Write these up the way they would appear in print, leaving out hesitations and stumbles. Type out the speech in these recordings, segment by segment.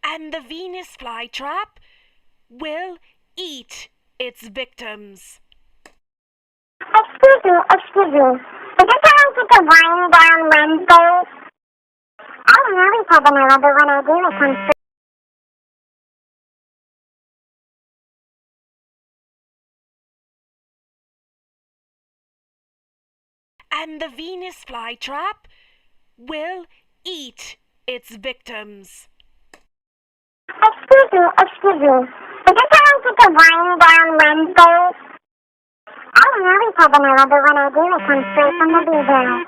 And the Venus flytrap will eat its victims. Excuse me. Is this how I get the wind down Wednesday? I don't always have vanilla, but when I do, it comes through. And the Venus flytrap will eat its victims. Excuse me. Is this how I get the wind down Wednesday? I don't always have vanilla, but when I do, it comes straight from the blueberry.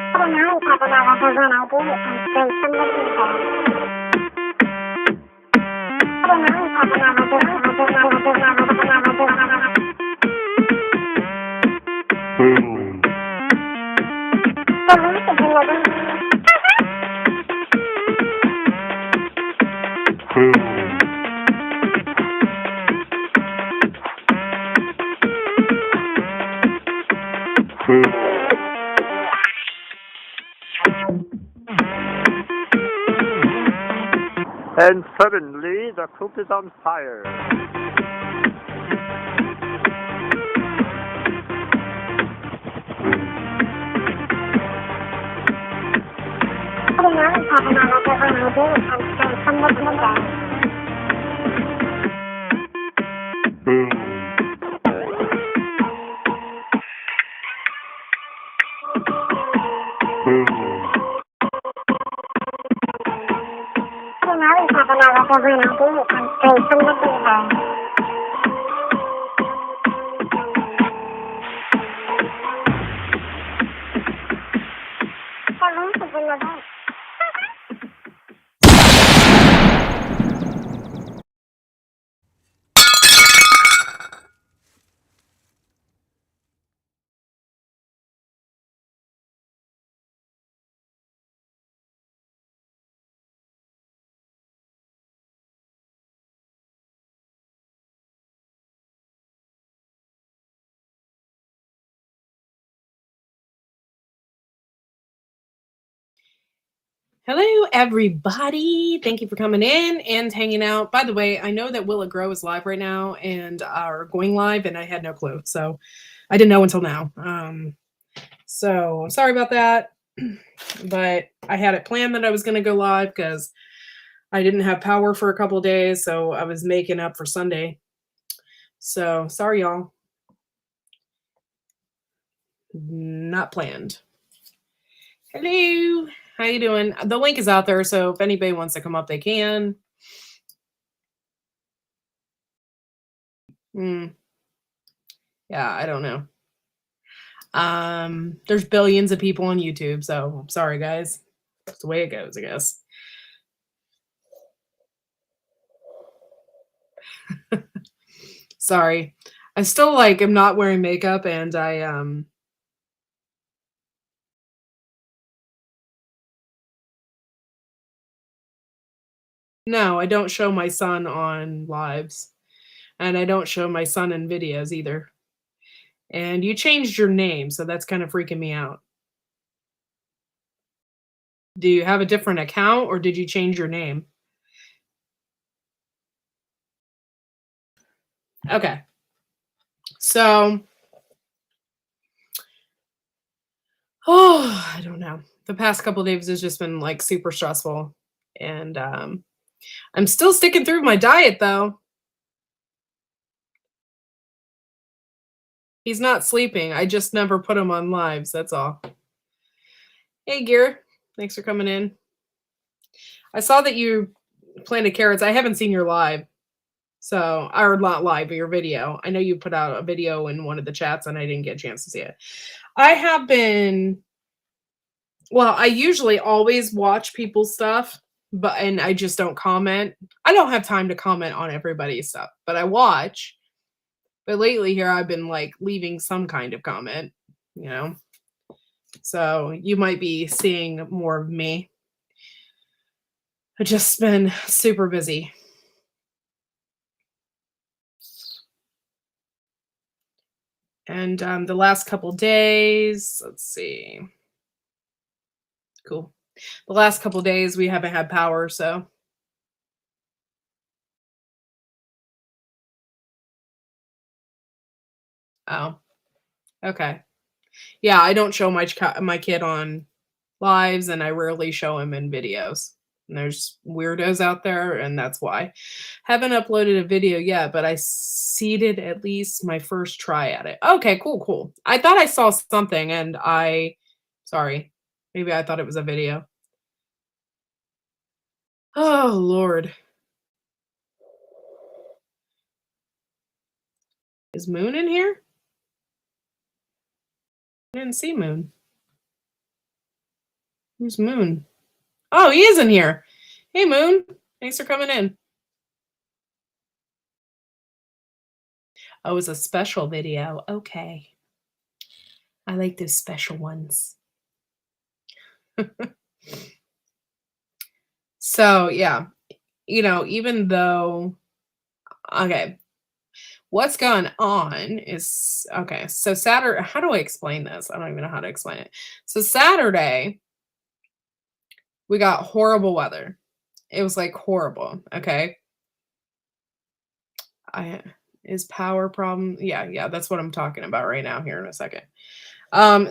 I don't always have vanilla, but when I do, it comes straight from the blueberry. I don't always have vanilla, but when I do, the leaf is in the leaf. And suddenly the coop is on fire. I don't always have vanilla, but when I do, it comes straight from the blueberry. I don't always have vanilla, but when I do, it comes straight from the blueberry. The leaf is in the leaf. Hello, everybody. Thank you for coming in and hanging out. By the way, I know that Will It Grow is live right now and are going live, and I had no clue. So I didn't know until now. So I'm sorry about that. But I had it planned that I was going to go live because I didn't have power for a couple of days. So I was making up for Sunday. So sorry, y'all. Not planned. Hello. How you doing? The link is out there, so if anybody wants to come up, they can. Yeah, I don't know. There's billions of people on YouTube, so I'm sorry, guys. That's the way it goes, I guess. Sorry. I still am not wearing makeup, and no, I don't show my son on lives, and I don't show my son in videos either. And you changed your name, so that's kind of freaking me out. Do you have a different account, or did you change your name? Okay. So, I don't know. The past couple of days has just been super stressful, and I'm still sticking through my diet though. He's not sleeping. I just never put him on lives. That's all. Hey, Gear. Thanks for coming in. I saw that you planted carrots. I haven't seen your live. So, or not live, but your video. I know you put out a video in one of the chats and I didn't get a chance to see it. I have been, well, I usually always watch people's stuff, and I just don't comment. I don't have time to comment on everybody's stuff, but I watch. But lately here, I've been leaving some kind of comment, you know? So you might be seeing more of me. I've just been super busy. And the last couple days, let's see. Cool. The last couple days we haven't had power, so. Oh, okay. Yeah, I don't show my kid on lives, and I rarely show him in videos. And there's weirdos out there, and that's why. Haven't uploaded a video yet, but I seeded at least my first try at it. Okay, cool. I thought I saw something, and sorry, maybe I thought it was a video. Oh, Lord. Is Moon in here? I didn't see Moon. Who's Moon? Oh, he is in here. Hey, Moon. Thanks for coming in. Oh, it's a special video. Okay. I like those special ones. So, yeah, even though, okay, what's going on is, okay, so Saturday, how do I explain this? I don't even know how to explain it. So Saturday, we got horrible weather. It was like horrible. Okay. Is power problem? Yeah, that's what I'm talking about right now here in a second.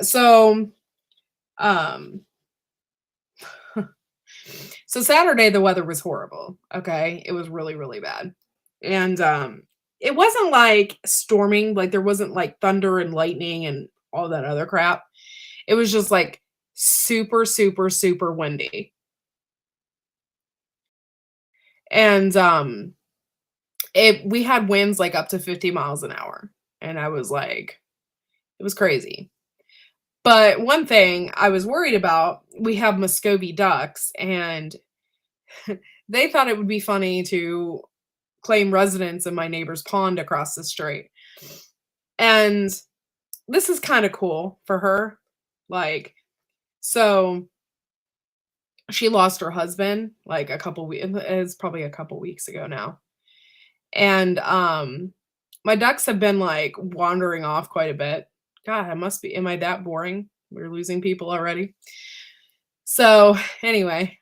So Saturday the weather was horrible. Okay. It was really, really bad. And it wasn't like storming, like there wasn't like thunder and lightning and all that other crap. It was just like super, super, super windy. And we had winds like up to 50 miles an hour. And I was like, it was crazy. But one thing I was worried about, we have Muscovy ducks, and they thought it would be funny to claim residence in my neighbor's pond across the street. And this is kind of cool for her. Like, so she lost her husband like a couple weeks, it's probably a couple weeks ago now. And my ducks have been like wandering off quite a bit. God, am I that boring? We're losing people already. So anyway,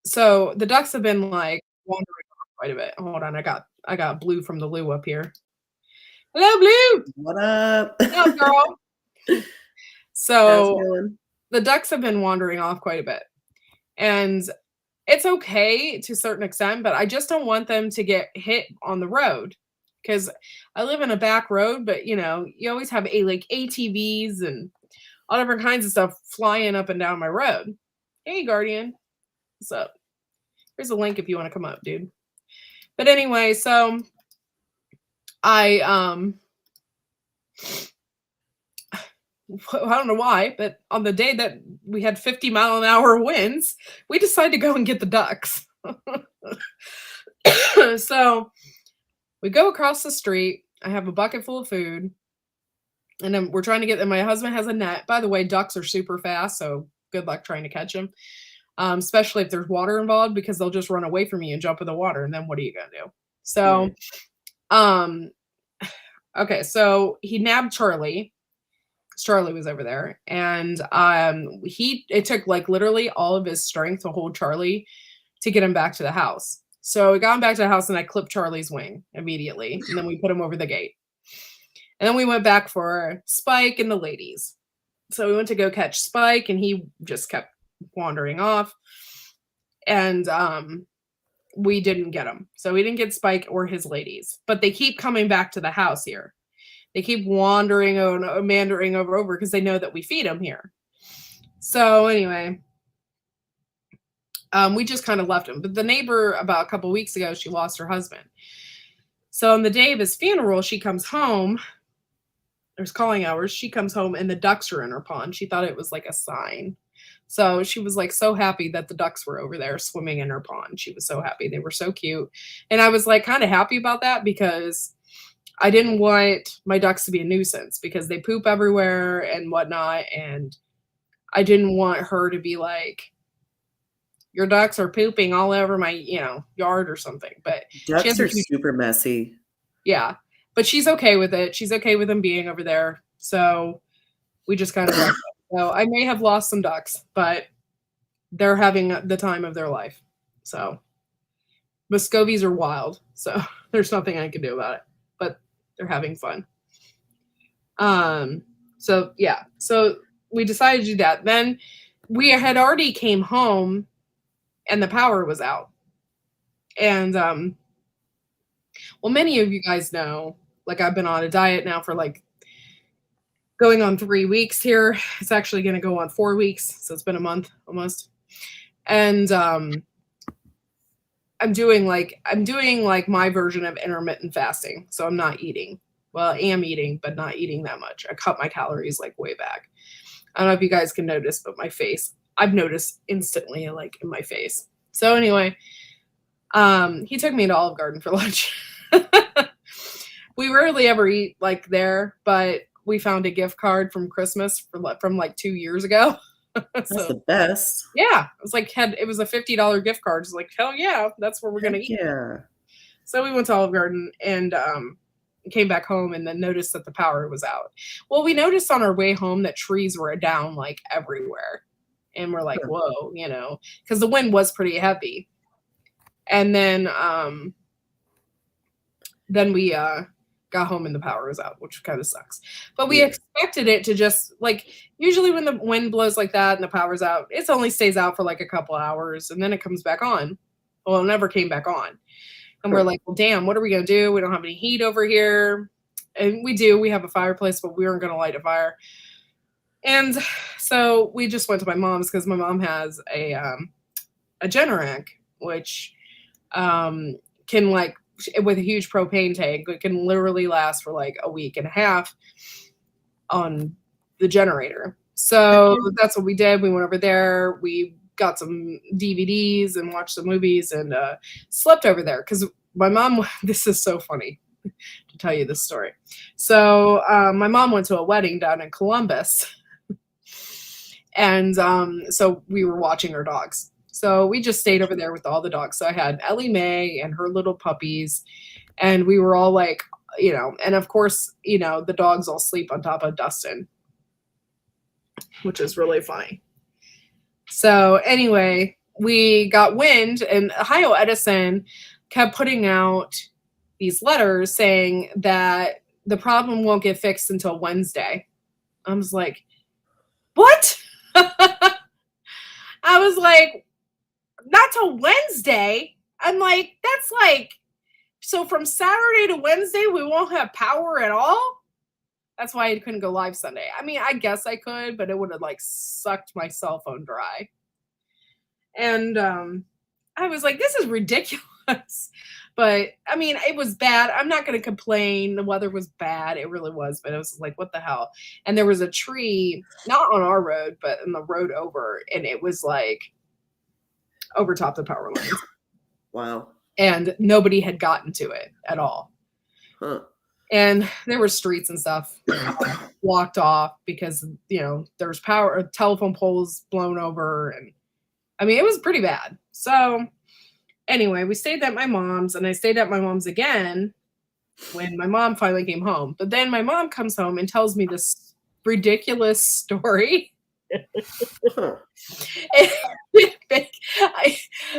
so the ducks have been like wandering off quite a bit. Hold on, I got Blue from the Loo up here. Hello, Blue. What up? What's up, girl? So the ducks have been wandering off quite a bit. And it's okay to a certain extent, but I just don't want them to get hit on the road, because I live in a back road, but you always have like ATVs and all different kinds of stuff flying up and down my road. Hey, Guardian. What's up? Here's a link if you want to come up, dude. But anyway, so I don't know why, but on the day that we had 50-mile-an-hour winds, we decided to go and get the ducks. So we go across the street. I have a bucket full of food, and then we're trying to get them. My husband has a net. By the way, ducks are super fast, so good luck trying to catch them, especially if there's water involved, because they'll just run away from you and jump in the water, and then what are you going to do? So, okay, so he nabbed Charlie. Charlie was over there, and it took like literally all of his strength to hold Charlie to get him back to the house. So we got him back to the house, and I clipped Charlie's wing immediately, and then we put him over the gate. And then we went back for Spike and the ladies. So we went to go catch Spike, and he just kept wandering off, and we didn't get him. So we didn't get Spike or his ladies, but they keep coming back to the house here. They keep wandering and meandering over because they know that we feed them here. So anyway, we just kind of left him. But the neighbor, about a couple weeks ago, she lost her husband. So on the day of his funeral, she comes home. There's calling hours. She comes home, and the ducks are in her pond. She thought it was like a sign. So she was like so happy that the ducks were over there swimming in her pond. She was so happy. They were so cute. And I was like kind of happy about that, because I didn't want my ducks to be a nuisance, because they poop everywhere and whatnot. And I didn't want her to be like, your ducks are pooping all over my, yard or something. But ducks are super messy. Yeah. But she's okay with it. She's okay with them being over there. So we just kind of left So I may have lost some ducks, but they're having the time of their life. So Muscovies are wild, so there's nothing I can do about it. But they're having fun. So yeah, so we decided to do that. Then we had already came home, and the power was out. And well, many of you guys know, like I've been on a diet now for like going on 3 weeks here. It's actually going to go on 4 weeks, so it's been a month almost. And I'm doing like my version of intermittent fasting. So I'm not eating. Well, I am eating, but not eating that much. I cut my calories like way back. I don't know if you guys can notice, but my face, I've noticed instantly, like in my face. So anyway, he took me to Olive Garden for lunch. We rarely ever eat like there, but we found a gift card from Christmas from like 2 years ago. That's So the best. yeah, it was like it was a $50 gift card. It's like, hell yeah, that's where we're gonna Heck eat. yeah. So we went to Olive Garden and came back home and then noticed that the power was out. Well, we noticed on our way home that trees were down like everywhere. And we're like, Huh. whoa, you know, because the wind was pretty heavy. And then we got home and the power was out, which kind of sucks. But we Yeah. expected it to just like, usually when the wind blows like that and the power's out, it only stays out for like a couple hours and then it comes back on. Well, it never came back on. And we're like, well, damn, what are we going to do? We don't have any heat over here. And we do. We have a fireplace, but we weren't going to light a fire. And so we just went to my mom's because my mom has a Generac, which can like, with a huge propane tank, it can literally last for like a week and a half on the generator. So that's what we did. We went over there. We got some DVDs and watched some movies and slept over there because my mom, this is so funny to tell you this story. So my mom went to a wedding down in Columbus. And so we were watching her dogs. So we just stayed over there with all the dogs. So I had Ellie Mae and her little puppies. And we were all like, you know, and of course, you know, the dogs all sleep on top of Dustin, which is really funny. So anyway, we got wind and Ohio Edison kept putting out these letters saying that the problem won't get fixed until Wednesday. I was like, what? I was like, not till Wednesday. I'm like, that's like, so from Saturday to Wednesday, we won't have power at all? That's why I couldn't go live Sunday. I mean, I guess I could, but it would have like sucked my cell phone dry. And I was like, this is ridiculous. But I mean, it was bad. I'm not going to complain. The weather was bad. It really was. But it was like, what the hell? And there was a tree, not on our road, but in the road over. And it was like over top the power lines. Wow. And nobody had gotten to it at all. Huh. And there were streets and stuff blocked off because, you know, there was power, telephone poles blown over. And I mean, it was pretty bad. So anyway, we stayed at my mom's and I stayed at my mom's again when my mom finally came home. But then my mom comes home and tells me this ridiculous story. Huh.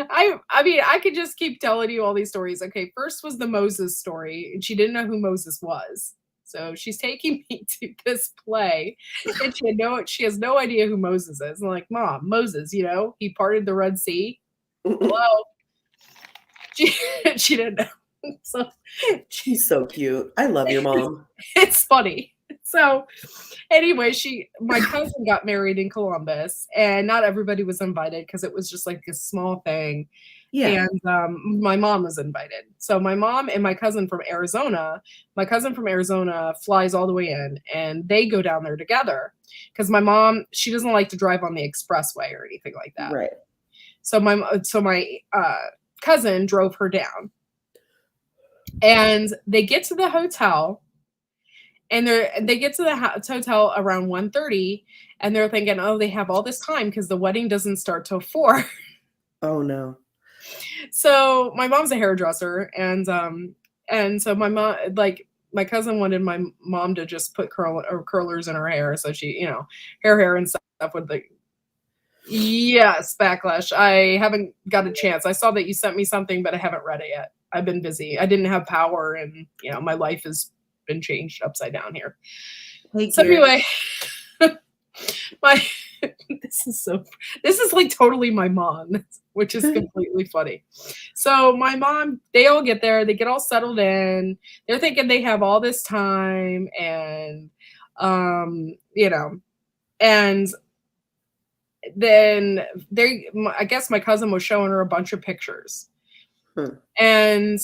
I mean, I could just keep telling you all these stories. Okay, first was the Moses story, and she didn't know who Moses was. So she's taking me to this play, and she has no idea who Moses is. I'm like, Mom, Moses, you know, he parted the Red Sea. Hello. She didn't know. So She's so cute. I love your mom. it's funny. So anyway, my cousin got married in Columbus and not everybody was invited because it was just like a small thing. Yeah. And my mom was invited. So my mom and my cousin from Arizona flies all the way in and they go down there together because my mom, she doesn't like to drive on the expressway or anything like that. Right. So my cousin drove her down and they get to the hotel. And they get to the hotel around 1:30, and they're thinking, oh, they have all this time because the wedding doesn't start till 4. Oh no. So my mom's a hairdresser, and so my mom, like my cousin wanted my mom to just put curlers in her hair, so she, you know, hair and stuff. Up with the yes, Backlash. I haven't got a chance. I saw that you sent me something, but I haven't read it yet. I've been busy. I didn't have power, and my life has been changed upside down here. Hey, So Gear. anyway, my this is like totally my mom, which is completely funny. So my mom, they all get there, they get all settled in. They're thinking they have all this time, and and then I guess my cousin was showing her a bunch of pictures. And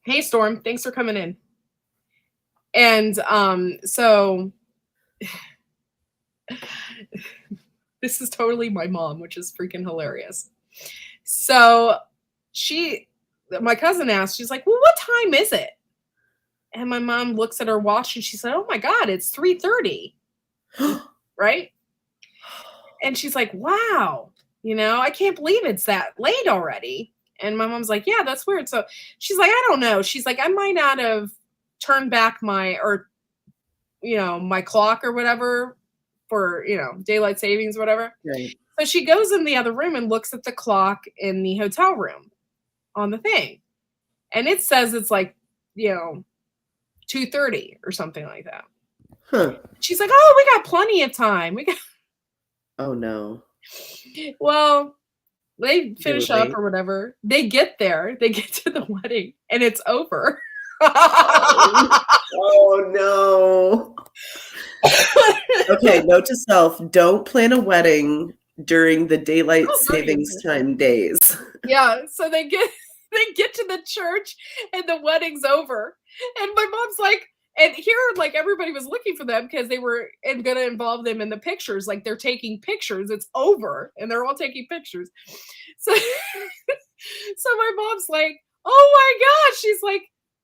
hey Storm, thanks for coming in. And so this is totally my mom, which is freaking hilarious. So my cousin asked, she's like, well, what time is it? And my mom looks at her watch and she said, oh my God, it's 3:30. Right? And she's like, wow, I can't believe it's that late already. And my mom's like, yeah, that's weird. So she's like, I don't know. She's like, I might not have turned back my clock or whatever for, daylight savings or whatever. Right. So she goes in the other room and looks at the clock in the hotel room on the thing. And it says it's like, 2:30 or something like that. Huh. She's like, oh, we got plenty of time. Oh no. Well, they finish up late. or whatever. They get there. They get to the wedding and it's over. Oh no. Okay, note to self, don't plan a wedding during the daylight savings time days. Yeah, so they get to the church and the wedding's over. And my mom's like, and here, like, everybody was looking for them because they were going to involve them in the pictures. Like, they're taking pictures. It's over, and they're all taking pictures. So, so my mom's like, oh, my gosh. She's like,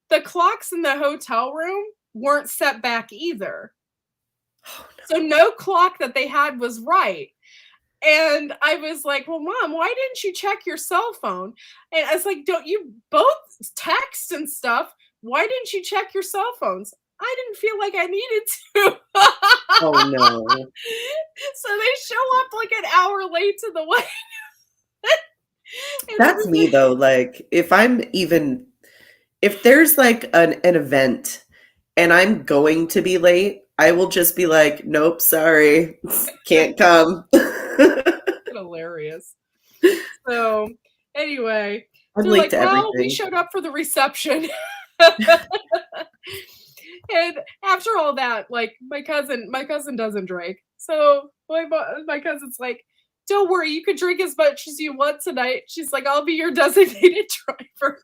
the clocks in the hotel room weren't set back either. Oh, no. So no clock that they had was right. And I was like, well, Mom, why didn't you check your cell phone? And I was like, don't you both text and stuff? Why didn't you check your cell phones? I didn't feel like I needed to. Oh no. So they show up like an hour late to the wedding. That's me though. Like if there's like an event and I'm going to be late, I will just be like, nope, sorry, can't come. Hilarious. So anyway, I'm they're late like, to well, everything. we showed up for the reception. And after all that, like my cousin doesn't drink. So my cousin's like, don't worry, you can drink as much as you want tonight. She's like, I'll be your designated driver.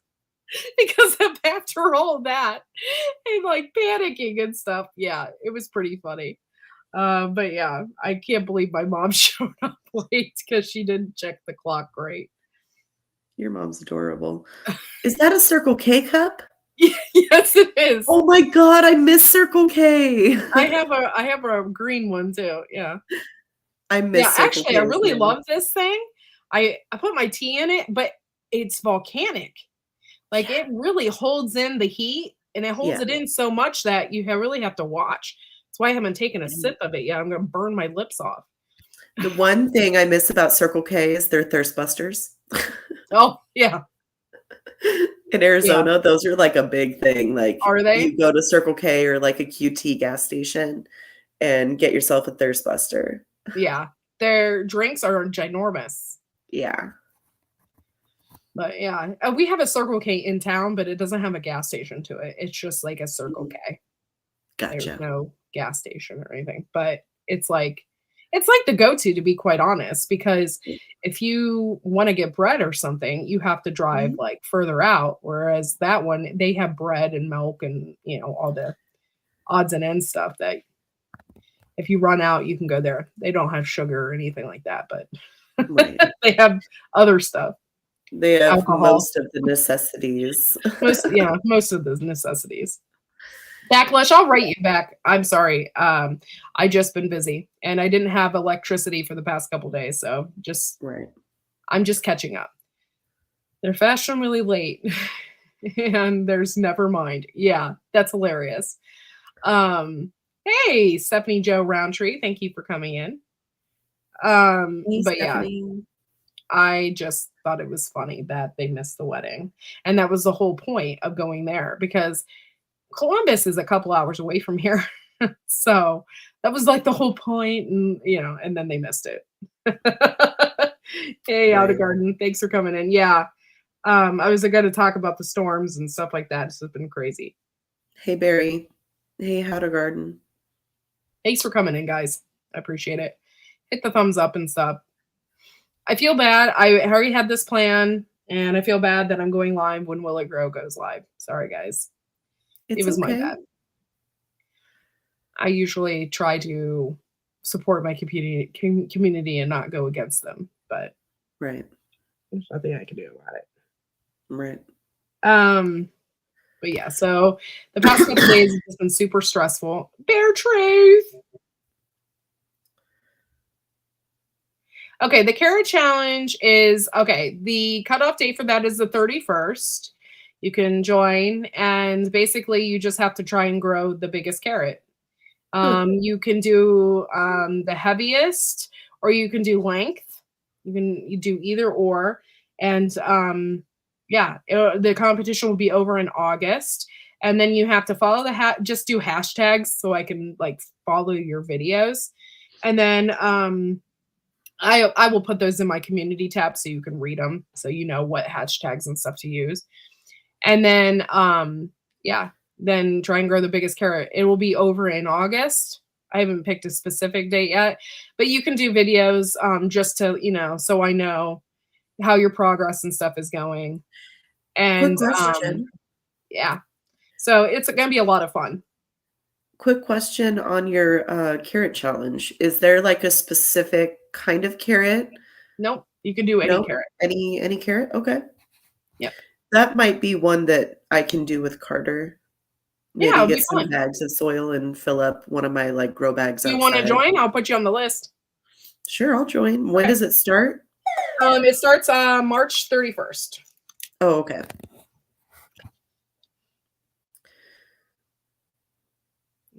Because after all that, and like panicking and stuff, yeah, it was pretty funny. But yeah, I can't believe my mom showed up late because she didn't check the clock right. Your mom's adorable. Is that a Circle K cup? Yes, it is. Oh my God, I miss Circle K. I have a green one too. Yeah. I miss Circle actually, K I really too. love this thing. I put my tea in it, but it's volcanic. Like it really holds in the heat, and it holds it in so much that you really have to watch. That's why I haven't taken a sip of it yet. I'm going to burn my lips off. The one thing I miss about Circle K is their thirst busters. Oh, yeah. In Arizona, those are like a big thing. Like, are they? You go to Circle K or like a QT gas station and get yourself a thirst buster. Yeah. Their drinks are ginormous. Yeah. But yeah, we have a Circle K in town, but it doesn't have a gas station to it. It's just like a Circle K. Gotcha. There's no gas station or anything, but it's like the go-to, to be quite honest, because if you want to get bread or something, you have to drive like further out. Whereas that one, they have bread and milk and, all the odds and ends stuff that if you run out, you can go there. They don't have sugar or anything like that, but they have other stuff. They have alcohol. Most of the necessities. most of the necessities. Backlash, I'll write you back. I'm sorry. I just been busy and I didn't have electricity for the past couple days, so I'm just catching up. They're fashionably late, and there's never mind. Yeah, that's hilarious. Hey, Stephanie Joe Roundtree, thank you for coming in. Hey, But yeah, Stephanie. I just thought it was funny that they missed the wedding. And that was the whole point of going there because Columbus is a couple hours away from here. So that was like the whole point, and and then they missed it. Hey, Out of Right. Garden, thanks for coming in. Yeah. I was going to talk about the storms and stuff like that. It's been crazy. Hey, Barry. Hey, How to Garden. Thanks for coming in, guys. I appreciate it. Hit the thumbs up and stuff. I feel bad. I already had this plan, and I feel bad that I'm going live when Will It Grow goes live. Sorry, guys. It It's was my okay. bad. I usually try to support my community and not go against them, but Right. there's nothing I can do about it. Right. But yeah, so the past couple days have just been super stressful. Bare truth. Okay, the carrot challenge is okay. The cutoff date for that is the 31st. You can join, and basically, you just have to try and grow the biggest carrot. You can do the heaviest, or you can do length. You do either or, and the competition will be over in August, and then you have to follow just do hashtags so I can like follow your videos, and then I will put those in my community tab so you can read them, so you know what hashtags and stuff to use. And then then try and grow the biggest carrot. It will be over in August. I haven't picked a specific date yet, but you can do videos just to, so I know how your progress and stuff is going. Quick And question. yeah. So it's going to be a lot of fun. Quick question on your carrot challenge. Is there like a specific kind of carrot? Nope. You can do any No? carrot. Any carrot? Okay. Yep. That might be one that I can do with Carter. Yeah, Maybe it'll get be some fun. bags of soil and fill up one of my like grow bags Do you want to outside. join? I'll put you on the list. Sure, I'll join. When Okay. does it start? It starts March 31st. Oh, okay.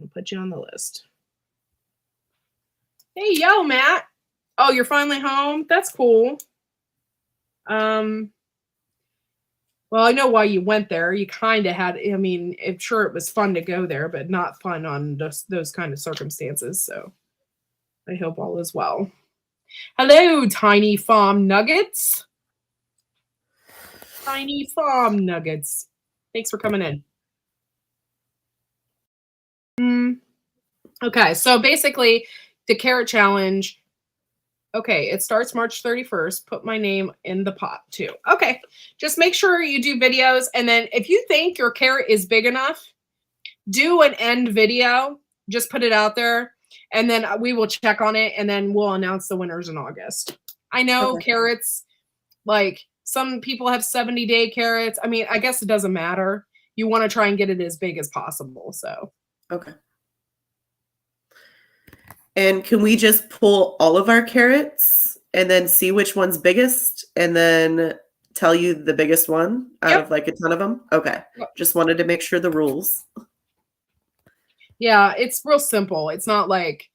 I'll put you on the list. Hey, yo, Matt. Oh, you're finally home? That's cool. Well, I know why you went there. You kind of had, I mean, I'm sure it was fun to go there, but not fun on those kind of circumstances. So I hope all is well. Hello, Tiny Farm Nuggets. Tiny Farm Nuggets. Thanks for coming in. Okay, so basically, the carrot challenge. Okay, it starts March 31st. Put my name in the pot too. Okay, just make sure you do videos. And then if you think your carrot is big enough, do an end video. Just put it out there. And then we will check on it. And then we'll announce the winners in August. I know carrots, like some people have 70-day carrots. I mean, I guess it doesn't matter. You want to try and get it as big as possible. So. Okay. And can we just pull all of our carrots and then see which one's biggest and then tell you the biggest one out of like a ton of them? Okay. Yep. Just wanted to make sure the rules. Yeah, it's real simple. It's not like,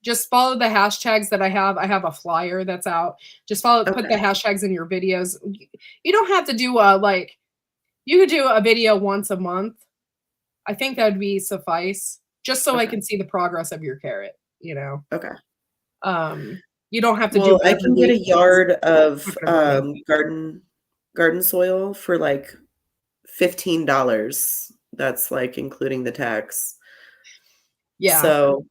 just follow the hashtags that I have. I have a flyer that's out. Just put the hashtags in your videos. You don't have to do you could do a video once a month. I think that would be suffice. Just so I can see the progress of your carrot, Okay. You don't have to do. I can get a yard of garden soil for like $15. That's like including the tax. Yeah. So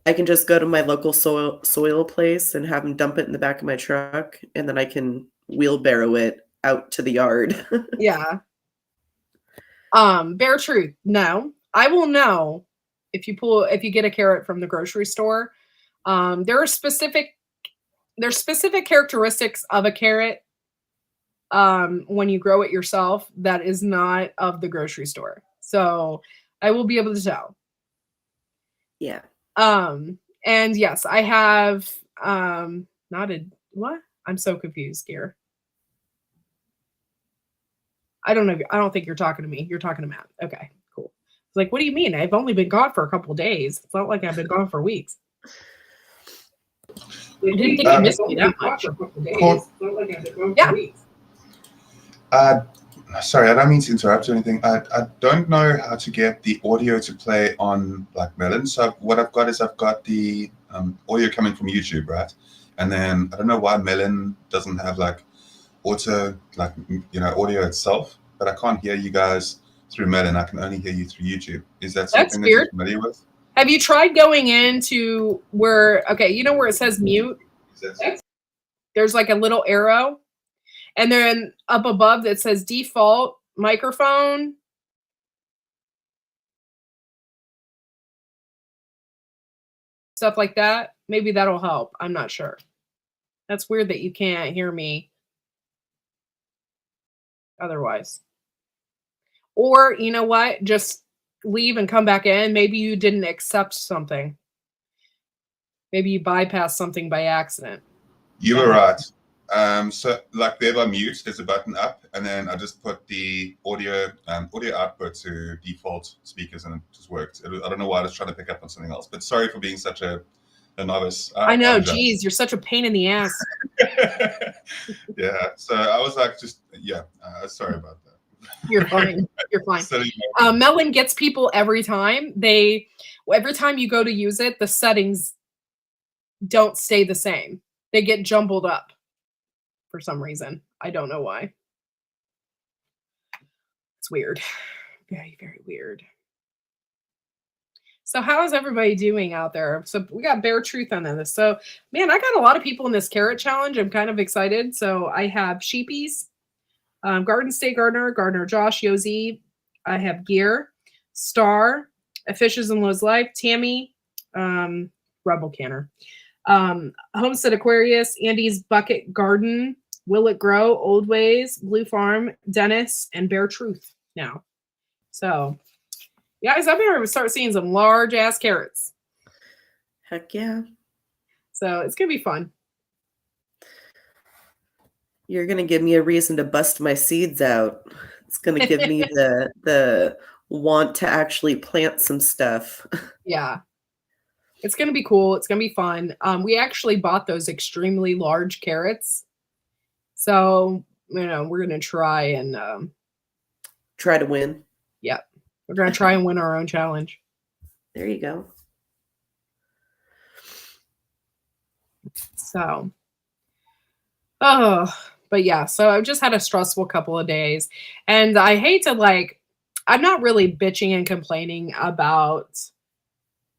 I can just go to my local soil place and have them dump it in the back of my truck, and then I can wheelbarrow it out to the yard. Yeah. Bare truth. No, I will know if you get a carrot from the grocery store. There are specific characteristics of a carrot when you grow it yourself that is not of the grocery store. So I will be able to tell. Yeah. And yes, I have what? I'm so confused, Gear. I don't know. I don't think you're talking to me. You're talking to Matt. Okay, cool. It's like, what do you mean? I've only been gone for a couple of days. It's not like I've been gone for weeks. I didn't think you missed me that much. Cool. Yeah. Sorry, I don't mean to interrupt or anything. I don't know how to get the audio to play on like Melon. So what I've got is I've got the audio coming from YouTube, right? And then I don't know why Melon doesn't have like auto, like, you know, audio itself, but I can't hear you guys through Melon. I can only hear you through YouTube. Is that something that you're familiar with? Have you tried going into where, okay, you know where it says mute? There's like a little arrow. And then up above that says default microphone. Stuff like that. Maybe that'll help. I'm not sure. That's weird that you can't hear me otherwise. Or, you know what? Just leave and come back in. Maybe you didn't accept something. Maybe you bypassed something by accident. You were right. So like there by mute, there's a button up, and then I just put the audio output to default speakers, and it just worked. I don't know why I was trying to pick up on something else, but sorry for being such a novice. I know, geez, you're such a pain in the ass. Yeah, so I was like, sorry about that. You're fine. You're fine. Melon gets people every time. Every time you go to use it, the settings don't stay the same. They get jumbled up for some reason. I don't know why. It's weird. Very, very weird. So how is everybody doing out there? So we got Bare Truth on this. So, man, I got a lot of people in this carrot challenge. I'm kind of excited. So I have Sheepies, Garden State Gardener Josh, Yosi. I have Gear, Star, Fishes in Lowe's Life, Tammy, Rebel Canner, Homestead Aquarius, Andy's Bucket Garden, Will It Grow, Old Ways, Blue Farm, Dennis, and Bare Truth now. So, guys, I'm going to start seeing some large ass carrots. Heck yeah. So it's going to be fun. You're going to give me a reason to bust my seeds out. It's going to give me the want to actually plant some stuff. Yeah. It's going to be cool. It's going to be fun. We actually bought those extremely large carrots. So, we're going to try and try to win. Yeah. We're going to try and win our own challenge. There you go. So, but yeah, so I've just had a stressful couple of days, and I hate to I'm not really bitching and complaining about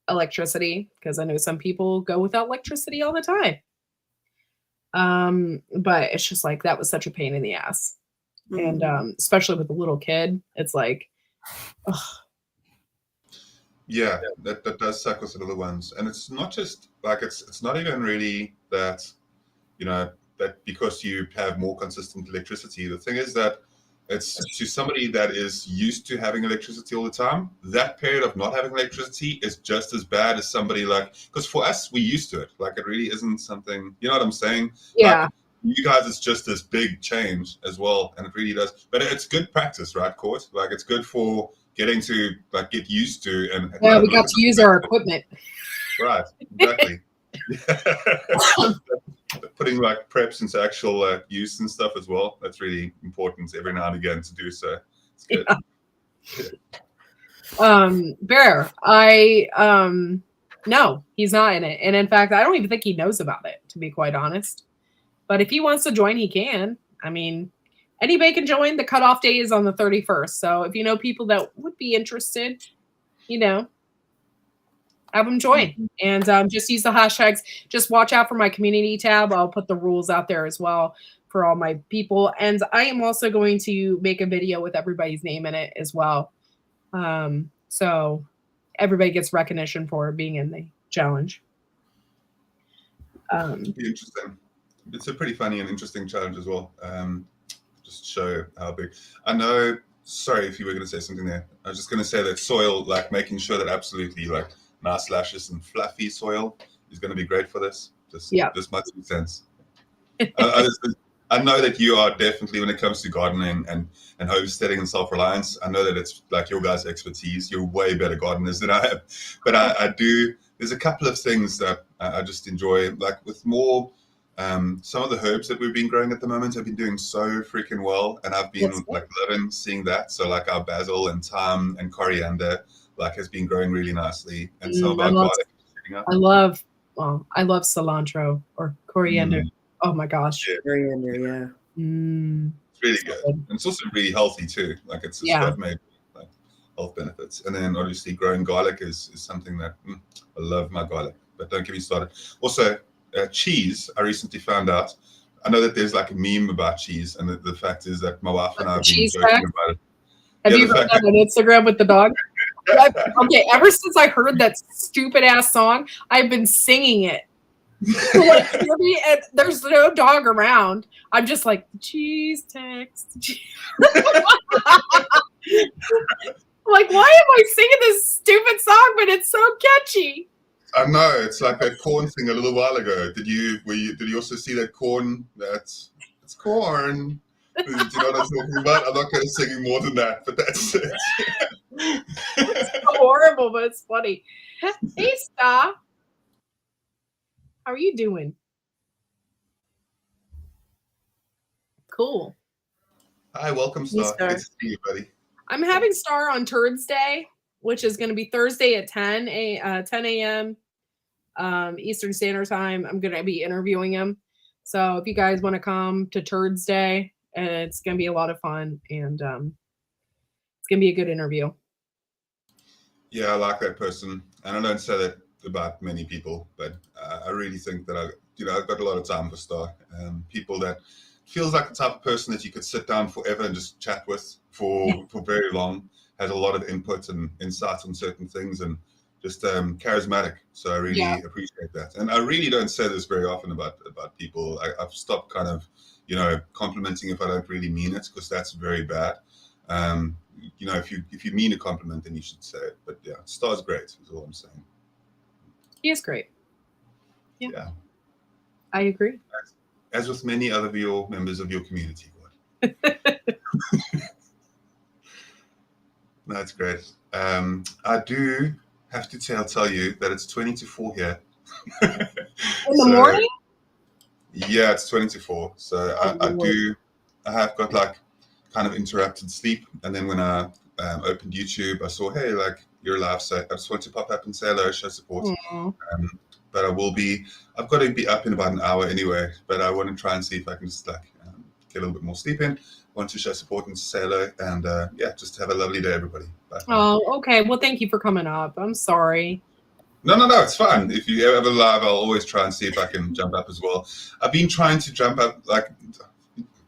electricity because I know some people go without electricity all the time. But it's just that was such a pain in the ass. Mm-hmm. And especially with a little kid, it's ugh. Yeah, that does suck with the little ones. And it's not just it's not even really that, that because you have more consistent electricity. The thing is that it's to somebody that is used to having electricity all the time, that period of not having electricity is just as bad as somebody because for us, we're used to it. It really isn't something, you know what I'm saying? Yeah. You guys, it's just this big change as well. And it really does. But it's good practice, right, Court? It's good for getting to get used to. And yeah, we got to use our equipment. Right, exactly. Putting preps into actual use and stuff as well. That's really important every now and again to do so. It's good. Yeah. Bear, no, he's not in it. And in fact, I don't even think he knows about it, to be quite honest. But if he wants to join, he can. I mean, anybody can join. The cutoff date is on the 31st. So if you know people that would be interested, have them join. And just use the hashtags. Just watch out for my community tab. I'll put the rules out there as well for all my people. And I am also going to make a video with everybody's name in it as well. So everybody gets recognition for being in the challenge. Interesting. It's a pretty funny and interesting challenge as well. Just show how big. I know, sorry if you were going to say something there. I was just going to say that soil, making sure that absolutely nice lashes and fluffy soil is going to be great for this. Just my 2 cents. I know that you are definitely, when it comes to gardening and homesteading and self-reliance, I know that it's your guys' expertise. You're way better gardeners than I am. But I do there's a couple of things that I just enjoy, like with more. Some of the herbs that we've been growing at the moment have been doing so freaking well, and I've been That's good. like loving seeing that. So like our basil and thyme and coriander like has been growing really nicely, and some of I our love, garlic is shooting up. I love cilantro or coriander. Mm, Oh my gosh. yeah, Coriander, yeah. it's really So good, good. and it's also really healthy too. Like it's Yeah. got maybe like health benefits, and then obviously growing garlic is something that I love my garlic. But don't get me started. Also, cheese. I recently found out. I know that there's like a meme about cheese, and the fact is that my wife and Like I the have been cheese joking facts. about it. Have Yeah, you the heard fact that on Instagram with the dog? Okay, ever since I heard that stupid ass song, I've been singing it. So, like, and there's no dog around. I'm just like, cheese text. Like, why am I singing this stupid song? But it's so catchy. I know it's like that corn thing a little while ago. Did you also see that corn? It's corn. Do you know what I'm talking about? I'm not going to sing more than that, but that's it. It's so horrible, but it's funny. Hey, Star. How are you doing? Cool. Hi, welcome, Hey, Star. Star. Good to see you, buddy. I'm having Star on Turds Day, which is going to be Thursday at 10 a.m. Eastern Standard Time. I'm going to be interviewing him. So if you guys want to come to Turds Day, it's going to be a lot of fun, and it's going to be a good interview. Yeah, I like that person, and I don't say that about many people, but I really think that I've got a lot of time for Star. People that feels like the type of person that you could sit down forever and just chat with for very long. Has a lot of input and insight on certain things, and just charismatic. So I really appreciate that, and I really don't say this very often about people. I've stopped kind of complimenting if I don't really mean it, because that's very bad. If you mean a compliment, then you should say it. But yeah, Star's great, is all I'm saying. He is great. Yeah. I agree. As with many other members of your community. That's great. I do have to tell you that it's 20 to 4 here. In the morning? Yeah, it's 20 to 4. So I have got like kind of interrupted sleep, and then when I opened YouTube, I saw, hey, like you're live, so I just want to pop up and say hello, show support. But I've got to be up in about an hour anyway, but I want to try and see if I can just get a little bit more sleep in. Want to show support and say hello, and just have a lovely day, everybody. Bye. Oh, okay. Well, thank you for coming up. I'm sorry. No, it's fine. If you ever live, I'll always try and see if I can jump up as well. I've been trying to jump up, like,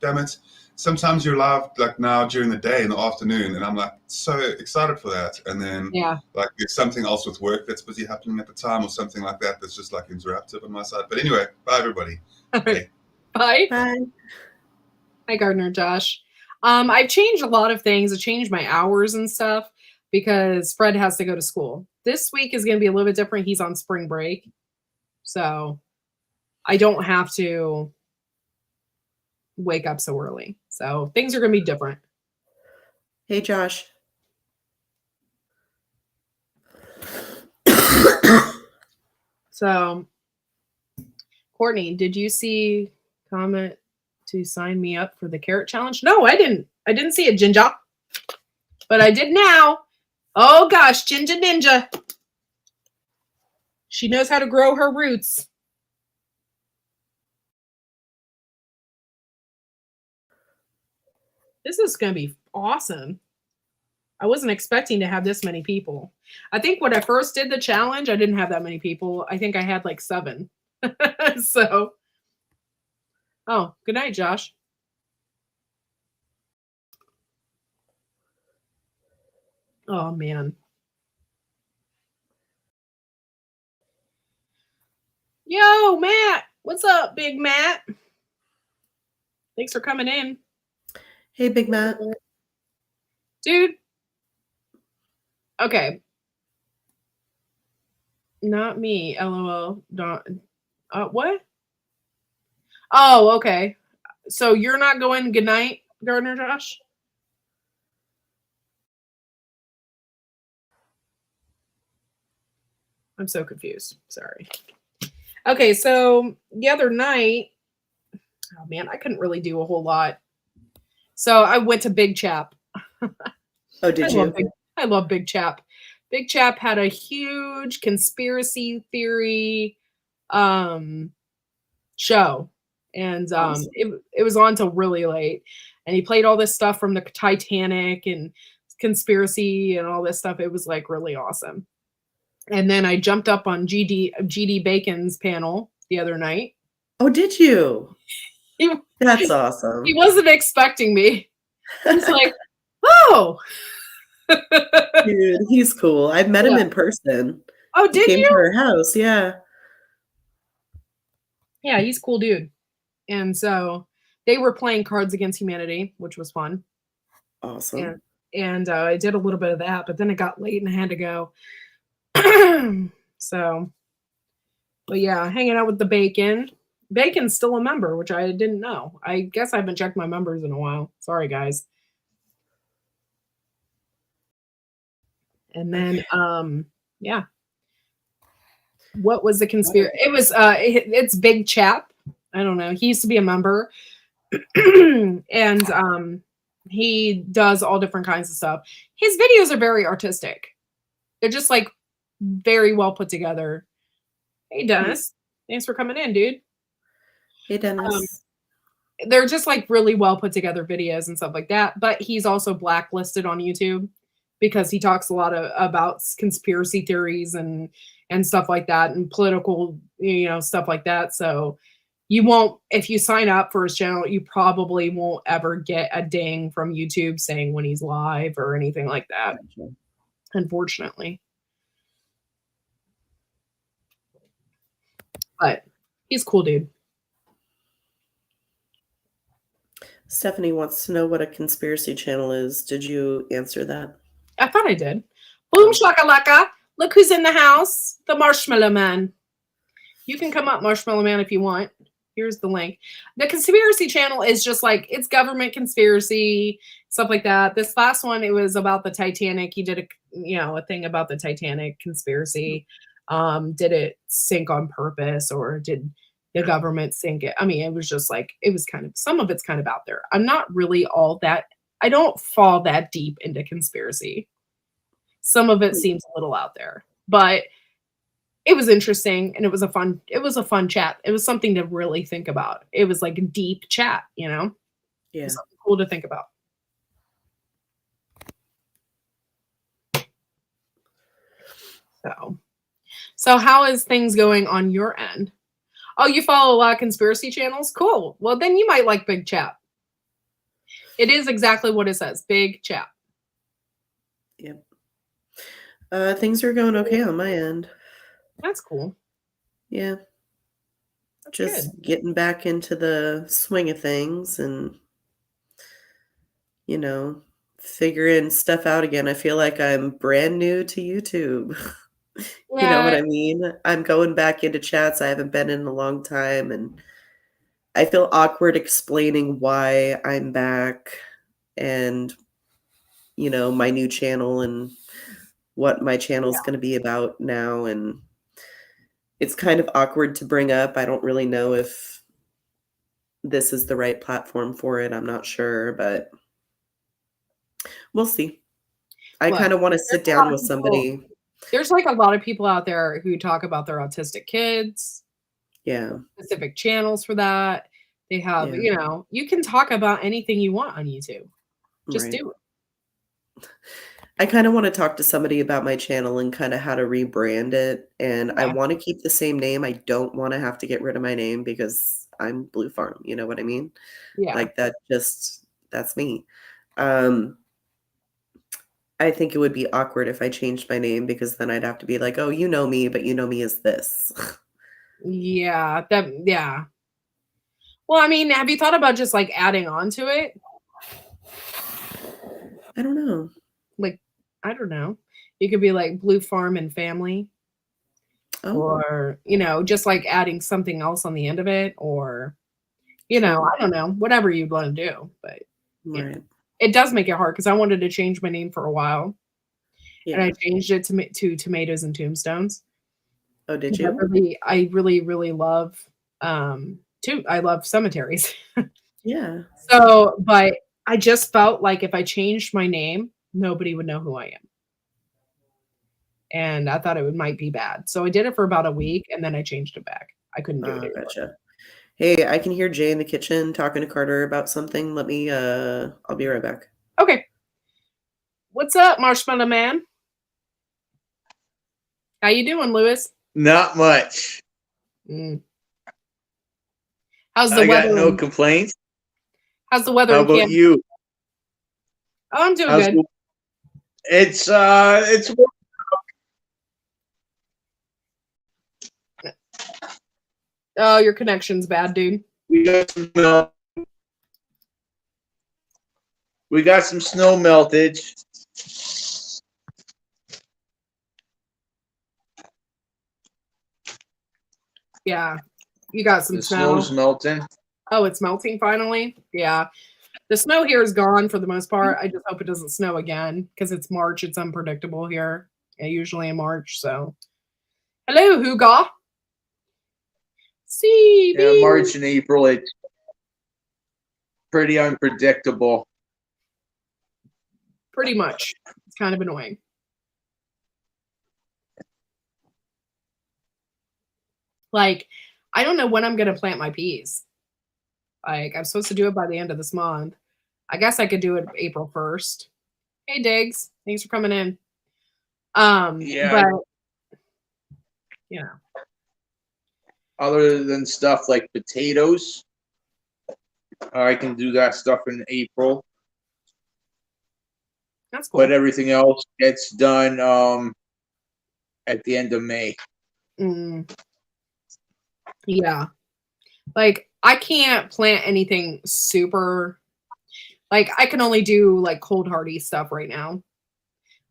damn it. Sometimes you're live like now during the day in the afternoon, and I'm like so excited for that. And then like there's something else with work that's busy happening at the time or something like that that's just like interruptive on my side. But anyway, bye everybody. Bye. Bye. Hi, Gardner Josh. I've changed a lot of things. I changed my hours and stuff because Fred has to go to school. This week is going to be a little bit different. He's on spring break. So I don't have to wake up so early. So things are going to be different. Hey, Josh. So, Courtney, did you see comment to sign me up for the carrot challenge? No, I didn't. I didn't see it, Ginger. But I did now. Oh gosh, Ginger Ninja. She knows how to grow her roots. This is going to be awesome. I wasn't expecting to have this many people. I think when I first did the challenge, I didn't have that many people. I think I had like 7. So, oh, good night, Josh. Oh, man. Yo, Matt. What's up, Big Matt? Thanks for coming in. Hey, Big Matt. Dude. Okay. Not me. LOL. What? Oh, okay. So you're not going good night, Gardner Josh? I'm so confused. Sorry. Okay, so the other night, oh man, I couldn't really do a whole lot. So I went to Big Chap. Oh, did you? I love Big Chap. Big Chap had a huge conspiracy theory show, and Awesome. it was on till really late. And he played all this stuff from the Titanic and conspiracy and all this stuff. It was like really awesome. And then I jumped up on GD Bacon's panel the other night. Oh, did you? He, That's awesome. he wasn't expecting me. He's like, oh. Dude, he's cool. I've met him in person. Oh, He did came you? to our house, yeah. Yeah, he's a cool dude. And so they were playing Cards Against Humanity, which was fun. Awesome. And I did a little bit of that, but then it got late and I had to go. So, but yeah, hanging out with the Bacon. Bacon's still a member, which I didn't know. I guess I haven't checked my members in a while. Sorry, guys. And then, yeah. What was the conspiracy? It was, it's Big Chap. I don't know. He used to be a member. And he does all different kinds of stuff. His videos are very artistic. They're just like very well put together. Hey, Dennis. Thanks for coming in, dude. Hey, Dennis. They're just like really well put together videos and stuff like that. But he's also blacklisted on YouTube because he talks a lot about conspiracy theories and stuff like that and political, stuff like that. So you won't, if you sign up for his channel, you probably won't ever get a ding from YouTube saying when he's live or anything like that. Unfortunately. But he's a cool dude. Stephanie wants to know what a conspiracy channel is. Did you answer that? I thought I did. Boom shakalaka. Look who's in the house. The Marshmallow Man. You can come up, Marshmallow Man, if you want. Here's the link. The conspiracy channel is just like, it's government conspiracy, stuff like that. This last one, it was about the Titanic. He did a thing about the Titanic conspiracy. Did it sink on purpose or did the government sink it? I mean, it was just like, it was kind of, some of it's kind of out there. I'm not really I don't fall that deep into conspiracy. Some of it seems a little out there, but it was interesting and it was a fun chat. It was something to really think about. It was like a deep chat, Yeah. It was something cool to think about. So how is things going on your end? Oh, you follow a lot of conspiracy channels? Cool. Well, then you might like Big Chap. It is exactly what it says. Big Chap. Yep. Things are going okay on my end. That's cool. Yeah. That's Just good. getting back into the swing of things and, figuring stuff out again. I feel like I'm brand new to YouTube. You know what I mean? I'm going back into chats I haven't been in a long time, and I feel awkward explaining why I'm back and, my new channel and what my channel is going to be about now. And it's kind of awkward to bring up. I don't really know if this is the right platform for it. I'm not sure, but we'll see. I kind of want to sit down with somebody. There's like a lot of people out there who talk about their autistic kids. Yeah. Specific channels for that. They have, you can talk about anything you want on YouTube. Just do it. I kind of want to talk to somebody about my channel and kind of how to rebrand it. And I want to keep the same name. I don't want to have to get rid of my name because I'm Blue Farm. You know what I mean? Yeah. Like that's me. I think it would be awkward if I changed my name because then I'd have to be like, oh, you know me, but you know me as this. Yeah. Well, I mean, have you thought about just like adding on to it? I don't know. Like, I don't know. You could be like Blue Farm and Family. Oh. Or, just like adding something else on the end of it. Or, I don't know. Whatever you'd want to do. But it does make it hard because I wanted to change my name for a while. Yeah. And I changed it to Tomatoes and Tombstones. Oh, did I you? really love I love cemeteries. Yeah. So, but I just felt like if I changed my name, nobody would know who I am. And I thought it might be bad. So I did it for about a week and then I changed it back. I couldn't do it Oh, anymore. gotcha. Hey, I can hear Jay in the kitchen talking to Carter about something. I'll be right back. Okay. What's up, Marshmallow Man? How you doing, Lewis? Not much. Mm. How's the I got weather no in complaints. How's the weather How in about Canada? you? Oh, I'm doing How's good. it's Oh, your connection's bad, dude. we got some we got some snow meltage. Yeah. You got some The snow. snow's melting. Oh, it's melting finally? Yeah. The snow here is gone for the most part. I just hope it doesn't snow again because it's March. It's unpredictable here, usually in March. So, hello, Huga. Yeah, CB. March and April, it's pretty unpredictable. Pretty much. It's kind of annoying. Like, I don't know when I'm going to plant my peas. Like, I'm supposed to do it by the end of this month. I guess I could do it April 1st. Hey, Diggs. Thanks for coming in. Yeah. But, you know. Other than stuff like potatoes, I can do that stuff in April. That's cool. But everything else gets done at the end of May. Yeah. Like, I can't plant anything super. Like, I can only do like cold hardy stuff right now.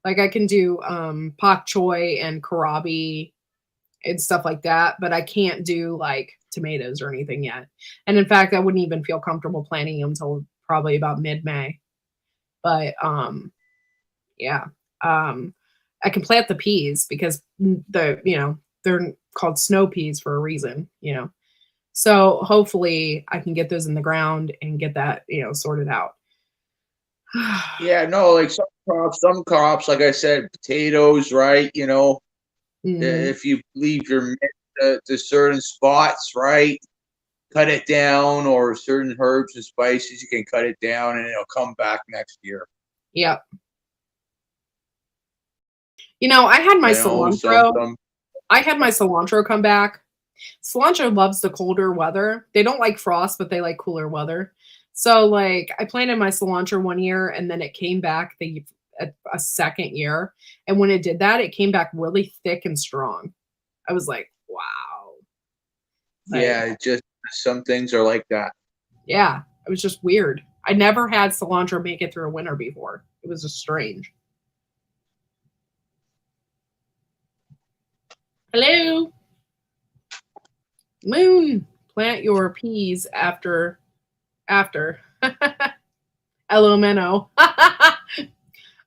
Like, I can do pak choi and kohlrabi and stuff like that, but I can't do like tomatoes or anything yet. And in fact, I wouldn't even feel comfortable planting them until probably about mid-May. But yeah. I can plant the peas because they're called snow peas for a reason, So hopefully I can get those in the ground and get that, sorted out. Yeah, no, like some crops, like I said, potatoes, right? If you leave your mix to certain spots, right? Cut it down, or certain herbs and spices, you can cut it down and it'll come back next year. Yep. I had my cilantro. I had my cilantro come back. Cilantro loves the colder weather. They don't like frost, but they like cooler weather. So, like, I planted my cilantro one year, and then it came back a second year. And when it did that, it came back really thick and strong. I was like, wow. Yeah, just some things are like that. Yeah, it was just weird. I never had cilantro make it through a winter before. It was just strange. Hello. Moon, plant your peas after. LMNO.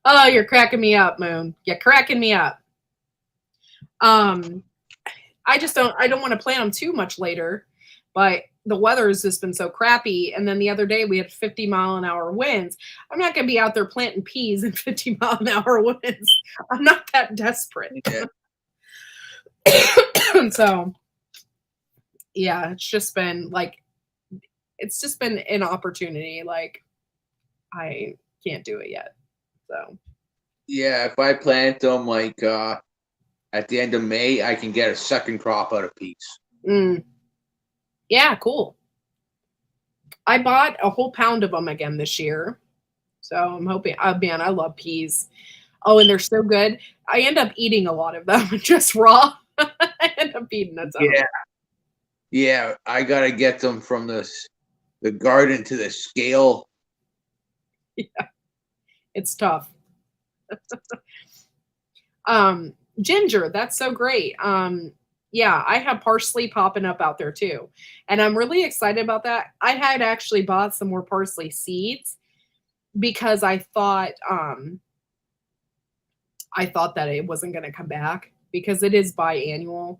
Oh, you're cracking me up, Moon. You're cracking me up. I don't want to plant them too much later, but the weather has just been so crappy. And then the other day we had 50-mile-an-hour winds. I'm not going to be out there planting peas in 50-mile-an-hour winds. I'm not that desperate. Yeah. So, yeah, it's just been an opportunity. Like, I can't do it yet. So, yeah, if I plant them like at the end of May, I can get a second crop out of peas. Yeah, cool. I bought a whole pound of them again this year. So I'm hoping, oh man, I love peas. Oh, and they're so good. I end up eating a lot of them just raw. I end up eating a ton. Yeah, I gotta get them from the garden to the scale. Yeah, it's tough. Ginger, that's so great. Yeah, I have parsley popping up out there too. And I'm really excited about that. I had actually bought some more parsley seeds because I thought that it wasn't going to come back because it is biannual.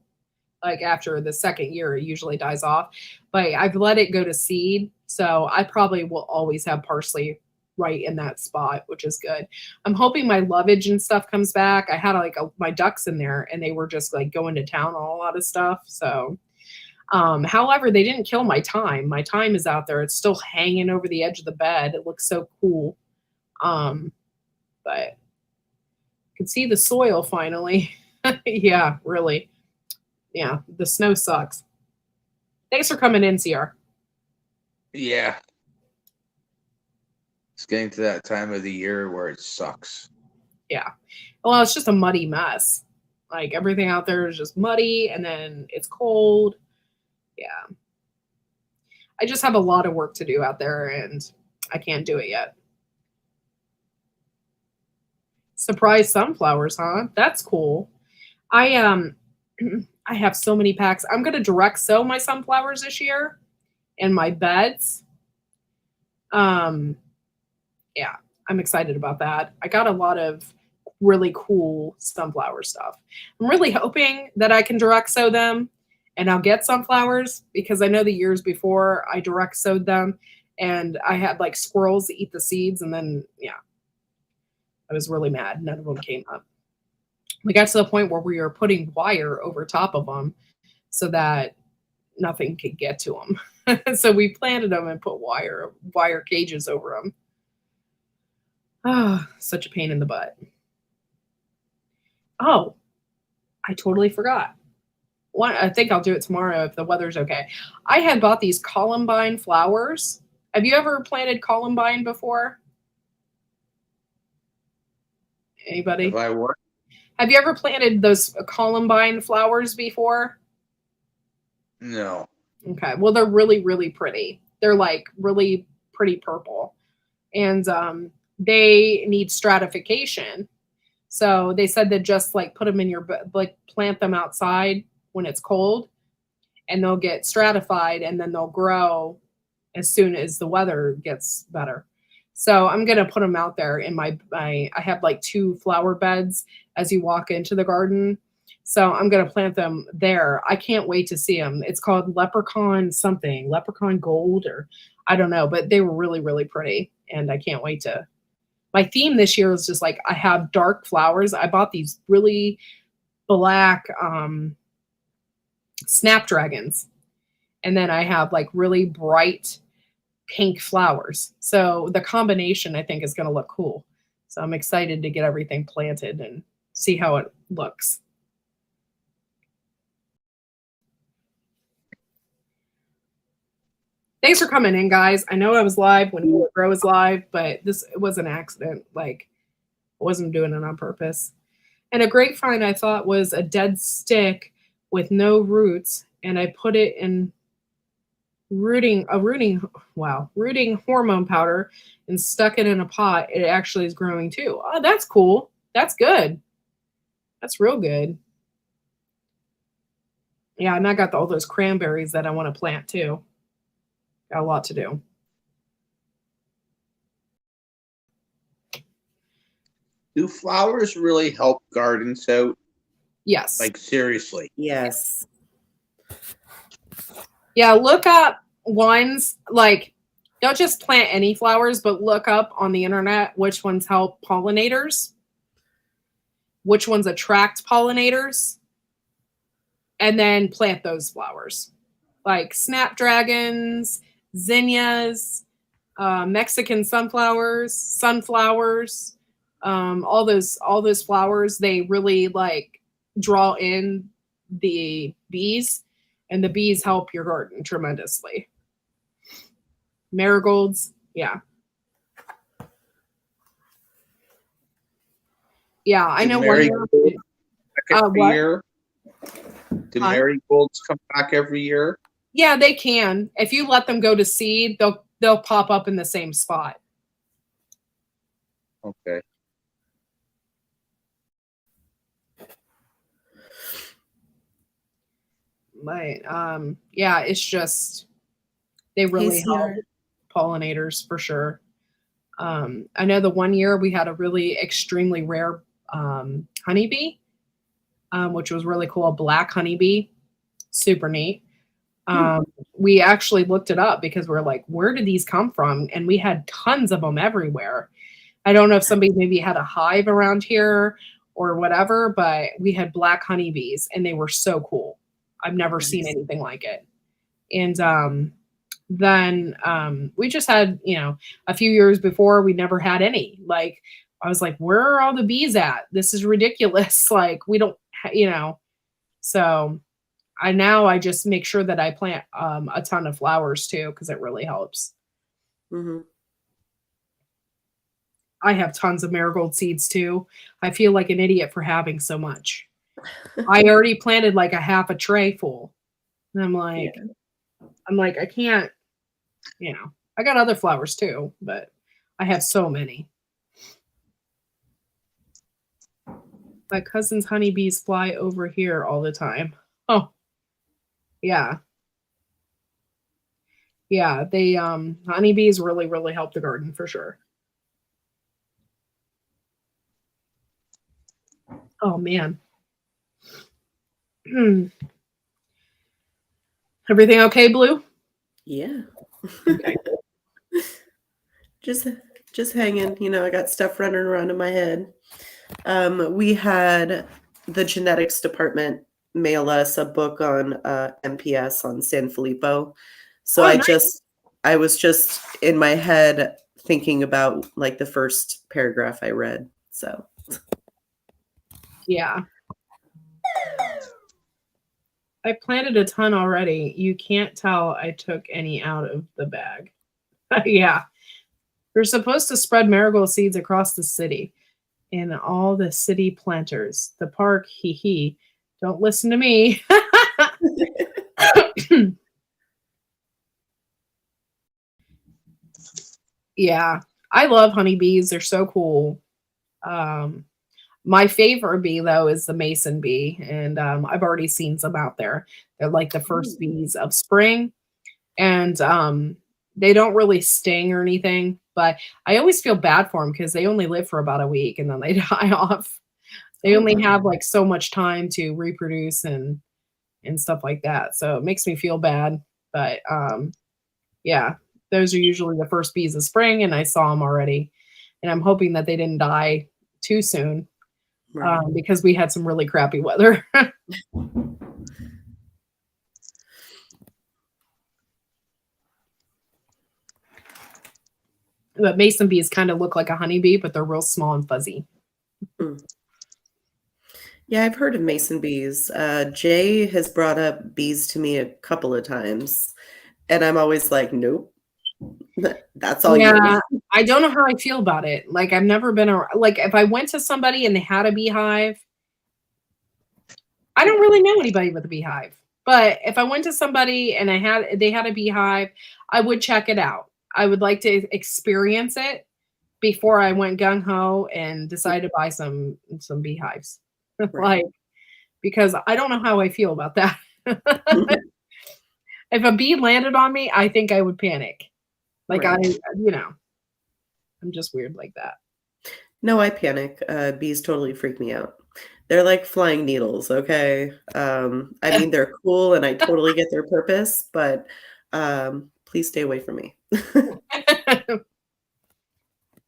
Like after the second year, it usually dies off. But I've let it go to seed, so I probably will always have parsley right in that spot, which is good. I'm hoping my lovage and stuff comes back. I had like my ducks in there, and they were just like going to town on a lot of stuff. So, however, they didn't kill my thyme. My thyme is out there. It's still hanging over the edge of the bed. It looks so cool. But you can see the soil finally. Yeah, really. Yeah, the snow sucks. Thanks for coming in, CR. Yeah. It's getting to that time of the year where it sucks. Yeah. Well, it's just a muddy mess. Like everything out there is just muddy, and then it's cold. Yeah. I just have a lot of work to do out there, and I can't do it yet. Surprise sunflowers, huh? That's cool. I have so many packs. I'm going to direct sow my sunflowers this year in my beds. Yeah, I'm excited about that. I got a lot of really cool sunflower stuff. I'm really hoping that I can direct sow them and I'll get sunflowers, because I know the years before I direct sowed them and I had like squirrels eat the seeds, and then, yeah, I was really mad. None of them came up. We got to the point where we were putting wire over top of them so that nothing could get to them. So we planted them and put wire cages over them. Oh, such a pain in the butt. Oh, I totally forgot. I think I'll do it tomorrow if the weather's okay. I had bought these columbine flowers. Have you ever planted columbine before? Anybody? If I were, Have you ever planted those columbine flowers before? no. Okay. Well, they're really, really pretty. They're like really pretty purple. And they need stratification. So they said that just like put them in your, like plant them outside when it's cold, and they'll get stratified, and then they'll grow as soon as the weather gets better. So I'm going to put them out there in I have like 2 flower beds as you walk into the garden. So I'm going to plant them there. I can't wait to see them. It's called leprechaun gold, or I don't know, but they were really, really pretty. And I can't wait to. My theme this year is just like, I have dark flowers. I bought these really black snapdragons. And then I have like really bright pink flowers. So the combination, I think, is going to look cool. So I'm excited to get everything planted and see how it looks. Thanks for coming in, guys. I know I was live when Grow was live, but it was an accident. Like, I wasn't doing it on purpose. And a grapevine, I thought, was a dead stick with no roots, and I put it in rooting hormone powder and stuck it in a pot. It actually is growing too. Oh, that's cool. That's good. That's real good. Yeah, and I got all those cranberries that I want to plant too. Got a lot to do. Do flowers really help gardens out? Yes. Like, seriously? Yes. Yeah, look up ones, like, don't just plant any flowers, but look up on the internet which ones help pollinators, which ones attract pollinators, and then plant those flowers. Like snapdragons, zinnias, Mexican sunflowers, all those flowers, they really like draw in the bees, and the bees help your garden tremendously. Marigolds, yeah. Yeah, I know one year. Every year? Do marigolds come back every year? Yeah, they can. If you let them go to seed, they'll pop up in the same spot. Okay. But yeah, it's just they really help pollinators for sure. I know the one year we had a really extremely rare honeybee, which was really cool, a black honeybee. super neat. We actually looked it up because we're like, where did these come from? And we had tons of them everywhere. I don't know if somebody maybe had a hive around here or whatever, but we had black honeybees and they were so cool. I've never seen anything like it. And then we just had, a few years before we never had any. Like, I was like, where are all the bees at? This is ridiculous. Like, we don't, so I just make sure that I plant a ton of flowers too, because it really helps. Mm-hmm. I have tons of marigold seeds too. I feel like an idiot for having so much. I already planted like a half a tray full. And I'm like, I can't, I got other flowers too, but I have so many. My cousin's honeybees fly over here all the time. Oh, yeah. Yeah, they honeybees really, really help the garden for sure. Oh man. Everything okay, Blue? Yeah. Okay. Just hanging. I got stuff running around in my head. We had the genetics department mail us a book on MPS on San Filippo. So I was just in my head thinking about like the first paragraph I read. So yeah. I planted a ton already. You can't tell I took any out of the bag. Yeah. You're supposed to spread marigold seeds across the city. And all the city planters. The park, hee hee. Don't listen to me. Yeah. I love honeybees. They're so cool. My favorite bee, though, is the mason bee. And I've already seen some out there. They're like the first bees of spring. And they don't really sting or anything. But I always feel bad for them because they only live for about a week and then they die off. They only have like so much time to reproduce and stuff like that. So it makes me feel bad. But yeah, those are usually the first bees of spring. And I saw them already. And I'm hoping that they didn't die too soon. Because we had some really crappy weather. But mason bees kind of look like a honeybee, but they're real small and fuzzy. Yeah, I've heard of mason bees. Jay has brought up bees to me a couple of times, and I'm always like, nope. That's all you. I don't know how I feel about it. Like, I've never been like, if I went to somebody and they had a beehive, I don't really know anybody with a beehive. But if I went to somebody and they had a beehive, I would check it out. I would like to experience it before I went gung ho and decided to buy some beehives. Like, because I don't know how I feel about that. If a bee landed on me, I think I would panic. Like, I'm just weird like that. No, I panic. Bees totally freak me out. They're like flying needles, okay? I mean, they're cool and I totally get their purpose, but please stay away from me.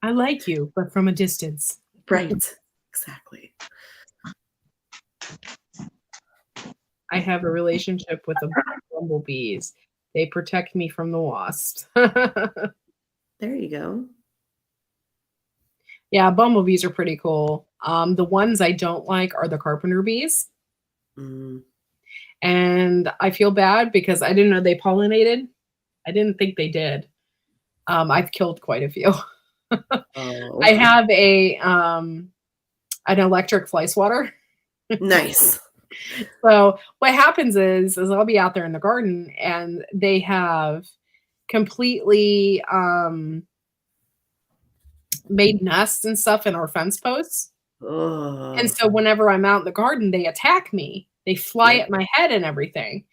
I like you, but from a distance. Right. Exactly. I have a relationship with the bumblebees. They protect me from the wasps. There you go. Yeah, bumblebees are pretty cool. The ones I don't like are the carpenter bees. And I feel bad because I didn't know they pollinated. I didn't think they did. I've killed quite a few. I have an electric fly swatter. Nice. So what happens is I'll be out there in the garden and they have completely made nests and stuff in our fence posts. And so whenever I'm out in the garden, they attack me. They fly at my head and everything.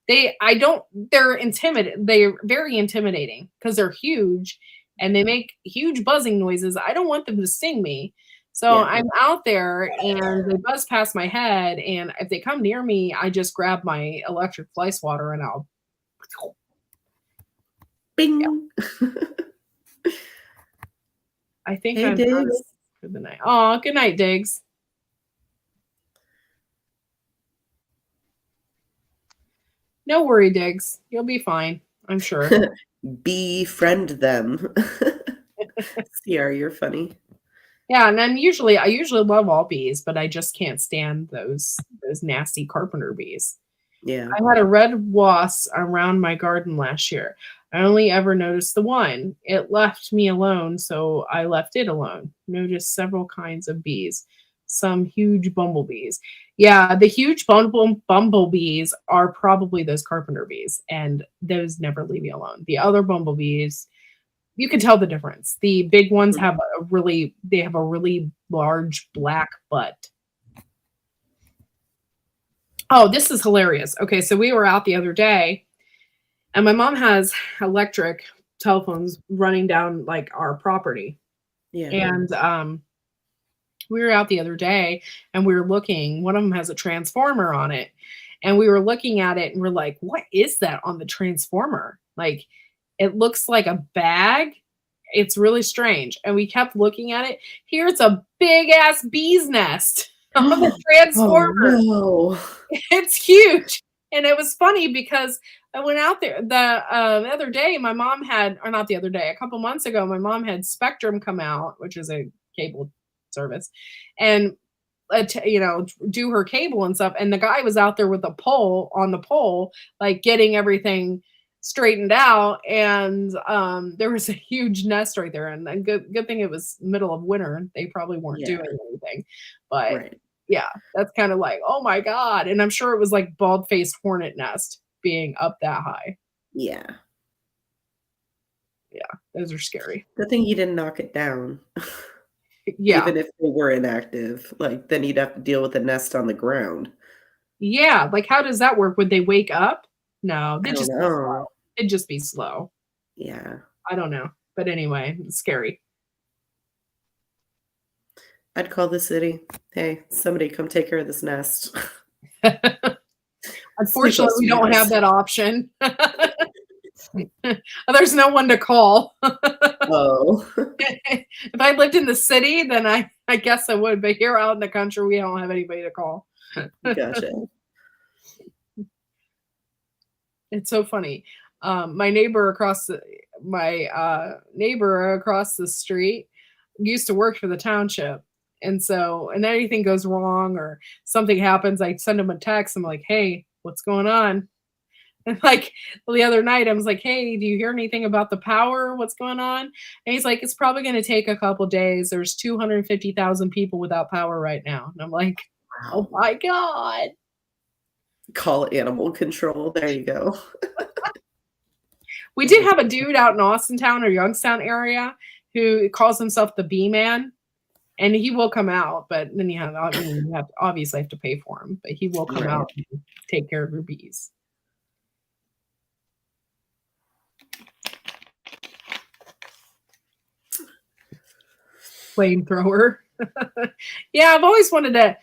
They're intimidating. They're very intimidating because they're huge and they make huge buzzing noises. I don't want them to sting me. So Yeah. I'm out there and they buzz past my head, and if they come near me, I just grab my electric fly swatter and I'll Bing. I think Hey, I'm out Diggs. for the night. Oh, good night, Diggs. No worry, Diggs. You'll be fine, I'm sure. Befriend them. Sierra, you're funny. Yeah, and I usually love all bees, but I just can't stand those nasty carpenter bees. Yeah. I had a red wasp around my garden last year. I only ever noticed the one. It left me alone, so I left it alone. Noticed several kinds of bees, some huge bumblebees. Yeah, the huge bumblebees are probably those carpenter bees, and those never leave me alone. The other bumblebees, you can tell the difference. The big ones have a really large black butt. Oh, this is hilarious. Okay, so we were out the other day, and my mom has electric telephones running down like our property. Yeah. And we were out the other day and we were looking, one of them has a transformer on it. And we were looking at it and we're like, what is that on the transformer? Like, it looks like a bag. It's really strange. And we kept looking at it. Here's a big ass bee's nest on the transformer. Oh, no. It's huge. And it was funny because I went out there the other day, my mom had, or not the other day, a couple months ago, my mom had Spectrum come out, which is a cable service, and do her cable and stuff. And the guy was out there with a pole on the pole, like getting everything straightened out. And there was a huge nest right there. And good thing it was middle of winter. They probably weren't doing anything. But Right. yeah, that's kind of like, oh my God. And I'm sure it was like bald-faced hornet nest being up that high. Yeah. Yeah, those are scary. Good thing you didn't knock it down. Yeah. Even if they were inactive, like then you'd have to deal with the nest on the ground. Yeah, like how does that work? Would they wake up? No, I don't know. It'd just be slow. Yeah. I don't know. But anyway, it's scary. I'd call the city. Hey, somebody come take care of this nest. Unfortunately, we don't have that option. There's no one to call. Oh. If I lived in the city, then I guess I would. But here out in the country, we don't have anybody to call. Gotcha. It's so funny. My neighbor across the street used to work for the township. And so, and anything goes wrong or something happens, I send him a text. I'm like, hey, what's going on? And like the other night, I was like, hey, do you hear anything about the power? What's going on? And he's like, it's probably going to take a couple days. There's 250,000 people without power right now. And I'm like, oh my God. Call animal control. There you go. We did have a dude out in Austintown or Youngstown area who calls himself the Bee Man. And he will come out, but then you obviously have to pay for him. But he will come out and take care of your bees. Flamethrower. Yeah, I've always wanted to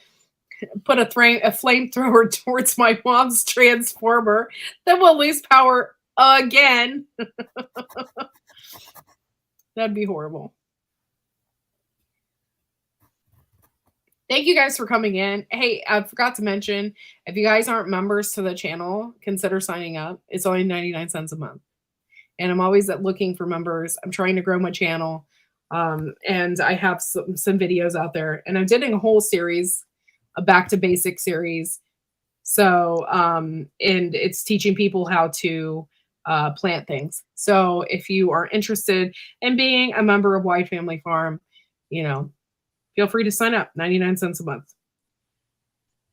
put a flamethrower towards my mom's transformer. Then we'll lose power again. That'd be horrible. Thank you guys for coming in. Hey, I forgot to mention, if you guys aren't members to the channel, consider signing up. It's only 99 cents a month. And I'm always looking for members. I'm trying to grow my channel. And I have some videos out there. And I'm doing a whole series, a back to basic series. So, and it's teaching people how to plant things. So if you are interested in being a member of Whyde Family Farm, feel free to sign up, 99 cents a month.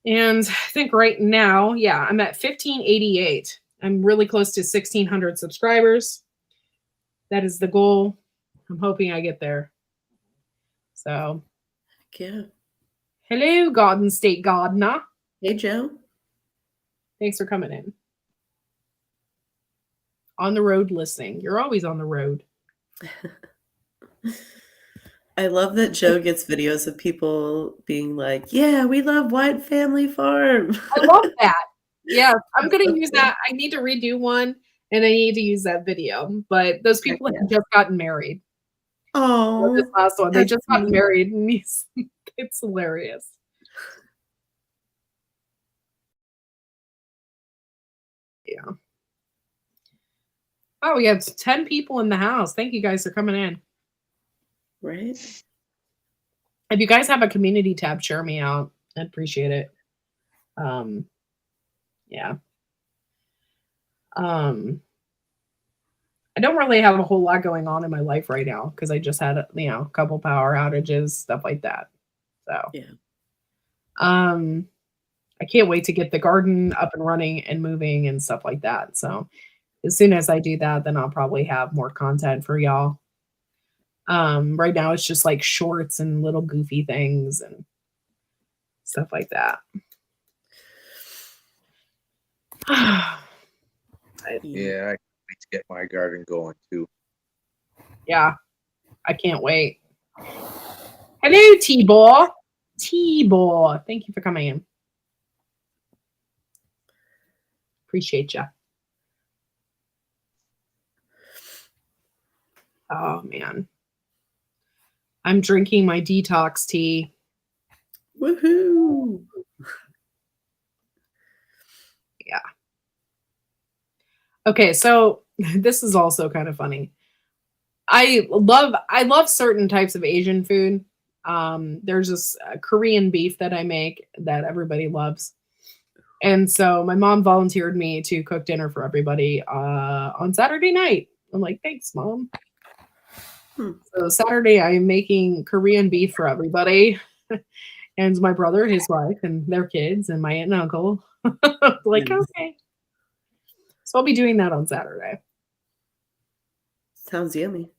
And I think right now, yeah, I'm at 1588. I'm really close to 1,600 subscribers. That is the goal. I'm hoping I get there. So, yeah. Hello, Garden State Gardener. Hey, Joe. Thanks for coming in. On the road listening. You're always on the road. I love that Joe gets videos of people being like, "Yeah, we love Whyde Family Farm." I love that. Yeah, I'm That's gonna so use cool. that. I need to redo one, and I need to use that video. But those Heck people yeah. have just gotten married. Or this Oh, last one, they that's just got sweet. married, and it's hilarious. Yeah. Oh, we have 10 people in the house. Thank you guys for coming in. Right? If you guys have a community tab, share me out. I'd appreciate it. Yeah. I don't really have a whole lot going on in my life right now because I just had a couple power outages, stuff like that. So Yeah. I can't wait to get the garden up and running and moving and stuff like that. So as soon as I do that, then I'll probably have more content for y'all. Right now it's just like shorts and little goofy things and stuff like that. Yeah, I can't wait to get my garden going too. Yeah, I can't wait. Hello, T-Ball. T-Ball, thank you for coming in. Appreciate you. Oh, man. I'm drinking my detox tea. Woohoo! Yeah. Okay, so this is also kind of funny. I love certain types of Asian food. There's this Korean beef that I make that everybody loves. And so my mom volunteered me to cook dinner for everybody on Saturday night. I'm like, thanks, Mom. So Saturday I'm making Korean beef for everybody. And my brother, his wife, and their kids, and my aunt and uncle. Like, Nice. okay. So I'll be doing that on Saturday. Sounds yummy.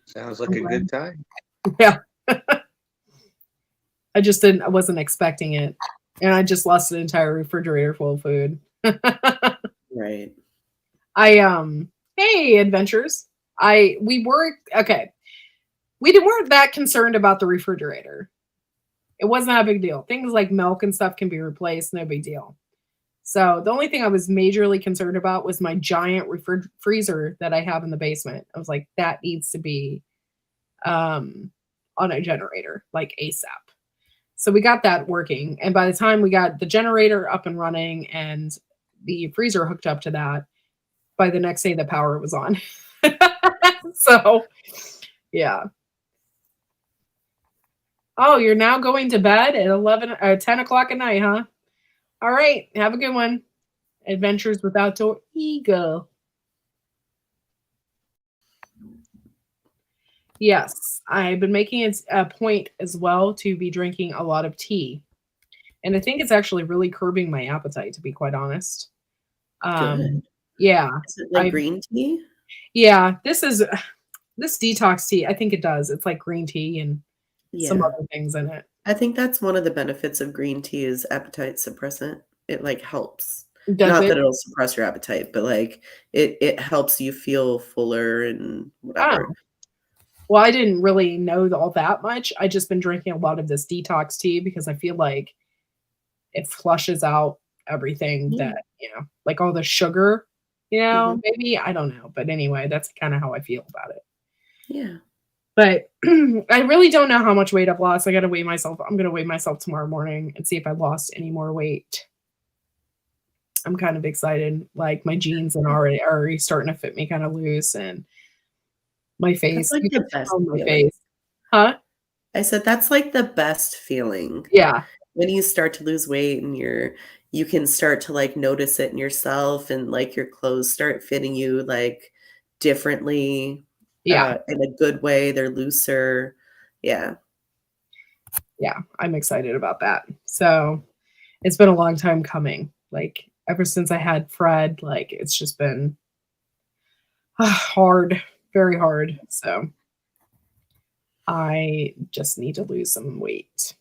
Sounds like a good time. Yeah. I wasn't expecting it. And I just lost an entire refrigerator full of food. Right. Hey, adventures. We weren't that concerned about the refrigerator. It wasn't a big deal. Things like milk and stuff can be replaced, no big deal. So the only thing I was majorly concerned about was my giant freezer that I have in the basement. I was like, that needs to be on a generator, like ASAP. So we got that working. And by the time we got the generator up and running and the freezer hooked up to that, by the next day the power was on. So yeah. Oh, you're now going to bed at 10 o'clock at night, huh? All right. Have a good one. Adventures with Outdoor Ego. Yes, I've been making it a point as well to be drinking a lot of tea. And I think it's actually really curbing my appetite, to be quite honest. Good. Yeah. Is it like green tea? Yeah, this detox tea, I think it does. It's like green tea and some Yeah. other things in it. I think that's one of the benefits of green tea is appetite suppressant. It like helps. Does Not it? that it'll suppress your appetite, but like it helps you feel fuller and whatever. Oh. Well, I didn't really know all that much. I just been drinking a lot of this detox tea because I feel like it flushes out everything Yeah. that, like all the sugar, Mhm. maybe. I don't know. But anyway, that's kind of how I feel about it. Yeah. But I really don't know how much weight I've lost. I got to weigh myself. I'm going to weigh myself tomorrow morning and see if I lost any more weight. I'm kind of excited. Like my jeans are already starting to fit me kind of loose, and my face. That's like You the can best feel my feeling. face. Huh? I said that's like the best feeling. Yeah. When you start to lose weight and you can start to like notice it in yourself and like your clothes start fitting you like differently. Yeah. In a good way. They're looser. Yeah. Yeah. I'm excited about that. So it's been a long time coming. Like ever since I had Fred, like it's just been hard, very hard. So I just need to lose some weight.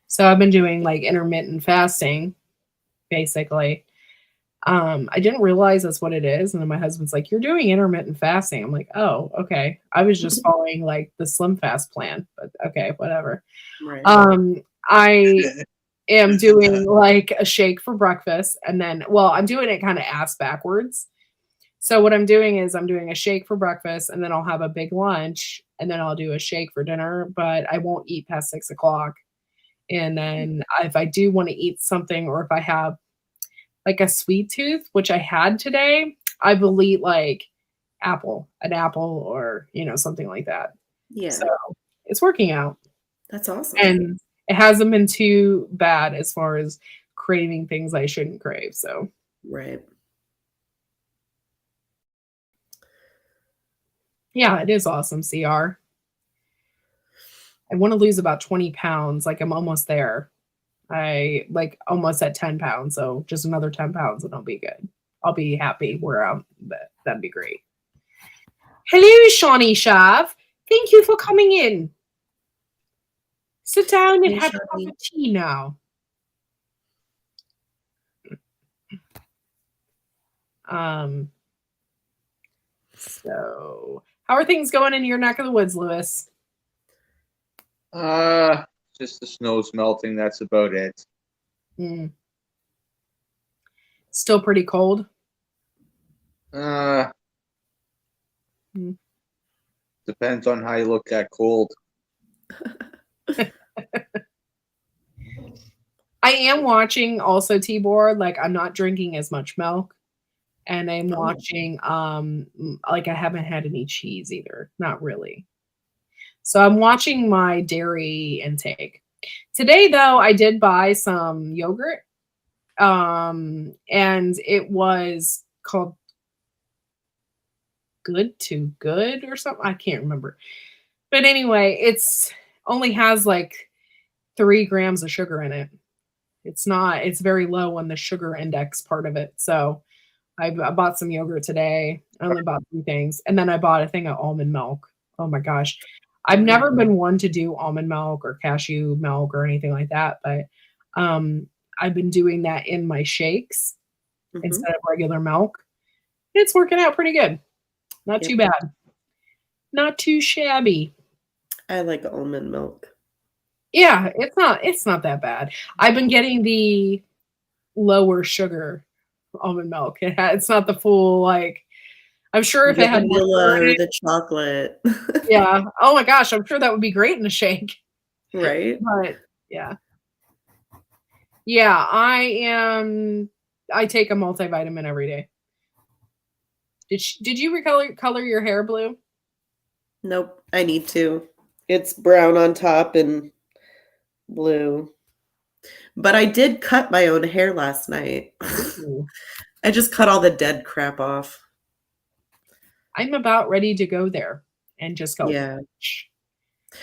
So I've been doing like intermittent fasting, basically. I didn't realize that's what it is. And then my husband's like, "You're doing intermittent fasting." I'm like, "Oh, okay." I was just following like the Slim Fast plan, but okay, whatever. Right. I am doing like a shake for breakfast, and then, well, I'm doing it kind of ass backwards. So what I'm doing is I'm doing a shake for breakfast, and then I'll have a big lunch, and then I'll do a shake for dinner, but I won't eat past 6 o'clock. And then if I do want to eat something, or if I have like a sweet tooth, which I had today, I will eat like an apple, or, something like that. Yeah. So it's working out. That's awesome. And it hasn't been too bad as far as craving things I shouldn't crave. So Right. yeah, it is awesome, CR. I want to lose about 20 pounds. Like, I'm almost there. I like almost at 10 pounds. So just another 10 pounds and I'll be good. I'll be happy where I'm, but that'd be great. Hello, Shawnee Shav. Thank you for coming in. Sit down and Hey, have a Shawnee. cup of tea now. So how are things going in your neck of the woods, Lewis? Just the snow's melting. That's about it. Still pretty cold? Depends on how you look at cold. I am watching also, Tibor, like I'm not drinking as much milk. And I'm watching, like I haven't had any cheese either. Not really. So I'm watching my dairy intake. Today, though, I did buy some yogurt. And it was called Good to Good or something. I can't remember. But anyway, it's only has like 3 grams of sugar in it. It's very low on the sugar index part of it. So I bought some yogurt today. I only bought 3 things. And then I bought a thing of almond milk. Oh my gosh. I've never been one to do almond milk or cashew milk or anything like that. But I've been doing that in my shakes instead of regular milk. It's working out pretty good. Not too bad. Not too shabby. I like almond milk. Yeah, it's not that bad. I've been getting the lower sugar almond milk. It's not the full, like, I'm sure if it had vanilla or the chocolate. Yeah. Oh my gosh, I'm sure that would be great in a shake. Right? But yeah. Yeah, I take a multivitamin every day. Did you color your hair blue? Nope, I need to. It's brown on top and blue. But I did cut my own hair last night. I just cut all the dead crap off. I'm about ready to go there and just go. Yeah.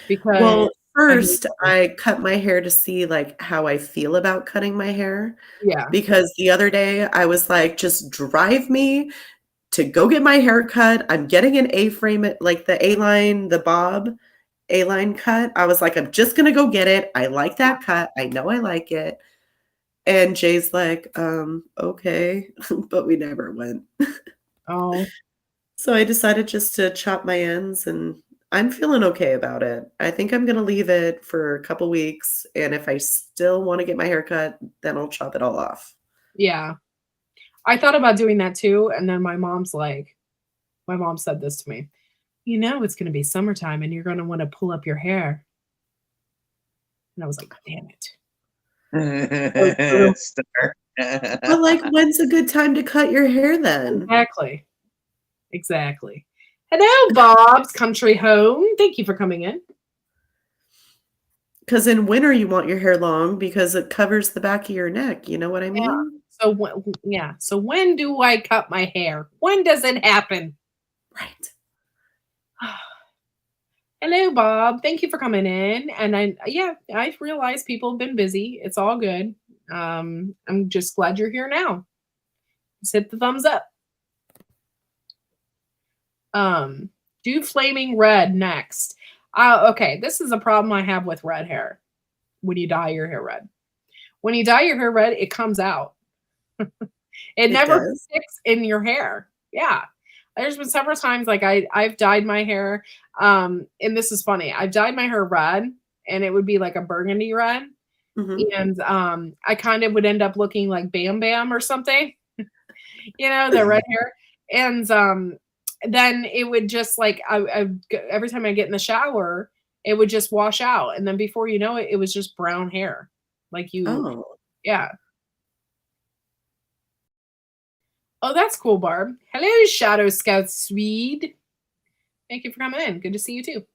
Because well, first I cut my hair to see like how I feel about cutting my hair. Yeah. Because the other day I was like, just drive me to go get my hair cut. I'm getting an A-frame, like the A-line, the bob A-line cut. I was like, I'm just going to go get it. I like that cut. I know I like it. And Jay's like, okay, but we never went. Oh. So I decided just to chop my ends, and I'm feeling okay about it. I think I'm going to leave it for a couple weeks. And if I still want to get my hair cut, then I'll chop it all off. Yeah. I thought about doing that too. And then my mom said this to me, it's going to be summertime and you're going to want to pull up your hair. And I was like, damn it. But like, when's a good time to cut your hair then? Exactly. Hello, Bob's Country Home. Thank you for coming in. Because in winter you want your hair long because it covers the back of your neck. You know what I mean? Yeah. So when do I cut my hair? When does it happen? Right. Hello, Bob. Thank you for coming in. And I realize people have been busy. It's all good. I'm just glad you're here now. Just hit the thumbs up. Do flaming red next. Okay, this is a problem I have with red hair. When you dye your hair red. When you dye your hair red, it comes out. It It never does? sticks in your hair. Yeah. There's been several times like I've dyed my hair, and this is funny. I've dyed my hair red, and it would be like a burgundy red, Mhm. and I kind of would end up looking like Bam Bam or something, the red hair, and then it would just like every time I get in the shower, it would just wash out, and then before you know it, it was just brown hair, like Oh. yeah. Oh, that's cool, Barb. Hello, Shadow Scout Swede. Thank you for coming in. Good to see you too.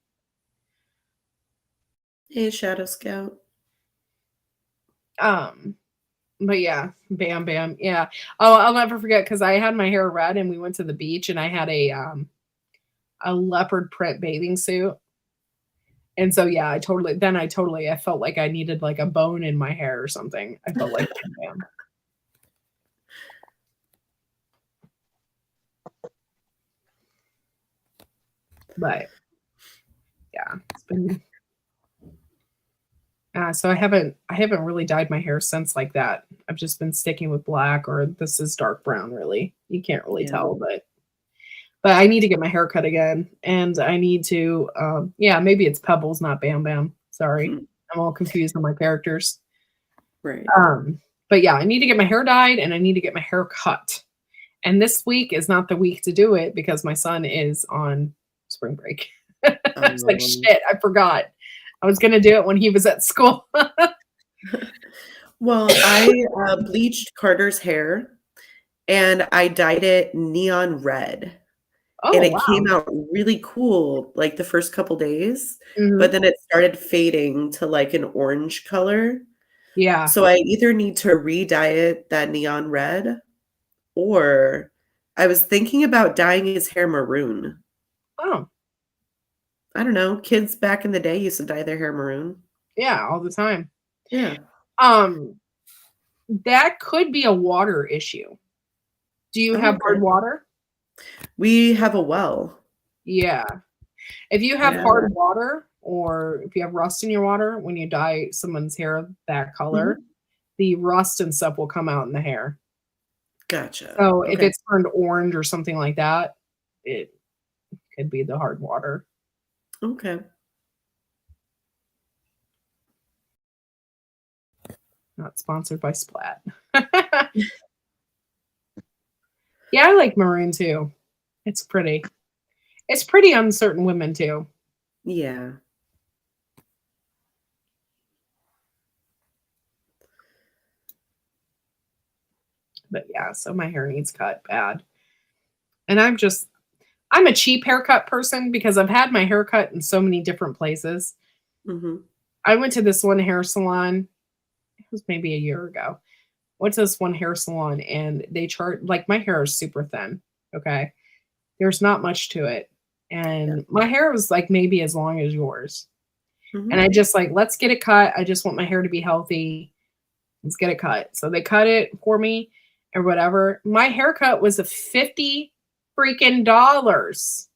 Hey, Shadow Scout. But yeah, Bam Bam. Yeah. Oh, I'll never forget because I had my hair red and we went to the beach and I had a leopard print bathing suit. And so yeah, I felt like I needed like a bone in my hair or something. I felt like Bam Bam. But yeah, it's been so I haven't really dyed my hair since like that. I've just been sticking with black or this is dark brown really. You can't really Yeah. tell, but I need to get my hair cut again and I need to maybe it's Pebbles, not Bam Bam. Sorry. I'm all confused on my characters. Right. But yeah, I need to get my hair dyed and I need to get my hair cut. And this week is not the week to do it because my son is on spring break. I was like, shit, I forgot. I was going to do it when he was at school. Well, I bleached Carter's hair and I dyed it neon red. Oh, And it wow. came out really cool like the first couple days, Mhm. but then it started fading to like an orange color. Yeah. So I either need to re-dye it that neon red, or I was thinking about dyeing his hair maroon. Oh, I don't know. Kids back in the day used to dye their hair maroon. yeah, all the time. Yeah. That could be a water issue. Do you have hard water? We have a well. Yeah. If you have Yeah. hard water or if you have rust in your water, when you dye someone's hair that color, the rust and stuff will come out in the hair. Gotcha. So if it's turned orange or something like that, it could be the hard water. Okay. Not sponsored by Splat. Yeah, I like maroon too. It's pretty. It's pretty on certain women too. Yeah. But yeah, so my hair needs cut bad. And I'm a cheap haircut person because I've had my hair cut in so many different places. I went to this one hair salon. It was maybe a year ago. Went to this one hair salon and they charge like my hair is super thin. Okay. There's not much to it. And my hair was like maybe as long as yours. And I just like, let's get it cut. I just want my hair to be healthy. Let's get it cut. So they cut it for me or whatever. My haircut was a $50 freaking dollars.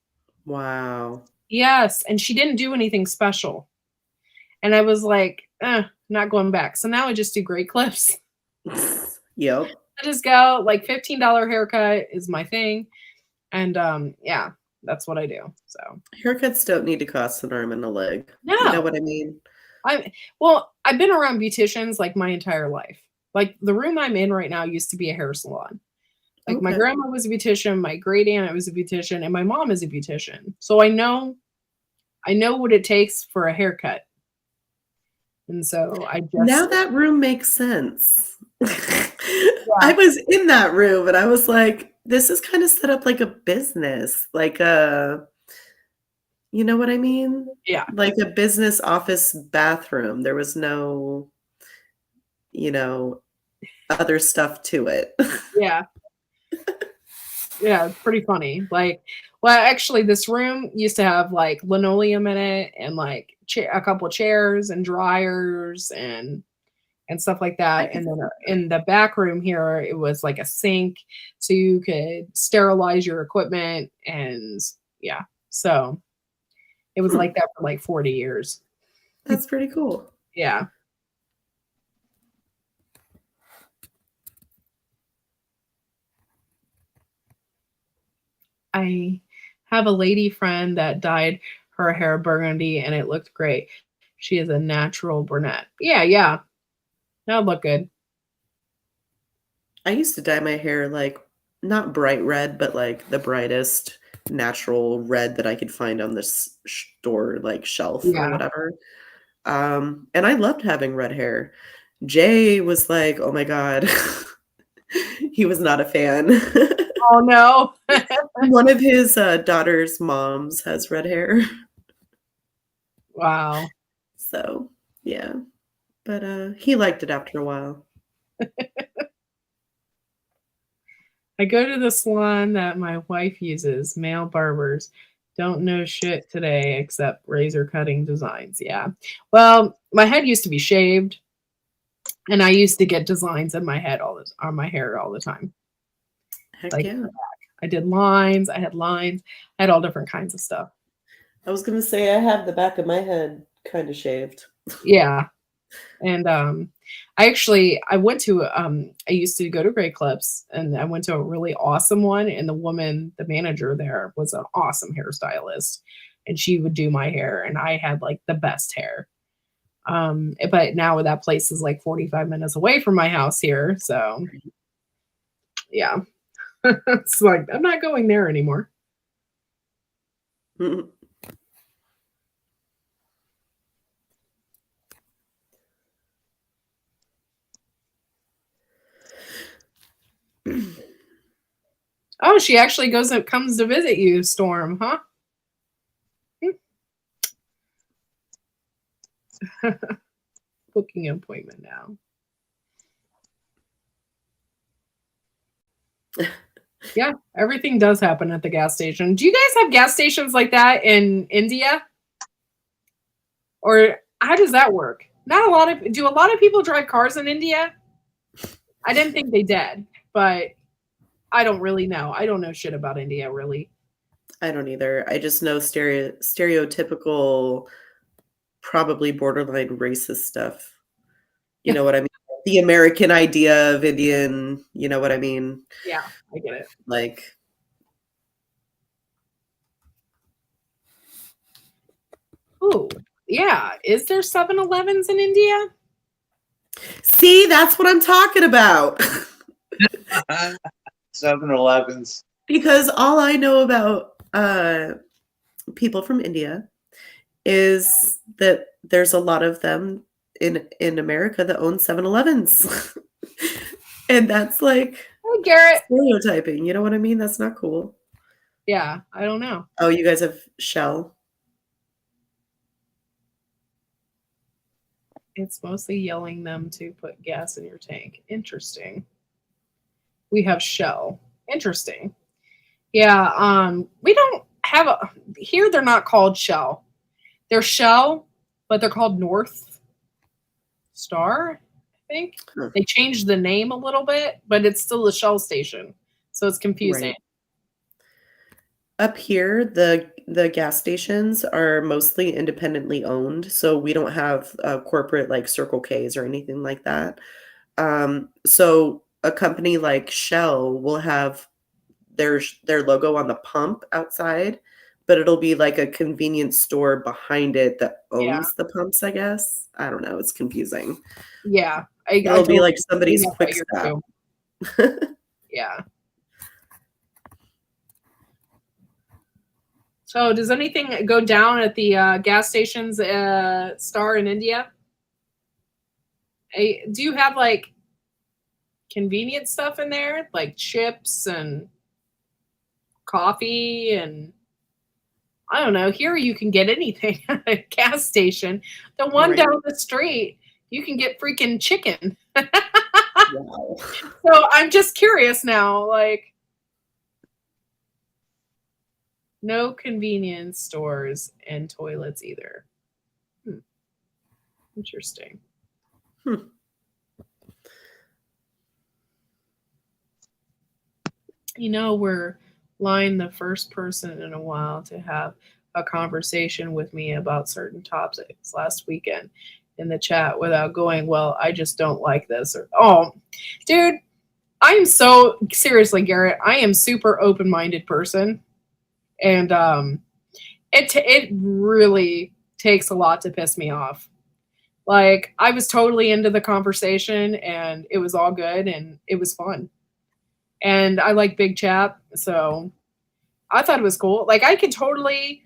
Wow. Yes. And she didn't do anything special. And I was like, not going back. So now I just do great clips. Yep. I just go like $15 haircut is my thing. And yeah, that's what I do. So haircuts don't need to cost an arm and a leg. No. You know what I mean? I've been around beauticians like my entire life. Like the room I'm in right now used to be a hair salon. Like my grandma was a beautician, my great aunt was a beautician, and my mom is a beautician. So I know what it takes for a haircut. And so now that room makes sense. I was in that room and I was like, this is kind of set up like a business, like a, you know what I mean? Yeah. Like a business office bathroom. There was no, other stuff to it. Yeah. Yeah, it's pretty funny. Like, well, actually, this room used to have like linoleum in it and like a couple of chairs and dryers and stuff like that. And then in the back room here, it was like a sink so you could sterilize your equipment. And yeah, so it was like that for like 40 years. That's pretty cool. Yeah. I have a lady friend that dyed her hair burgundy and it looked great. She is a natural brunette. Yeah. That would look good. I used to dye my hair like not bright red, but like the brightest natural red that I could find on this store like shelf or Yeah. whatever. And I loved having red hair. Jay was like, "Oh my God." He was not a fan. Oh no. One of his daughter's moms has red hair. Wow. So, yeah. But he liked it after a while. I go to the salon that my wife uses, male barbers. Don't know shit today except razor cutting designs. Yeah. Well, my head used to be shaved and I used to get designs in my head on my hair all the time. Heck Like yeah. I did lines, I had all different kinds of stuff. I was gonna say I have the back of my head kind of shaved. Yeah. And I went to I used to go to Great Clips and I went to a really awesome one, and the manager there was an awesome hairstylist and she would do my hair and I had like the best hair. But now that place is like 45 minutes away from my house here, so yeah. It's like I'm not going there anymore. Oh, she actually comes to visit you, Storm, huh? Booking an appointment now. Yeah, everything does happen at the gas station. Do you guys have gas stations like that in India? Or how does that work? Do a lot of people drive cars in India? I didn't think they did, but I don't really know. I don't know shit about India, really. I don't either. I just know stereotypical, probably borderline racist stuff. You know what I mean? The American idea of Indian, you know what I mean? Yeah, I get it. Like, ooh, yeah. Is there 7-Elevens in India? see, that's what I'm talking about. 7-Elevens. Because all I know about people from India is that there's a lot of them in America that own 7-Elevens. And that's like Hey, Garrett. stereotyping. You know what I mean? That's not cool. Yeah, I don't know. Oh, you guys have Shell? It's mostly yelling them to put gas in your tank. Interesting. We have Shell. Interesting. Yeah, we don't have here they're not called Shell. They're Shell, but they're called North Star, I think. They changed the name a little bit, but it's still a Shell station. So it's confusing. Right. Up here, the gas stations are mostly independently owned, so we don't have corporate like Circle K's or anything like that. So a company like Shell will have their logo on the pump outside, but it'll be like a convenience store behind it that owns the pumps, I guess. I don't know. It's confusing. Yeah. It'll be like somebody's quick stop. Yeah. So does anything go down at the gas stations Star in India? Do you have like convenient stuff in there, like chips and coffee and I don't know. Here you can get anything at a gas station. The one down the street, you can get freaking chicken. Wow. So I'm just curious now, like no convenience stores and toilets either. Interesting. You know, we're Line the first person in a while to have a conversation with me about certain topics last weekend in the chat without going, well, I just don't like this. Or, oh, dude, I am so seriously, Garrett, I am super open-minded person. And it really takes a lot to piss me off. Like, I was totally into the conversation and it was all good and it was fun. And I like Big Chap, so I thought it was cool. Like, I could totally,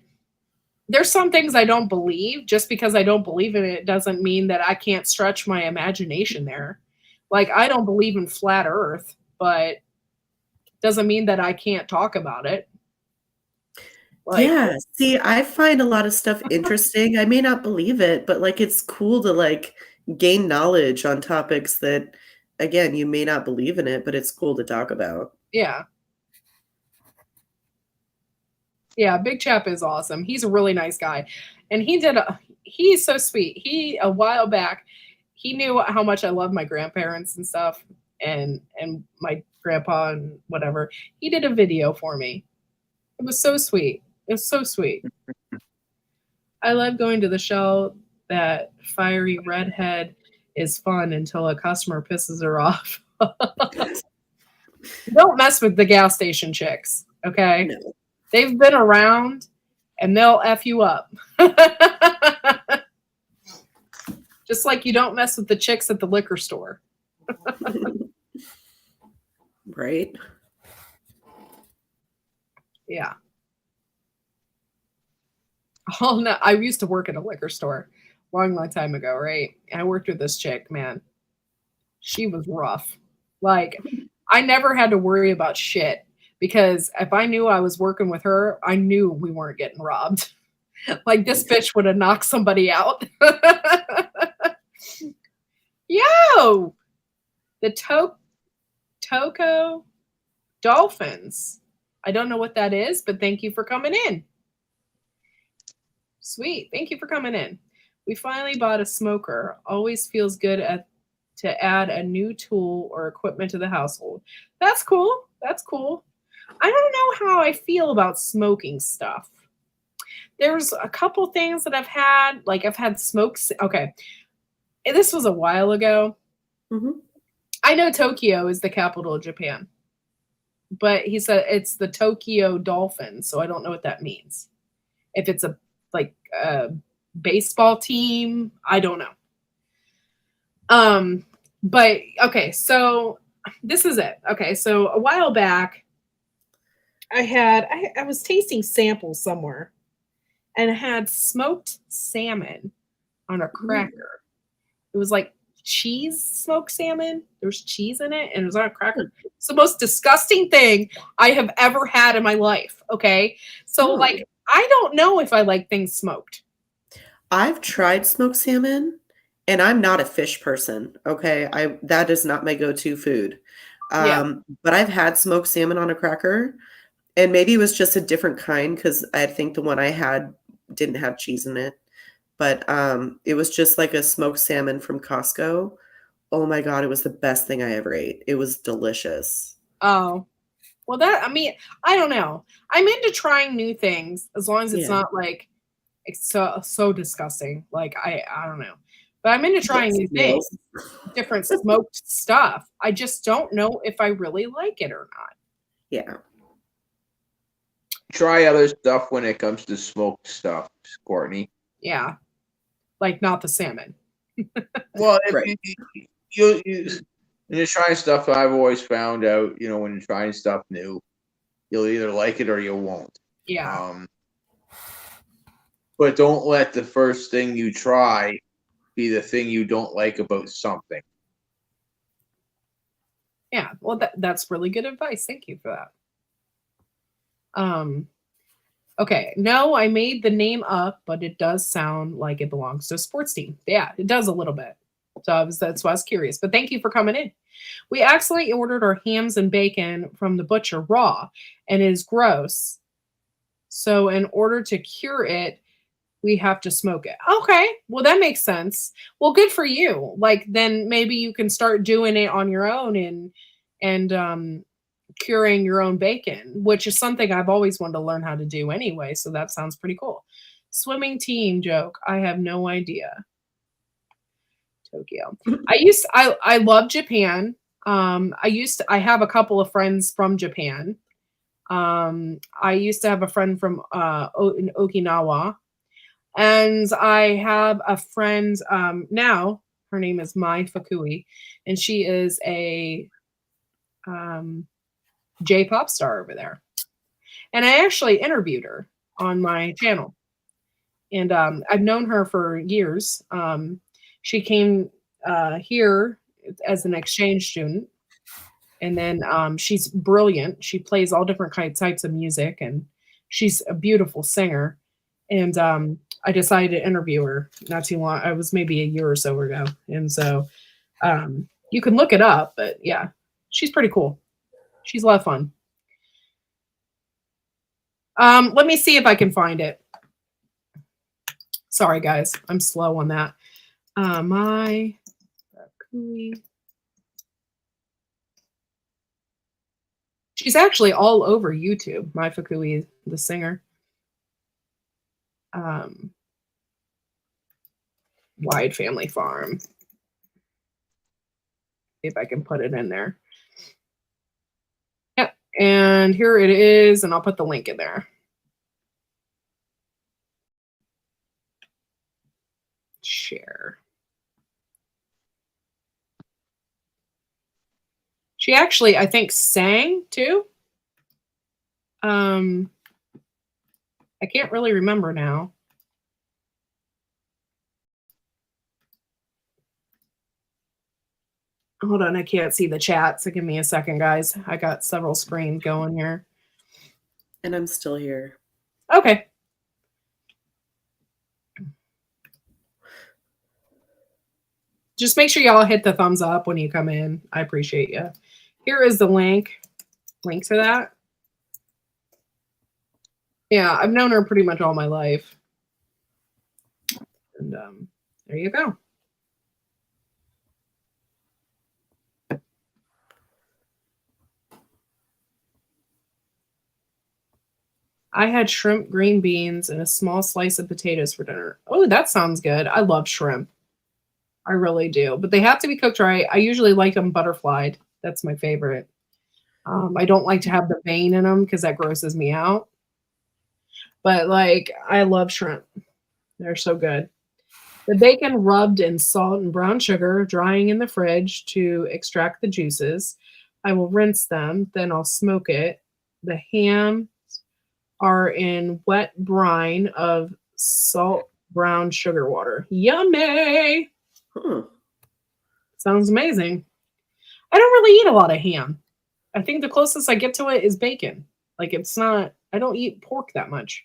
there's some things I don't believe. Just because I don't believe in it doesn't mean that I can't stretch my imagination there. Like, I don't believe in flat earth, but doesn't mean that I can't talk about it. Like, Yeah, see, I find a lot of stuff interesting. I may not believe it, but like it's cool to like gain knowledge on topics that again, you may not believe in it, but it's cool to talk about. yeah. Yeah, Big Chap is awesome. He's a really nice guy. And he's so sweet. A while back, he knew how much I love my grandparents and stuff and my grandpa and whatever. He did a video for me. It was so sweet. It was so sweet. I love going to the show. That fiery redhead is fun until a customer pisses her off. Don't mess with the gas station chicks, okay? No. They've been around and they'll F you up. Just like you don't mess with the chicks at the liquor store. Right? Yeah. Oh no, I used to work at a liquor store long time ago, right? And I worked with this chick, man. She was rough. Like, I never had to worry about shit because if I knew I was working with her, I knew we weren't getting robbed. Like, this bitch would have knocked somebody out. Yo, the Toco Dolphins. I don't know what that is, but thank you for coming in. Sweet. Thank you for coming in. We finally bought a smoker. Always feels good to add a new tool or equipment to the household. That's cool. That's cool. I don't know how I feel about smoking stuff. There's a couple things that I've had. Like, I've had smokes. Okay. This was a while ago. Mm-hmm. I know Tokyo is the capital of Japan. But he said it's the Tokyo Dolphins, so I don't know what that means. If it's a baseball team, I don't know. But okay, so this is it. Okay, so a while back, I was tasting samples somewhere, and it had smoked salmon on a cracker. It was like cheese smoked salmon. There's cheese in it, and it was on a cracker. It's the most disgusting thing I have ever had in my life. Okay, so like, I don't know if I like things smoked. I've tried smoked salmon, and I'm not a fish person. Okay, that is not my go-to food. But I've had smoked salmon on a cracker, and maybe it was just a different kind because I think the one I had didn't have cheese in it. But it was just like a smoked salmon from Costco. Oh my God, it was the best thing I ever ate. It was delicious. Oh, well, I don't know. I'm into trying new things as long as it's not like it's so disgusting. Like, I don't know. But I'm into trying new things, different smoked stuff. I just don't know if I really like it or not. Yeah. Try other stuff when it comes to smoked stuff, Courtney. Yeah. Like, not the salmon. Well, Right. you when you're trying stuff, I've always found out, when you're trying stuff new, you'll either like it or you won't. Yeah. But don't let the first thing you try be the thing you don't like about something. Yeah. Well, that's really good advice. Thank you for that. Okay. No, I made the name up, but it does sound like it belongs to a sports team. Yeah, it does a little bit. So that's why I was curious. But thank you for coming in. We accidentally ordered our hams and bacon from the butcher raw, and it is gross. So in order to cure it, we have to smoke it. Okay, well, that makes sense. Well, good for you. Like, then maybe you can start doing it on your own and curing your own bacon, which is something I've always wanted to learn how to do anyway. So that sounds pretty cool. Swimming team joke. I have no idea. Tokyo. I love Japan. I have a couple of friends from Japan. I used to have a friend from in Okinawa, and I have a friend now. Her name is Mai Fukui, and she is a J-pop star over there. And I actually interviewed her on my channel, and I've known her for years. She came here as an exchange student, and then she's brilliant. She plays all different types of music, and she's a beautiful singer. And I decided to interview her not too long. I was maybe a year or so ago, and so you can look it up. But yeah, she's pretty cool. She's a lot of fun. Let me see if I can find it. Sorry, guys, I'm slow on that. My she's actually all over YouTube. Mai Fukui, the singer. Whyde Family Farm. See if I can put it in there. Yep, and here it is, and I'll put the link in there. Share. She actually, I think, sang too. I can't really remember now. Hold on, I can't see the chat, so give me a second, guys. I got several screens going here. And I'm still here. Okay. Just make sure y'all hit the thumbs up when you come in. I appreciate you. Here is the link to that. Yeah, I've known her pretty much all my life. And there you go. I had shrimp, green beans, and a small slice of potatoes for dinner. Oh, that sounds good. I love shrimp. I really do. But they have to be cooked right. I usually like them butterflied. That's my favorite. I don't like to have the vein in them because that grosses me out. But like, I love shrimp. They're so good. The bacon rubbed in salt and brown sugar, drying in the fridge to extract the juices. I will rinse them, then I'll smoke it. The ham are in wet brine of salt brown sugar water. Yummy! Sounds amazing. I don't really eat a lot of ham. I think the closest I get to it is bacon. Like, it's not, I don't eat pork that much.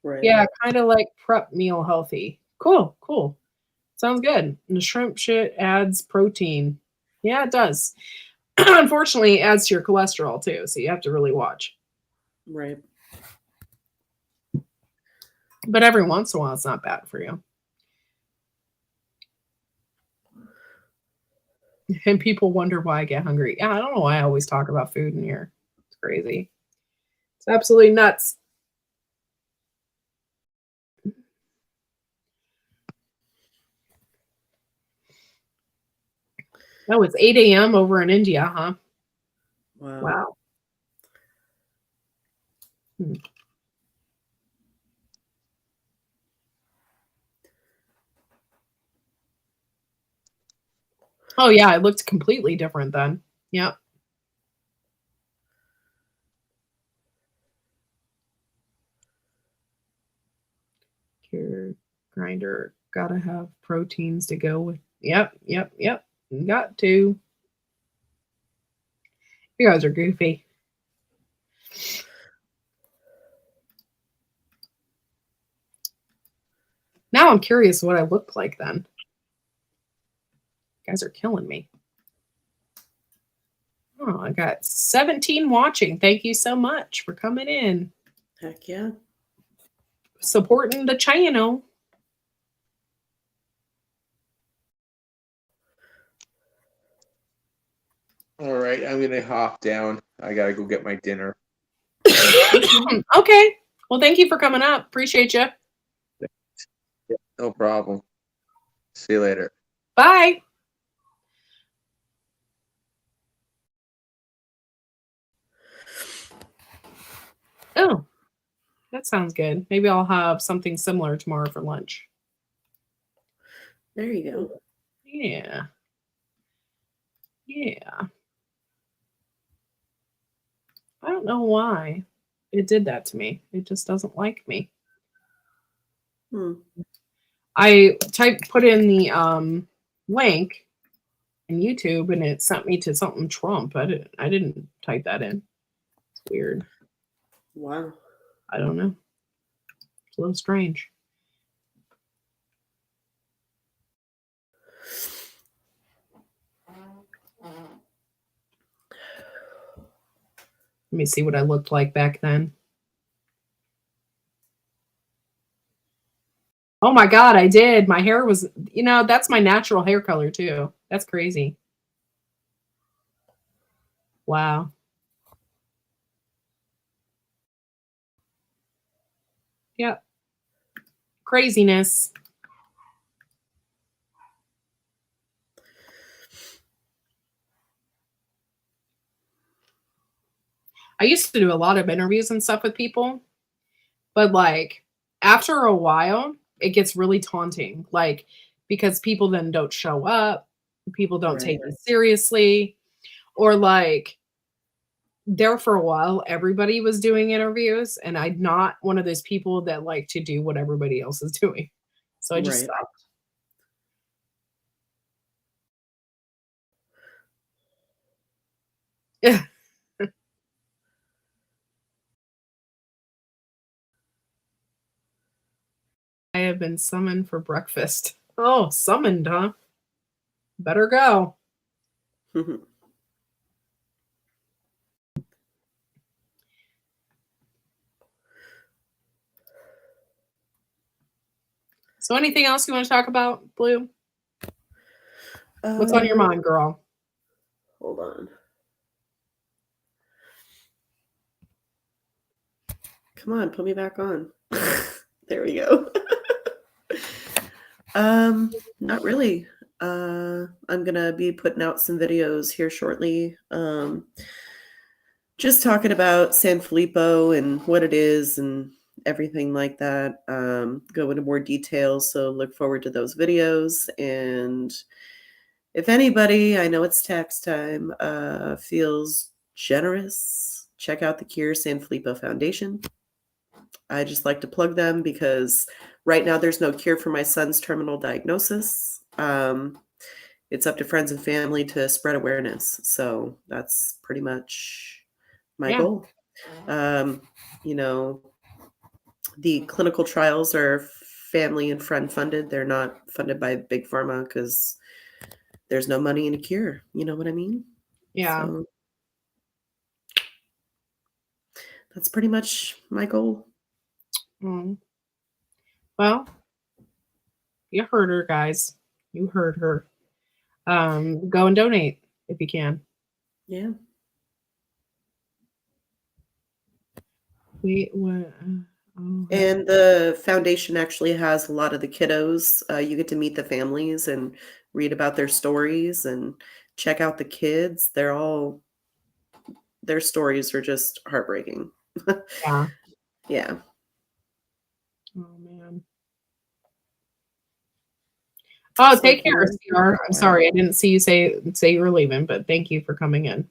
Right. Yeah, kind of like prep meal healthy. Cool. Sounds good. And the shrimp shit adds protein. Yeah, it does. Unfortunately, it adds to your cholesterol too, so you have to really watch. Right. But every once in a while, it's not bad for you. And people wonder why I get hungry. Yeah, I don't know why I always talk about food in here. It's crazy. It's absolutely nuts. Oh, it's 8 a.m. over in India, huh? Wow. Oh, yeah, it looked completely different then. Yep. Your grinder, gotta have proteins to go with. Yep. Got to. You guys are goofy. Now I'm curious what I look like then. You guys are killing me. Oh, I got 17 watching. Thank you so much for coming in. Heck yeah. Supporting the channel. All right, I'm gonna hop down. I gotta go get my dinner. Okay. Well, thank you for coming up. Appreciate you. Yeah, no problem. See you later. Bye. Oh, that sounds good. Maybe I'll have something similar tomorrow for lunch. There you go. Yeah. Yeah. I don't know why it did that to me. It just doesn't like me. I put in the link in YouTube and it sent me to something Trump. I didn't type that in. It's weird. Wow. I don't know. It's a little strange. Let me see what I looked like back then. Oh my God, I did. My hair was, that's my natural hair color too. That's crazy. Wow. Yep. Craziness. I used to do a lot of interviews and stuff with people, but like after a while, it gets really taunting. Like because people then don't show up, people don't take it seriously, or like there for a while, everybody was doing interviews, and I'm not one of those people that like to do what everybody else is doing. So I just stopped. Yeah. I have been summoned for breakfast. Oh, summoned, huh? Better go. So anything else you want to talk about, Blue? What's on your mind, girl? Hold on. Come on, put me back on. There we go. Not really. I'm gonna be putting out some videos here shortly. Just talking about San Filippo and what it is and everything like that. Go into more details, so look forward to those videos. And if anybody, I know it's tax time, feels generous, check out the Cure San Filippo Foundation. I just like to plug them because right now there's no cure for my son's terminal diagnosis. It's up to friends and family to spread awareness. So that's pretty much my goal. The clinical trials are family and friend funded. They're not funded by Big Pharma because there's no money in a cure. You know what I mean? Yeah. So that's pretty much my goal. Well, you heard her, guys. You heard her. Go and donate if you can. Yeah. And the foundation actually has a lot of the kiddos. You get to meet the families and read about their stories and check out the kids. Their stories are just heartbreaking. Yeah. Yeah. Oh man. Oh, take care, CR. I'm sorry, I didn't see you say you were leaving, but thank you for coming in.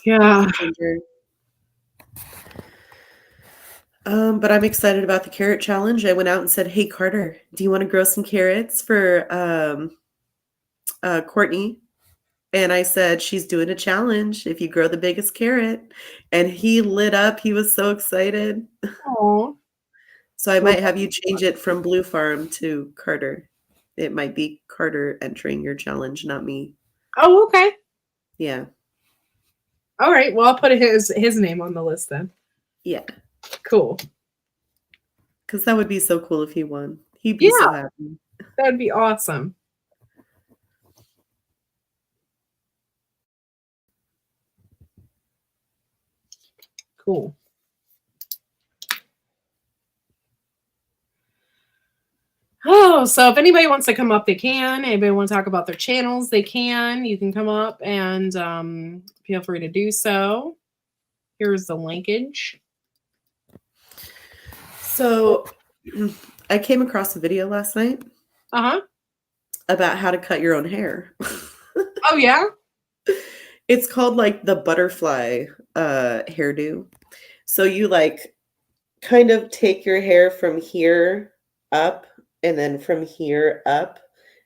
Yeah. But I'm excited about the carrot challenge. I went out and said, "Hey Carter, do you want to grow some carrots for Courtney?" And I said, "She's doing a challenge if you grow the biggest carrot." And he lit up. He was so excited. Oh. So I might have you change it from Blue Farm to Carter. It might be Carter entering your challenge, not me. Oh, okay. Yeah. All right. Well, I'll put his name on the list then. Yeah. Cool. Because that would be so cool if he won. He'd be so happy. That'd be awesome. Cool. Oh, so if anybody wants to come up, they can. Anybody want to talk about their channels, they can. You can come up and feel free to do so. Here's the linkage. So I came across a video last night about how to cut your own hair. Oh, yeah? It's called like the butterfly hairdo. So you like kind of take your hair from here up and then from here up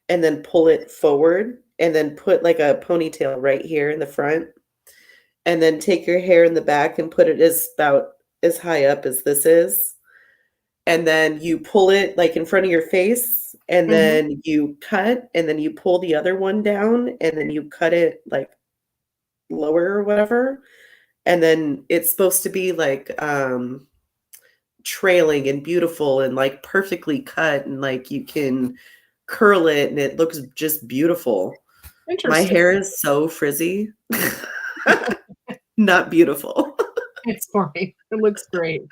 and then pull it forward and then put like a ponytail right here in the front and then take your hair in the back and put it about as high up as this is. And then you pull it like in front of your face and then you cut and then you pull the other one down and then you cut it like lower or whatever. And then it's supposed to be like trailing and beautiful and like perfectly cut and like you can curl it and it looks just beautiful. My hair is so frizzy. Not beautiful. It's fine. It looks great.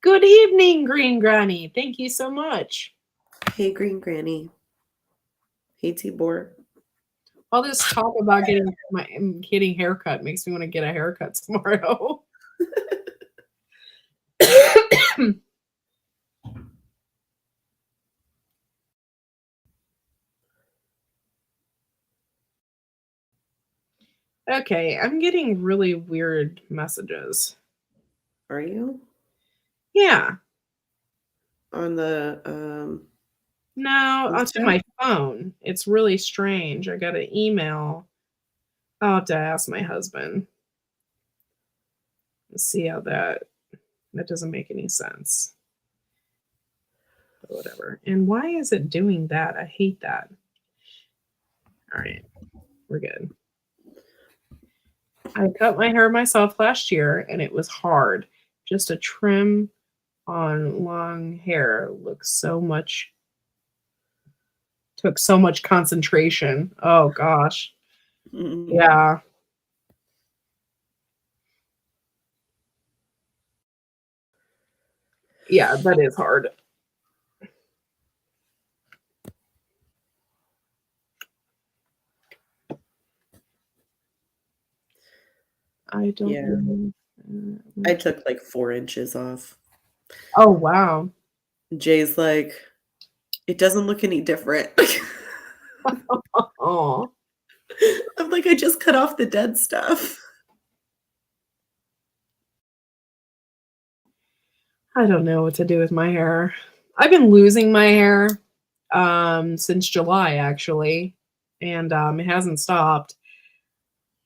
Good evening, Green Granny. Thank you so much. Hey, Green Granny. Hey, Tibor. All this talk about getting haircut makes me want to get a haircut tomorrow. Okay, I'm getting really weird messages. Are you? Yeah. On the no, onto my phone. It's really strange. I got an email. I'll have to ask my husband. Let's see how that doesn't make any sense. But whatever. And why is it doing that? I hate that. All right. We're good. I cut my hair myself last year and it was hard. Just a trim on long hair took so much concentration. Oh gosh. Yeah. Yeah, that is hard. I don't know. I took like 4 inches off. Oh, wow. Jay's like, it doesn't look any different. Oh. I'm like, I just cut off the dead stuff. I don't know what to do with my hair. I've been losing my hair since July, actually, and it hasn't stopped.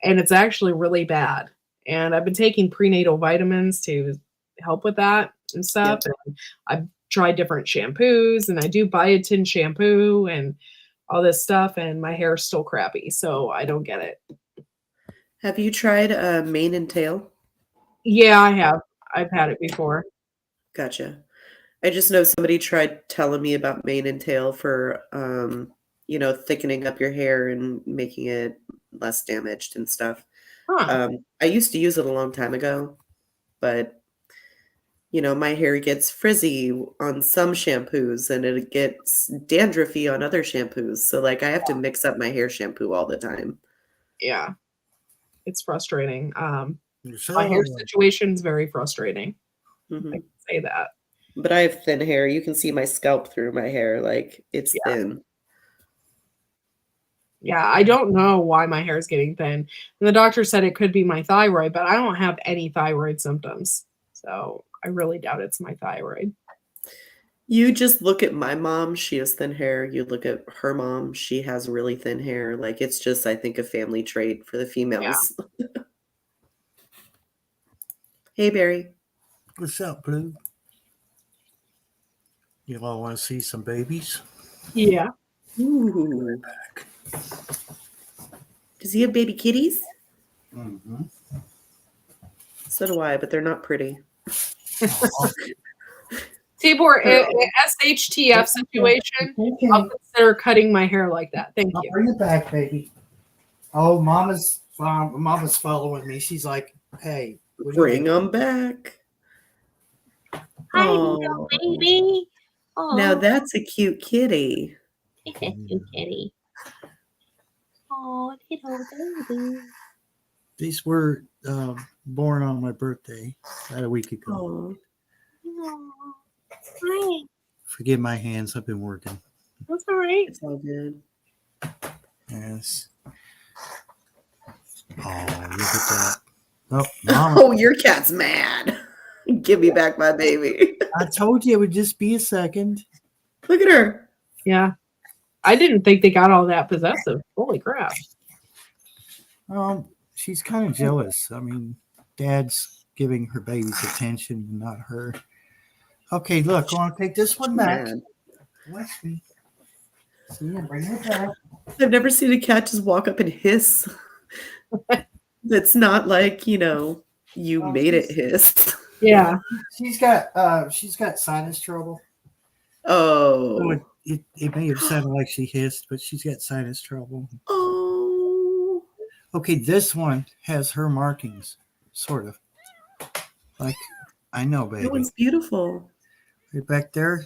And it's actually really bad. And I've been taking prenatal vitamins to help with that and stuff. Yep. And I've tried different shampoos, and I do biotin shampoo and all this stuff, and my hair's still crappy, so I don't get it. Have you tried mane and tail? Yeah, I have. I've had it before. Gotcha. I just know somebody tried telling me about mane and tail for, thickening up your hair and making it less damaged and stuff. Huh. I used to use it a long time ago, but my hair gets frizzy on some shampoos and it gets dandruffy on other shampoos. So like I have to mix up my hair shampoo all the time. Yeah. It's frustrating. My hair situation is very frustrating. I can say that. But I have thin hair. You can see my scalp through my hair. Like it's thin. Yeah, I don't know why my hair is getting thin. And the doctor said it could be my thyroid, but I don't have any thyroid symptoms. So I really doubt it's my thyroid. You just look at my mom. She has thin hair. You look at her mom. She has really thin hair. Like it's just, I think, a family trait for the females. Yeah. Hey, Barry. What's up, Blue? You all want to see some babies? Yeah. Ooh. Back. Does he have baby kitties? Mm-hmm. So do I, but they're not pretty. Tibor, SHTF situation, I'll consider cutting my hair like that. Thank you. Bring it back, baby. Oh, Mama's following me. She's like, hey. Bring them back. Hi, little baby. Now Oh, that's a cute kitty. you kitty. Oh, little baby. These were born on my birthday about a week ago. Oh, Oh, hi. Forgive my hands. I've been working. That's all right. it's all good. Yes. Oh, look at that. Oh, Mama. Oh, your cat's mad. Give me back my baby. I told you it would just be a second. Look at her. Yeah. I didn't think they got all that possessive. Holy crap. She's kind of jealous. I mean, Dad's giving her babies attention and not her. Okay, look, I want to take this one back. Mad. Watch me. See, bring it back. I've never seen a cat just walk up and hiss. It's not like, you made it hiss. Yeah. She's got sinus trouble. Oh. So it may have sounded like she hissed, but she's got sinus trouble. Oh. Okay, this one has her markings, sort of. Like, I know, baby. That one's beautiful. Right back there.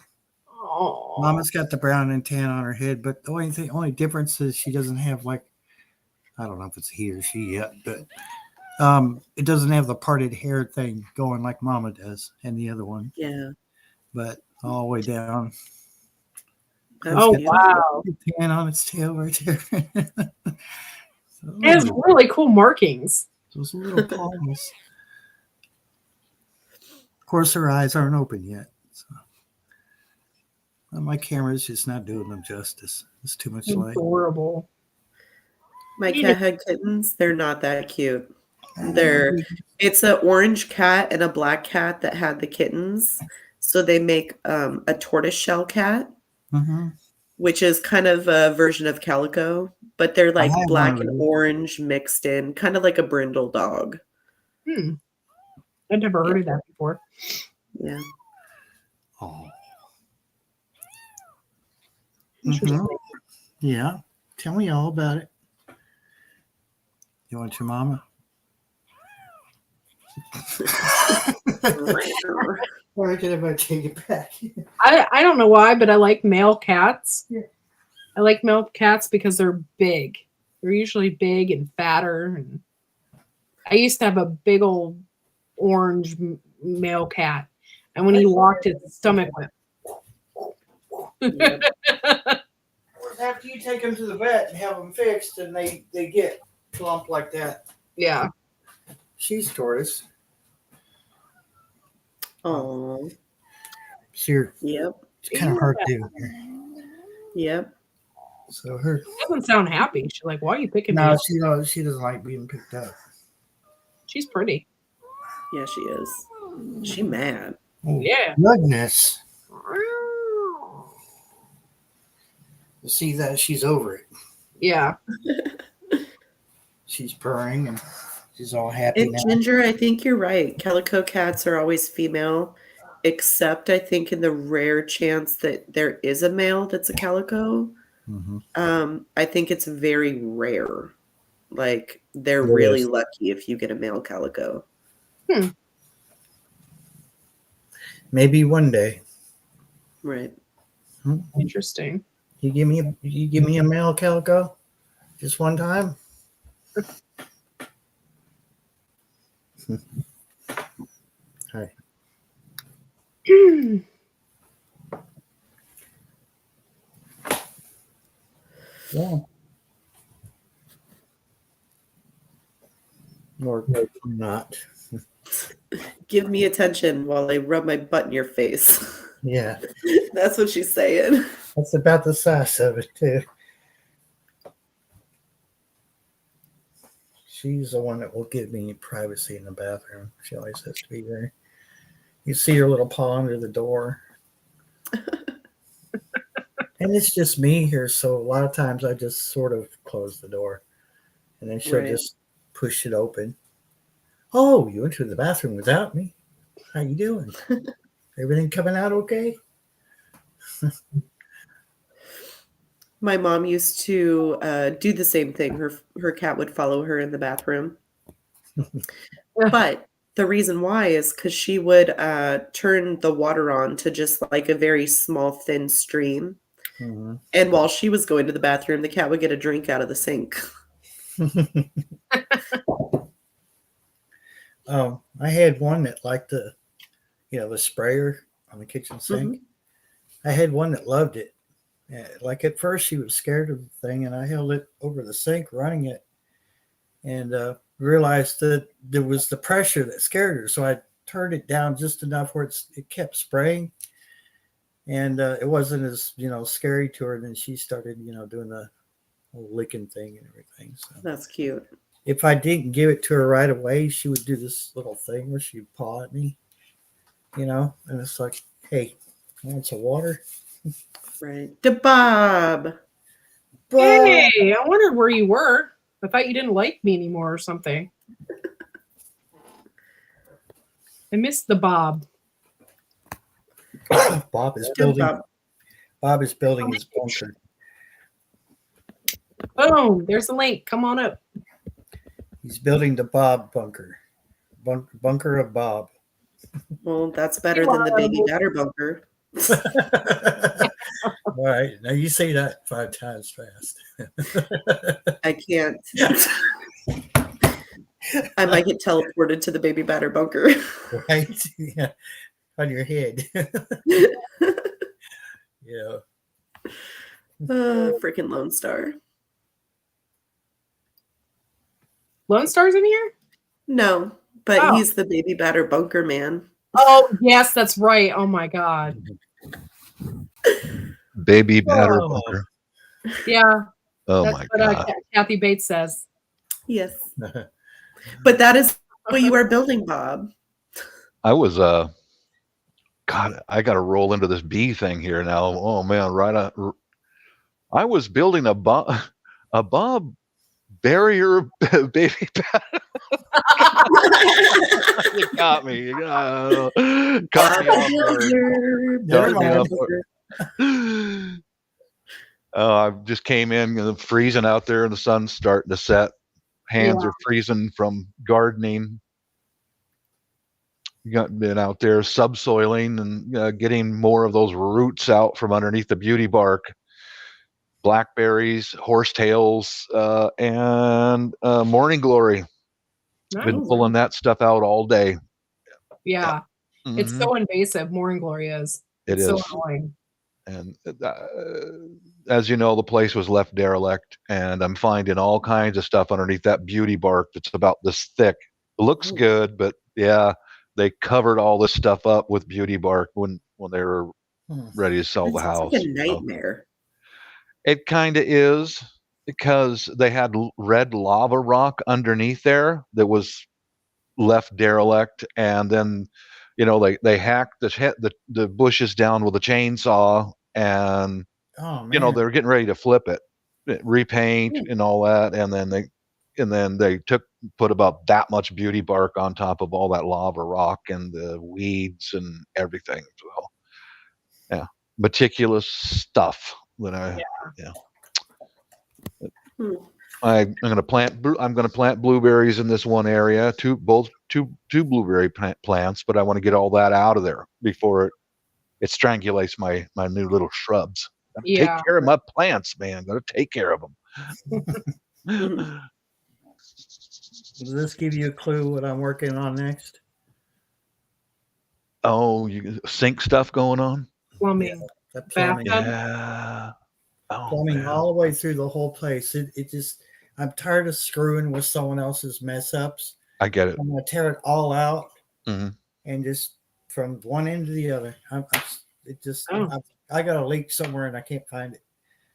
Oh. Mama's got the brown and tan on her head, but the only difference is she doesn't have, like, I don't know if it's he or she yet, but it doesn't have the parted hair thing going like Mama does and the other one. Yeah. But all the way down. Oh, wow. Tan on its tail right there. So, It has really cool markings. those little paws. Of course, her eyes aren't open yet. So. Well, my camera's just not doing them justice. It's too much light. Adorable. My cat had kittens. They're not that cute. It's an orange cat and a black cat that had the kittens. So they make a tortoiseshell cat, which is kind of a version of calico, but they're like black and orange mixed in, kind of like a brindle dog. I've never heard of that before. Yeah. Oh. Interesting. Yeah. Tell me all about it. You want your mama? Why can I take it back? I don't know why, but I like male cats. Yeah. I like male cats because they're big. They're usually big and fatter. And I used to have a big old orange male cat, and when he walked, his stomach went. Yep. After you take them to the vet and have them fixed, and they get plump like that. Yeah. She's tortoise. Oh. Sure. Yep. It's kind of hard to do. Yep. So her doesn't sound happy. She's like, "Why are you picking me No, up?" she doesn't like being picked up. She's pretty. Yeah, she is. She mad. Oh, yeah. Goodness. You see that she's over it. Yeah. She's purring and she's all happy And now. Ginger, I think you're right. Calico cats are always female, except I think in the rare chance that there is a male that's a calico. I think it's very rare. Like they're really lucky if you get a male calico. Maybe one day. Right. Interesting. You give me a male calico, just one time. Hi. Yeah. Or not. Give me attention while I rub my butt in your face. Yeah. That's what she's saying. That's about the size of it, too. She's the one that will give me privacy in the bathroom. She always has to be there. You see her little paw under the door. And it's just me here, so a lot of times I just sort of close the door. And then she'll just push it open. Oh, you went to the bathroom without me? How you doing? Everything coming out okay? My mom used to do the same thing. Her cat would follow her in the bathroom. But The reason why is because she would turn the water on to just like a very small, thin stream. Mhm. And while she was going to the bathroom, the cat would get a drink out of the sink. I had one that liked the sprayer on the kitchen sink. I had one that loved it. Like at first she was scared of the thing, and I held it over the sink running it, and realized that there was the pressure that scared her. So I turned it down just enough where it kept spraying, and it wasn't as scary to her. And then she started doing the whole licking thing and everything. So That's cute. if I didn't give it to her right away, she would do this little thing where she'd paw at me, and it's like, hey, want some water? Right. To Bob. Hey, I wondered where you were. I thought you didn't like me anymore or something. I missed the Bob. Bob is To building. Bob. Bob is building his bunker. Boom! There's the link. Come on up. He's building the Bob bunker. Bunker of Bob. Well, that's better than the baby batter bunker. All right. Now you say that 5 times fast. I can't. I might get teleported to the baby batter bunker. Right? Yeah. On your head. Yeah. Freaking Lone Star. Lone Star's in here? No, but Oh. he's the baby batter bunker man. Oh, yes, that's right. Oh, my God. Baby batter Oh. bunker. Yeah. Oh That's my what god. Kathy Bates says. Yes. But that is what you are building, Bob. I was God, I got to roll into this bee thing here now. Oh man, I was building a Bob barrier baby batter. You got me. Caught me off guard. I just came in freezing out there, and the sun's starting to set. Hands are freezing from gardening. Been out there subsoiling and getting more of those roots out from underneath the beauty bark. Blackberries, horsetails, and morning glory. Nice. Been pulling that stuff out all day. Yeah. It's Mhm. so invasive. Morning glory is. It It's so is. annoying. And as you know, the place was left derelict, and I'm finding all kinds of stuff underneath that beauty bark that's about this thick. It looks good, but yeah, they covered all this stuff up with beauty bark when they were ready to sell the house. It's like a nightmare. It kind of is, because they had red lava rock underneath there that was left derelict, and then they hacked the bushes down with a chainsaw, and Oh man. they're getting ready to flip it, repaint and all that, and then they put about that much beauty bark on top of all that lava rock and the weeds and everything. So yeah, meticulous stuff that I'm going to plant blueberries in this one area, two blueberry plants, but I want to get all that out of there before it strangulates my new little shrubs. Take care of my plants, man. Got to take care of them. Does this give you a clue what I'm working on next? Oh, you sink stuff going on? Plumbing. Yeah, plumbing. Yeah. Oh, Plumbing man. all the way through the whole place. It just, I'm tired of screwing with someone else's mess ups. I get it. I'm gonna tear it all out Mm-hmm. and just from one end to the other. I got a leak somewhere and I can't find it.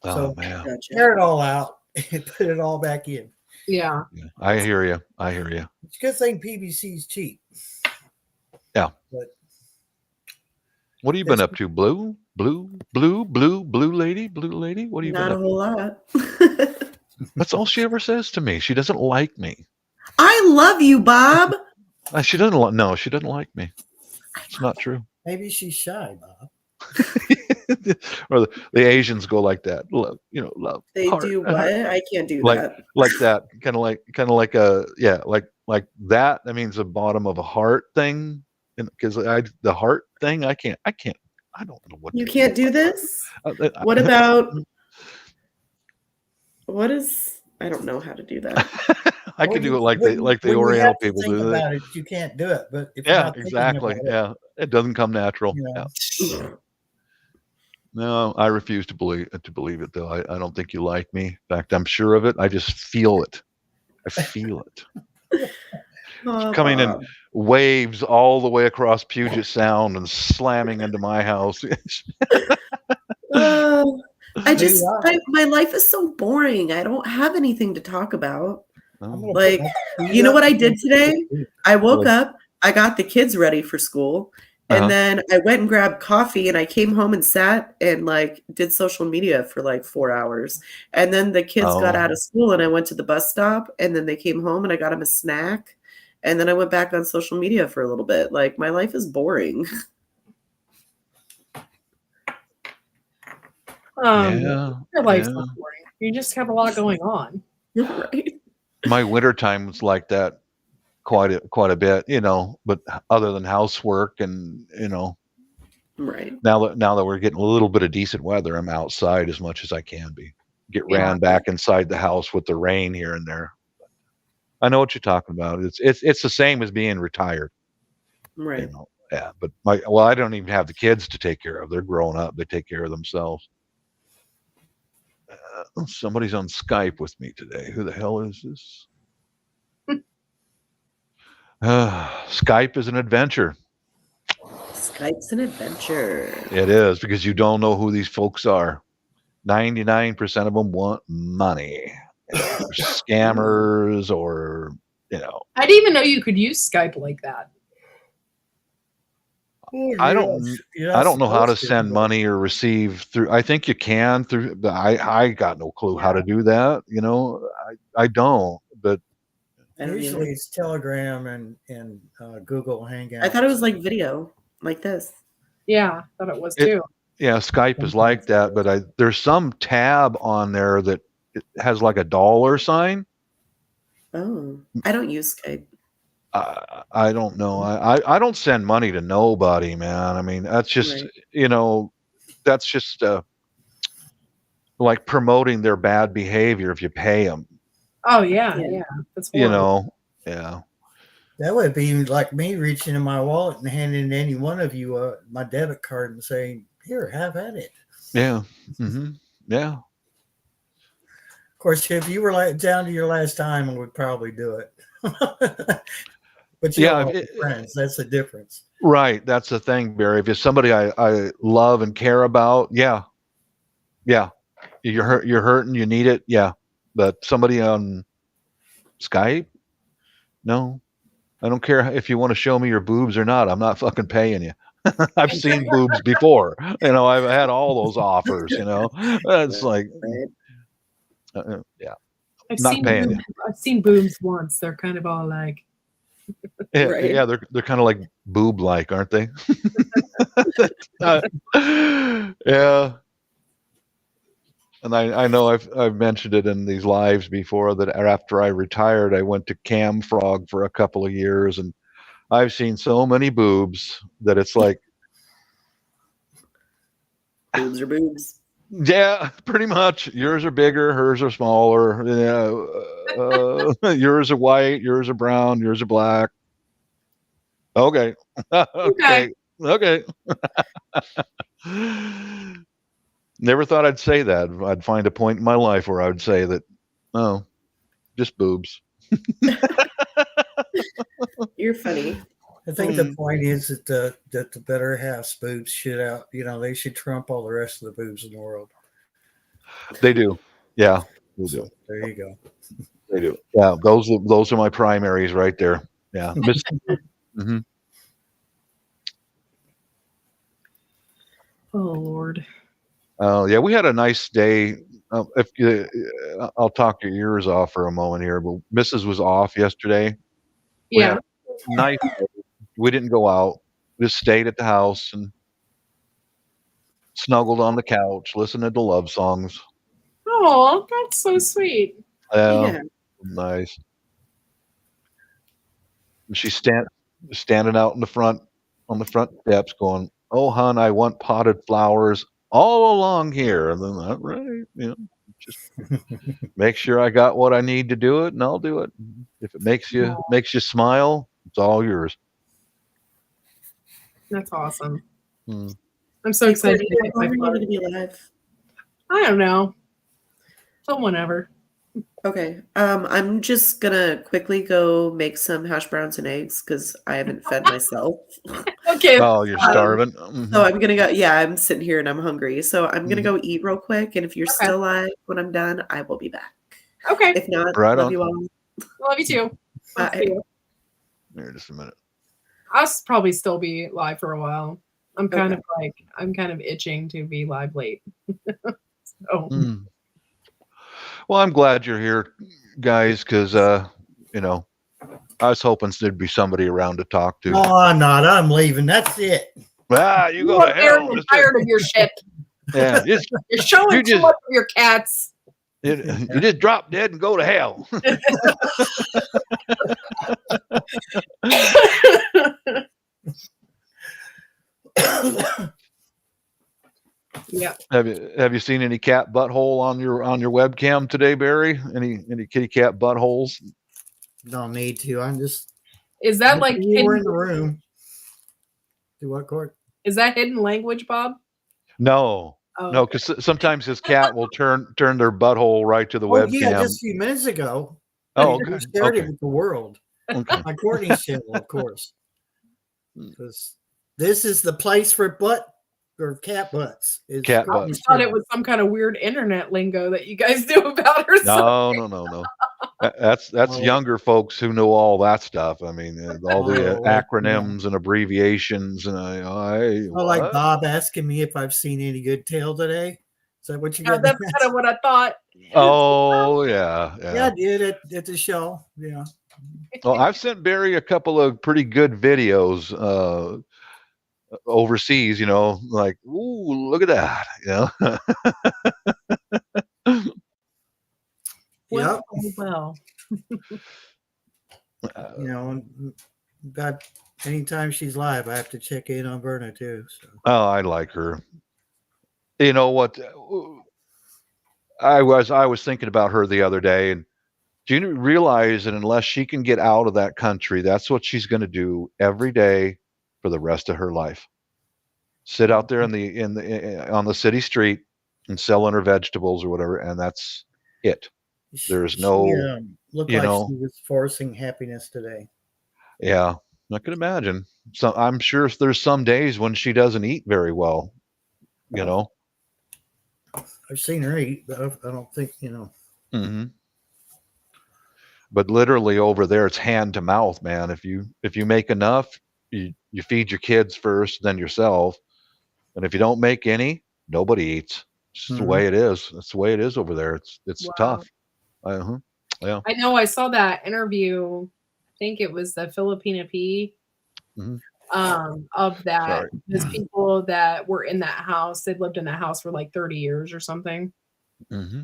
Oh, So man. tear it all out and put it all back in. Yeah. I hear you. It's a good thing PVC is cheap. Yeah. But what have you been up to, Blue lady? What have you Not been a up whole lot. to? That's all she ever says to me. She doesn't like me. I love you, Bob. She doesn't. No, she doesn't like me. It's not true. maybe she's shy, Bob. or the Asians go like that. Love, love. They Heart, do what? I can't do like that. like that, kind of like a like that. That means the bottom of a heart thing, because the heart thing, I can't. I don't know what You can't do this? What about what is I don't know how to do that. I can do it like the when you Oriental have to people think do. about it, you can't do it. But if you're Yeah, not thinking exactly. about it, Yeah, it doesn't come natural. you know. Yeah. No, I refuse to believe it though. I don't think you like me. In fact, I'm sure of it. I just feel it. I feel it. Oh, Coming in Bob. waves all the way across Puget Sound and slamming into my house. I There just you are. my life is so boring. I don't have anything to talk about. I'm Oh, gonna Like, put my feet you know up what I and did today? I woke What? up, I got the kids ready for school, and Uh-huh. then I went and grabbed coffee and I came home and sat and like did social media for like 4 hours. And then the kids got out Oh, of school and I went to the bus stop and then they came home and I got them a snack. And then I went back on social media for a little bit. Like my life is boring. yeah, Your life's yeah. not boring. You just have a lot going on. Right. My winter time was like that quite a bit, but other than housework and, Right. now that we're getting a little bit of decent weather, I'm outside as much as I can be. Get Yeah. ran back inside the house with the rain here and there. I know what you're talking about. It's the same as being retired, Right. Yeah, but I don't even have the kids to take care of. They're grown up. They take care of themselves. Somebody's on Skype with me today. Who the hell is this? Skype is an adventure. Skype's an adventure. It is, because you don't know who these folks are. 99% of them want money. They're scammers, or I didn't even know you could use Skype like that. Oh, I you're don't not I don't know how to supposed send money or receive through. I think you can through, but I got no clue how to do that. I don't. But I don't Usually either. it's Telegram and Google Hangouts. I thought it was like video, like this. Yeah, I thought it was It- too. yeah, Skype is like that. But there's some tab on there that it has like a dollar sign. Oh, I don't use Skype. I don't know. I don't send money to nobody, man. I mean, that's just Right. that's just like promoting their bad behavior if you pay them. Oh yeah, Yeah. yeah. That's horrible. Yeah. That would be like me reaching in my wallet and handing any one of you my debit card and saying, "Here, have at it." Yeah. Mm-hmm. Yeah. Of course, if you were down to your last dime, I would probably do it. But you Yeah. all have friends. That's the difference. Right. That's the thing, Barry. If it's somebody I love and care about, yeah. You're hurting, you need it, yeah. But somebody on Skype, no. I don't care if you want to show me your boobs or not. I'm not fucking paying you. I've seen boobs before. I've had all those offers. It's like, Right. yeah, I've not seen paying you. boobs, I've seen boobs once. They're kind of all like Yeah, Right. yeah, they're kind of like boob-like, aren't they? Yeah. And I know I've mentioned it in these lives before that after I retired, I went to Cam Frog for a couple of years, and I've seen so many boobs that it's like, Boobs are boobs. yeah, pretty much. Yours are bigger, hers are smaller. Yours are white, yours are brown, yours are black. Okay. okay. Okay. Never thought I'd say that. I'd find a point in my life where I would say that, oh, just boobs. You're funny. I think the point is that the better half's boobs should out. They should trump all the rest of the boobs in the world. They do. Yeah, they do. So there you go. They do. Yeah, those are my primaries right there. Yeah. Mm-hmm. Oh Lord. Oh yeah, we had a nice day. If I'll talk your ears off for a moment here, but Mrs. was off yesterday. We Yeah. had a nice day. We didn't go out. Just stayed at the house and snuggled on the couch, listening to love songs. Oh, that's so sweet. Yeah. Nice. And she's standing out in the front on the front steps, going, "Oh, hon, I want potted flowers all along here." And then, all right, just make sure I got what I need to do it, and I'll do it. If it makes you smile, it's all yours. That's awesome. Hmm. I'm so excited to get How my long are you flower. going to be live? I don't know. Till whenever. Okay. I'm just gonna quickly go make some hash browns and eggs because I haven't fed myself. Okay. Oh, you're starving. So I'm gonna go. Yeah, I'm sitting here and I'm hungry. So I'm gonna Mhm. go eat real quick. And if you're Okay. still live when I'm done, I will be back. Okay. If not, Right love on. you all. Love you too. Love Bye. you. Here, just a minute. I'll probably still be live for a while. I'm kind Okay. of itching to be live late. So Mm. Well, I'm glad you're here, guys, because I was hoping there'd be somebody around to talk to. No, I'm not. I'm leaving. That's it. You go to hell. I'm tired of your shit. Yeah, You're showing you too just much of your cats. you just drop dead and go to hell. Yeah. Have you seen any cat butthole on your webcam today, Barry? Any kitty cat buttholes? Don't need to. I'm just. Is that like you were hidden, in the room? Do what, Court? is that hidden language, Bob? No. Oh, No, okay. because sometimes his cat will turn their butthole right to the Oh webcam. yeah, just a few minutes ago. Oh, We okay. shared Okay. it with the world. Okay. On Courtney's channel, of course. Because this is the place for butt or cat butts. Is Cat I Courtney's just thought it channel. was some kind of weird internet lingo that you guys knew about or something. No. That's Oh. younger folks who know all that stuff. I mean, all the Oh, acronyms and abbreviations, and Oh, like Bob asking me if I've seen any good tail today. Is that what you Yeah, got? that's kind of what I thought. Oh yeah. Yeah, I did at the show. Yeah. Well, I've sent Barry a couple of pretty good videos overseas. Like, ooh, look at that. Yep. Well. God, anytime she's live, I have to check in on Verna too. So. Oh, I like her. You know what? I was thinking about her the other day, and do you realize that unless she can get out of that country, that's what she's going to do every day for the rest of her life. Sit out there on the city street and selling her vegetables or whatever, and that's it. There's no, looked like she was forcing happiness today. Yeah, I can imagine. So I'm sure there's some days when she doesn't eat very well. I've seen her eat, but I don't think Mm-hmm. But literally over there, it's hand to mouth, man. If you make enough, you feed your kids first, then yourself. And if you don't make any, nobody eats. It's just the way it is. That's the way it is over there. It's tough. Yeah. I know. I saw that interview. I think it was the Filipina P. Of that. There's people that were in that house. They'd lived in that house for like 30 years or something. Mm-hmm.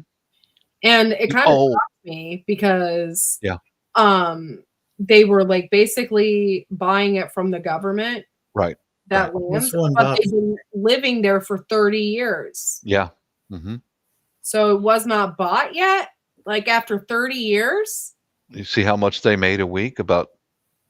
And it kind of shocked me because they were like basically buying it from the government. Right. That land, but they've been living there for 30 years. Yeah. Mm-hmm. So it was not bought yet. Like after 30 years. You see how much they made a week? About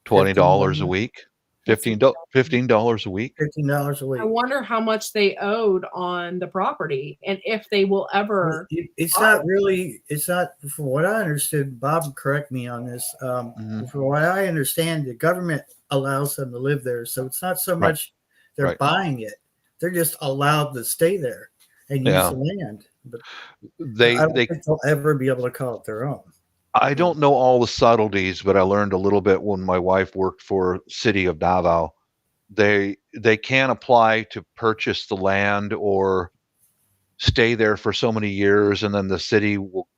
$20 a week. $15 a week. $15 a week. I wonder how much they owed on the property and if they will ever. It's not really. It's not. From what I understood, Bob, correct me on this. From what I understand, the government allows them to live there, so it's not so much they're buying it; they're just allowed to stay there and use the land. But I don't think they'll ever be able to call it their own. I don't know all the subtleties, but I learned a little bit when my wife worked for City of Davao. They can apply to purchase the land or stay there for so many years, and then the city will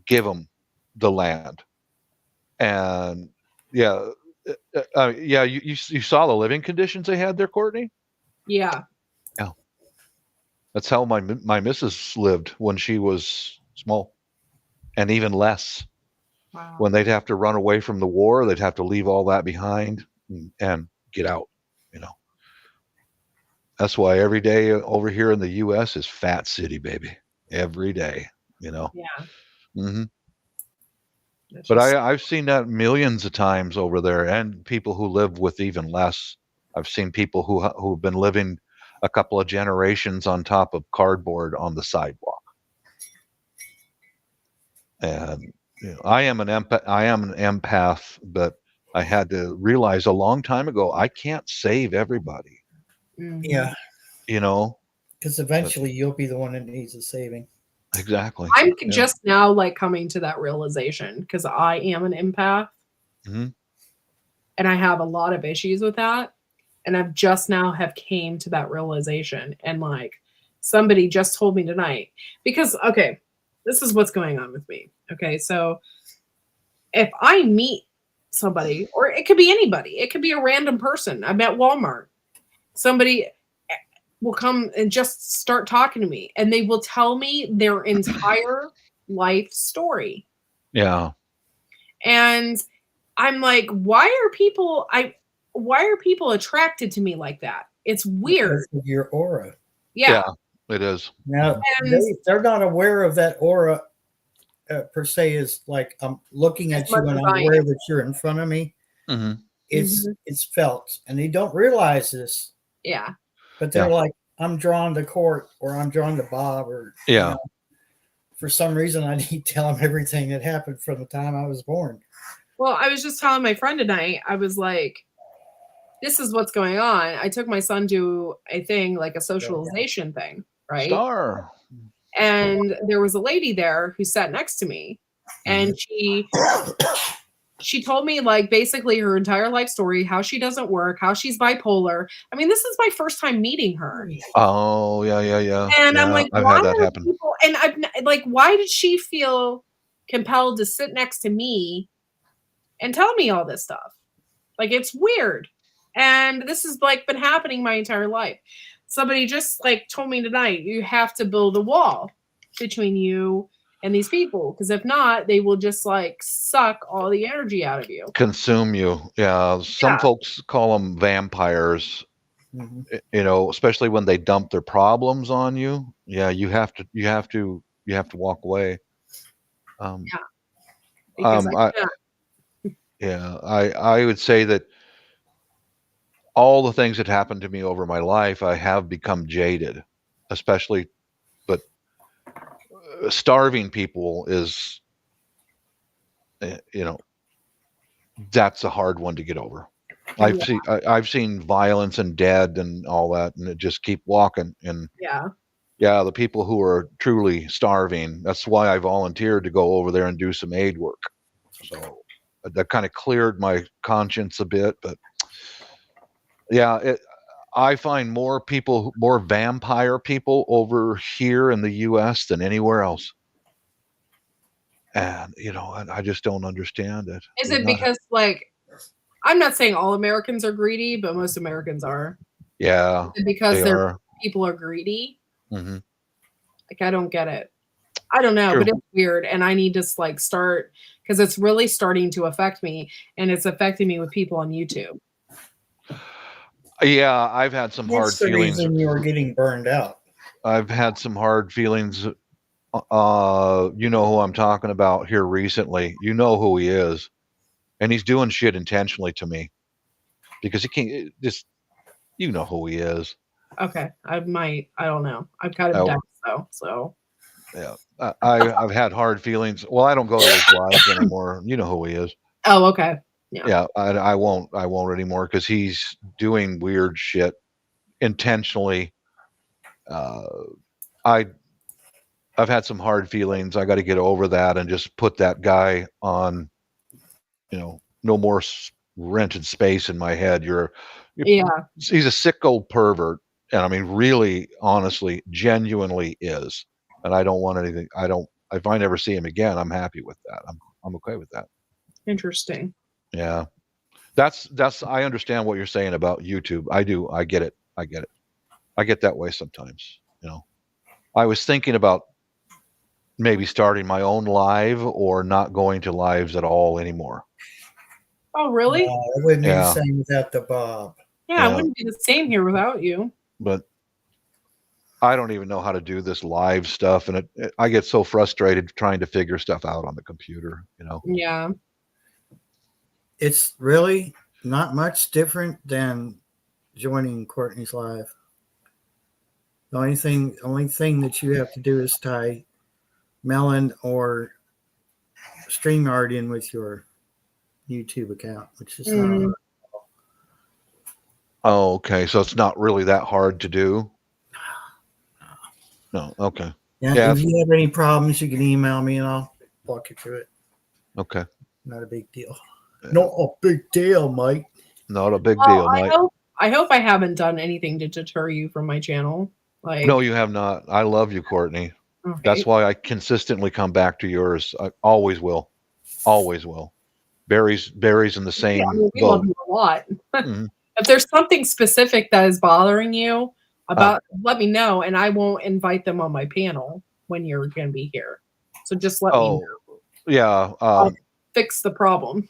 give them the land. And you saw the living conditions they had there, Courtney? Yeah. Yeah. That's how my missus lived when she was small, and even less. Wow. When they'd have to run away from the war, they'd have to leave all that behind and get out. You know, that's why every day over here in the U.S. is Fat City, baby. Every day. You know. Yeah. hmm That's But just, I've seen that millions of times over there, and people who live with even less. I've seen people who've been living a couple of generations on top of cardboard on the sidewalk. And I am an empath. I am an empath, but I had to realize a long time ago I can't save everybody. mhm. Yeah, You know because eventually you'll be the one that needs the saving. exactly. I'm Yeah. just now like coming to that realization because I am an empath hmm and I have a lot of issues with that. And I've just now have came to that realization. And like somebody just told me tonight, because okay, this is what's going on with me. Okay, so if I meet somebody, or it could be anybody, it could be a random person. I'm at Walmart. Somebody will come and just start talking to me and they will tell me their entire life story. Yeah. And I'm like, why are people attracted to me like that? It's weird. Because of your aura. Yeah. It is. Now, And they're not aware of that aura per se is like I'm looking As at you much and as I'm I aware am. that you're in front of me. hmm It's felt, and they don't realize this, Yeah. but they're Yeah. like, I'm drawn to Court, or I'm drawn to Bob, or Yeah. for some reason I need to tell them everything that happened from the time I was born. Well, I was just telling my friend tonight, I was like, this is what's going on. I took my son to a thing, like a socialization thing, right? Star. And there was a lady there who sat next to me, and she told me like basically her entire life story, how she doesn't work, how she's bipolar. I mean, this is my first time meeting her. Oh yeah. And I'm Yeah, like, I've why had that are happen. people, and I've like, why did she feel compelled to sit next to me and tell me all this stuff? Like, it's weird. And this has like been happening my entire life. Somebody just like told me tonight, you have to build a wall between you and these people, because if not, they will just like suck all the energy out of you. Consume you. Yeah. Some Yeah. folks call them vampires. Mhm. Especially when they dump their problems on you. Yeah, you have to walk away. Because I can't. I would say that all the things that happened to me over my life, I have become jaded, especially, but starving people is, that's a hard one to get over. I've seen violence and dead and all that, and it just keep walking. And Yeah. the people who are truly starving, that's why I volunteered to go over there and do some aid work. So that kind of cleared my conscience a bit. But yeah, I find more vampire people over here in the U.S. than anywhere else. And, and I just don't understand it. Is it because like, I'm not saying all Americans are greedy, but most Americans are. Yeah. Is it because are. people are greedy? Mm-hmm. Like, I don't get it. I don't know, True. but it's weird. And I need to like start, because it's really starting to affect me, and it's affecting me with people on YouTube. Yeah, I've had some hard That's the feelings. reason you were getting burned out. I've had some hard feelings. You know who I'm talking about here recently. You know who he is. And he's doing shit intentionally to me. Because he can't just, you know who he is. Okay. I don't know. I'm kind of dense though, so. Yeah. I've had hard feelings. Well, I don't go to his lives anymore. You know who he is. Oh, okay. Yeah, I won't anymore because he's doing weird shit intentionally. I've had some hard feelings. I got to get over that and just put that guy on, no more rented space in my head. He's a sick old pervert. And I mean, really, honestly, genuinely is. And I don't want anything. If I never see him again, I'm happy with that. I'm okay with that. Interesting. Yeah. I understand what you're saying about YouTube. I do. I get it. I get that way sometimes, I was thinking about maybe starting my own live or not going to lives at all anymore. Oh, really? No, it wouldn't be the Yeah. same without the Bob. Yeah, it Yeah. wouldn't be the same here without you. But I don't even know how to do this live stuff, and I get so frustrated trying to figure stuff out on the computer. Yeah. It's really not much different than joining Courtney's live. The only thing that you have to do is tie Melon or StreamYard in with your YouTube account, which is not hard. Oh, okay. So it's not really that hard to do. No. Okay. Yeah, if you have any problems, you can email me and I'll walk you through it. Okay. Not a big deal. Yeah. Not a big deal, Mike. Not a big deal, Mike. I hope I haven't done anything to deter you from my channel. No, you have not. I love you, Courtney. Okay. That's why I consistently come back to yours. I always will. Always will. Barry's in the same we love you a lot. Mm-hmm. If there's something specific that is bothering you about, let me know, and I won't invite them on my panel when you're going to be here. So just let me know. Yeah. I'll fix the problem.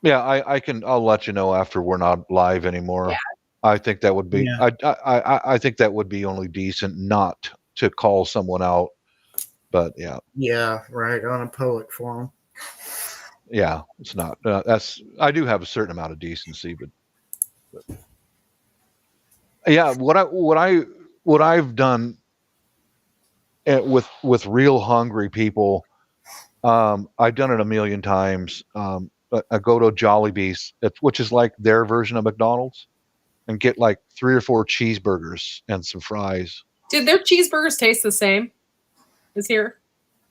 Yeah, I'll let you know after we're not live anymore. Yeah. I think that would be. Yeah. I think that would be only decent not to call someone out. But yeah. Yeah, right, on a public forum. Yeah, it's not. I do have a certain amount of decency, but yeah, what I've done with real hungry people, I've done it a million times. I go to Jollibee's, which is like their version of McDonald's, and get like 3 or 4 cheeseburgers and some fries. Did their cheeseburgers taste the same as here?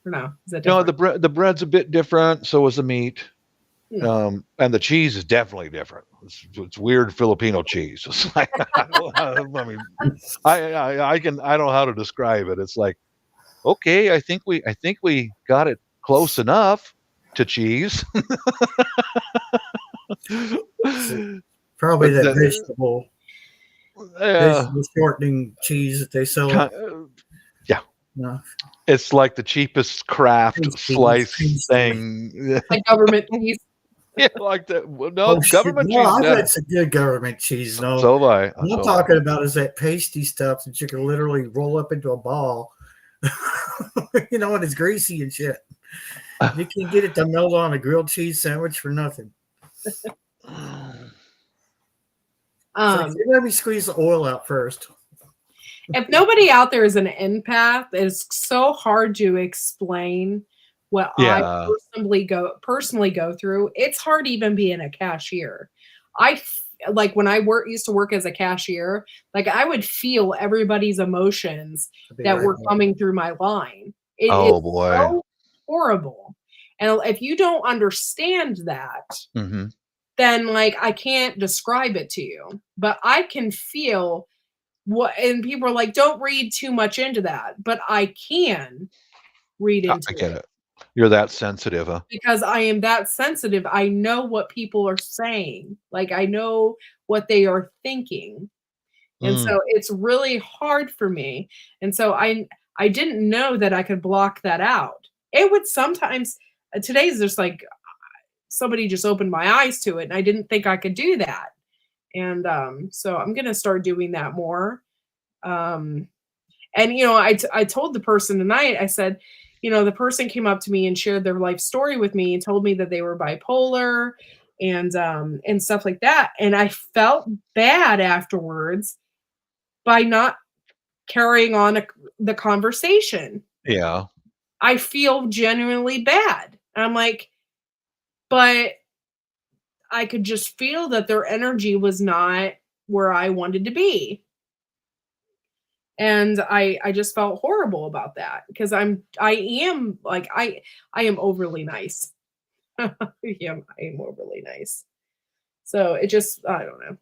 Or no? Is that different? No, the bread's a bit different. So is the meat, and the cheese is definitely different. It's weird Filipino cheese. It's like I mean, I don't know how to describe it. It's like, okay, I think we got it close enough to cheese. Probably that vegetable shortening cheese that they sell. Yeah. No. It's like the cheapest Kraft slice thing. Like government cheese. Yeah, like that. No, government cheese. I've had some good government cheese. No, so have I. What I'm talking about is that pasty stuff that you can literally roll up into a ball. And it's greasy and shit. You can get it to melt on a grilled cheese sandwich for nothing. So let me squeeze the oil out first. If nobody out there is an empath, it's so hard to explain what I personally go through. It's hard even being a cashier. Like when I used to work as a cashier, like I would feel everybody's emotions that were coming through my line. It is so horrible. And if you don't understand that, then like I can't describe it to you, but I can feel and people are like, don't read too much into that, but I can read into it. I get it. You're that sensitive, huh? Because I am that sensitive. I know what people are saying. Like I know what they are thinking. And so it's really hard for me. And so I didn't know that I could block that out. It would sometimes, today's just like somebody just opened my eyes to it, and I didn't think I could do that. And so I'm going to start doing that more. And, I told the person tonight, I said, the person came up to me and shared their life story with me and told me that they were bipolar and stuff like that. And I felt bad afterwards by not carrying on the conversation. Yeah. I feel genuinely bad. I'm like, but I could just feel that their energy was not where I wanted to be. And I just felt horrible about that because I am overly nice. I am overly nice. So it just, I don't know.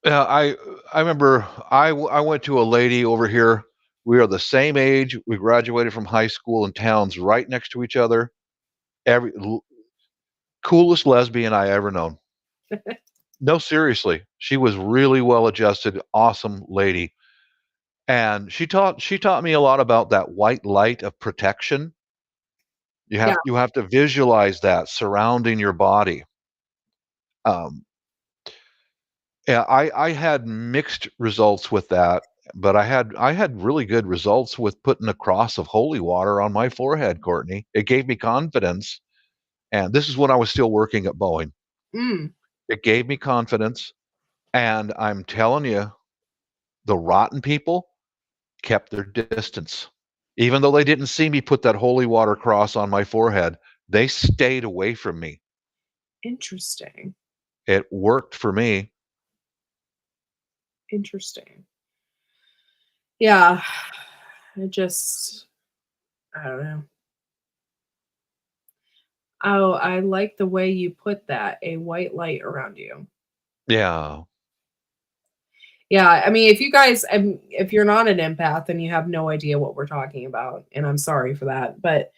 Yeah, I remember I went to a lady over here. We are the same age. We graduated from high school in towns right next to each other. Coolest lesbian I ever known. No, seriously. She was really well adjusted, awesome lady. And she taught me a lot about that white light of protection. Yeah. You have to visualize that surrounding your body. Um, yeah, I had mixed results with that, but I had really good results with putting a cross of holy water on my forehead, Courtney. It gave me confidence, and this is when I was still working at Boeing. Mm. It gave me confidence, and I'm telling you, the rotten people kept their distance. Even though they didn't see me put that holy water cross on my forehead, they stayed away from me. Interesting. It worked for me. Interesting. Yeah. It just, I don't know. Oh, I like the way you put that, a white light around you. Yeah. Yeah, I mean, if you guys, if you're not an empath and you have no idea what we're talking about, and I'm sorry for that, but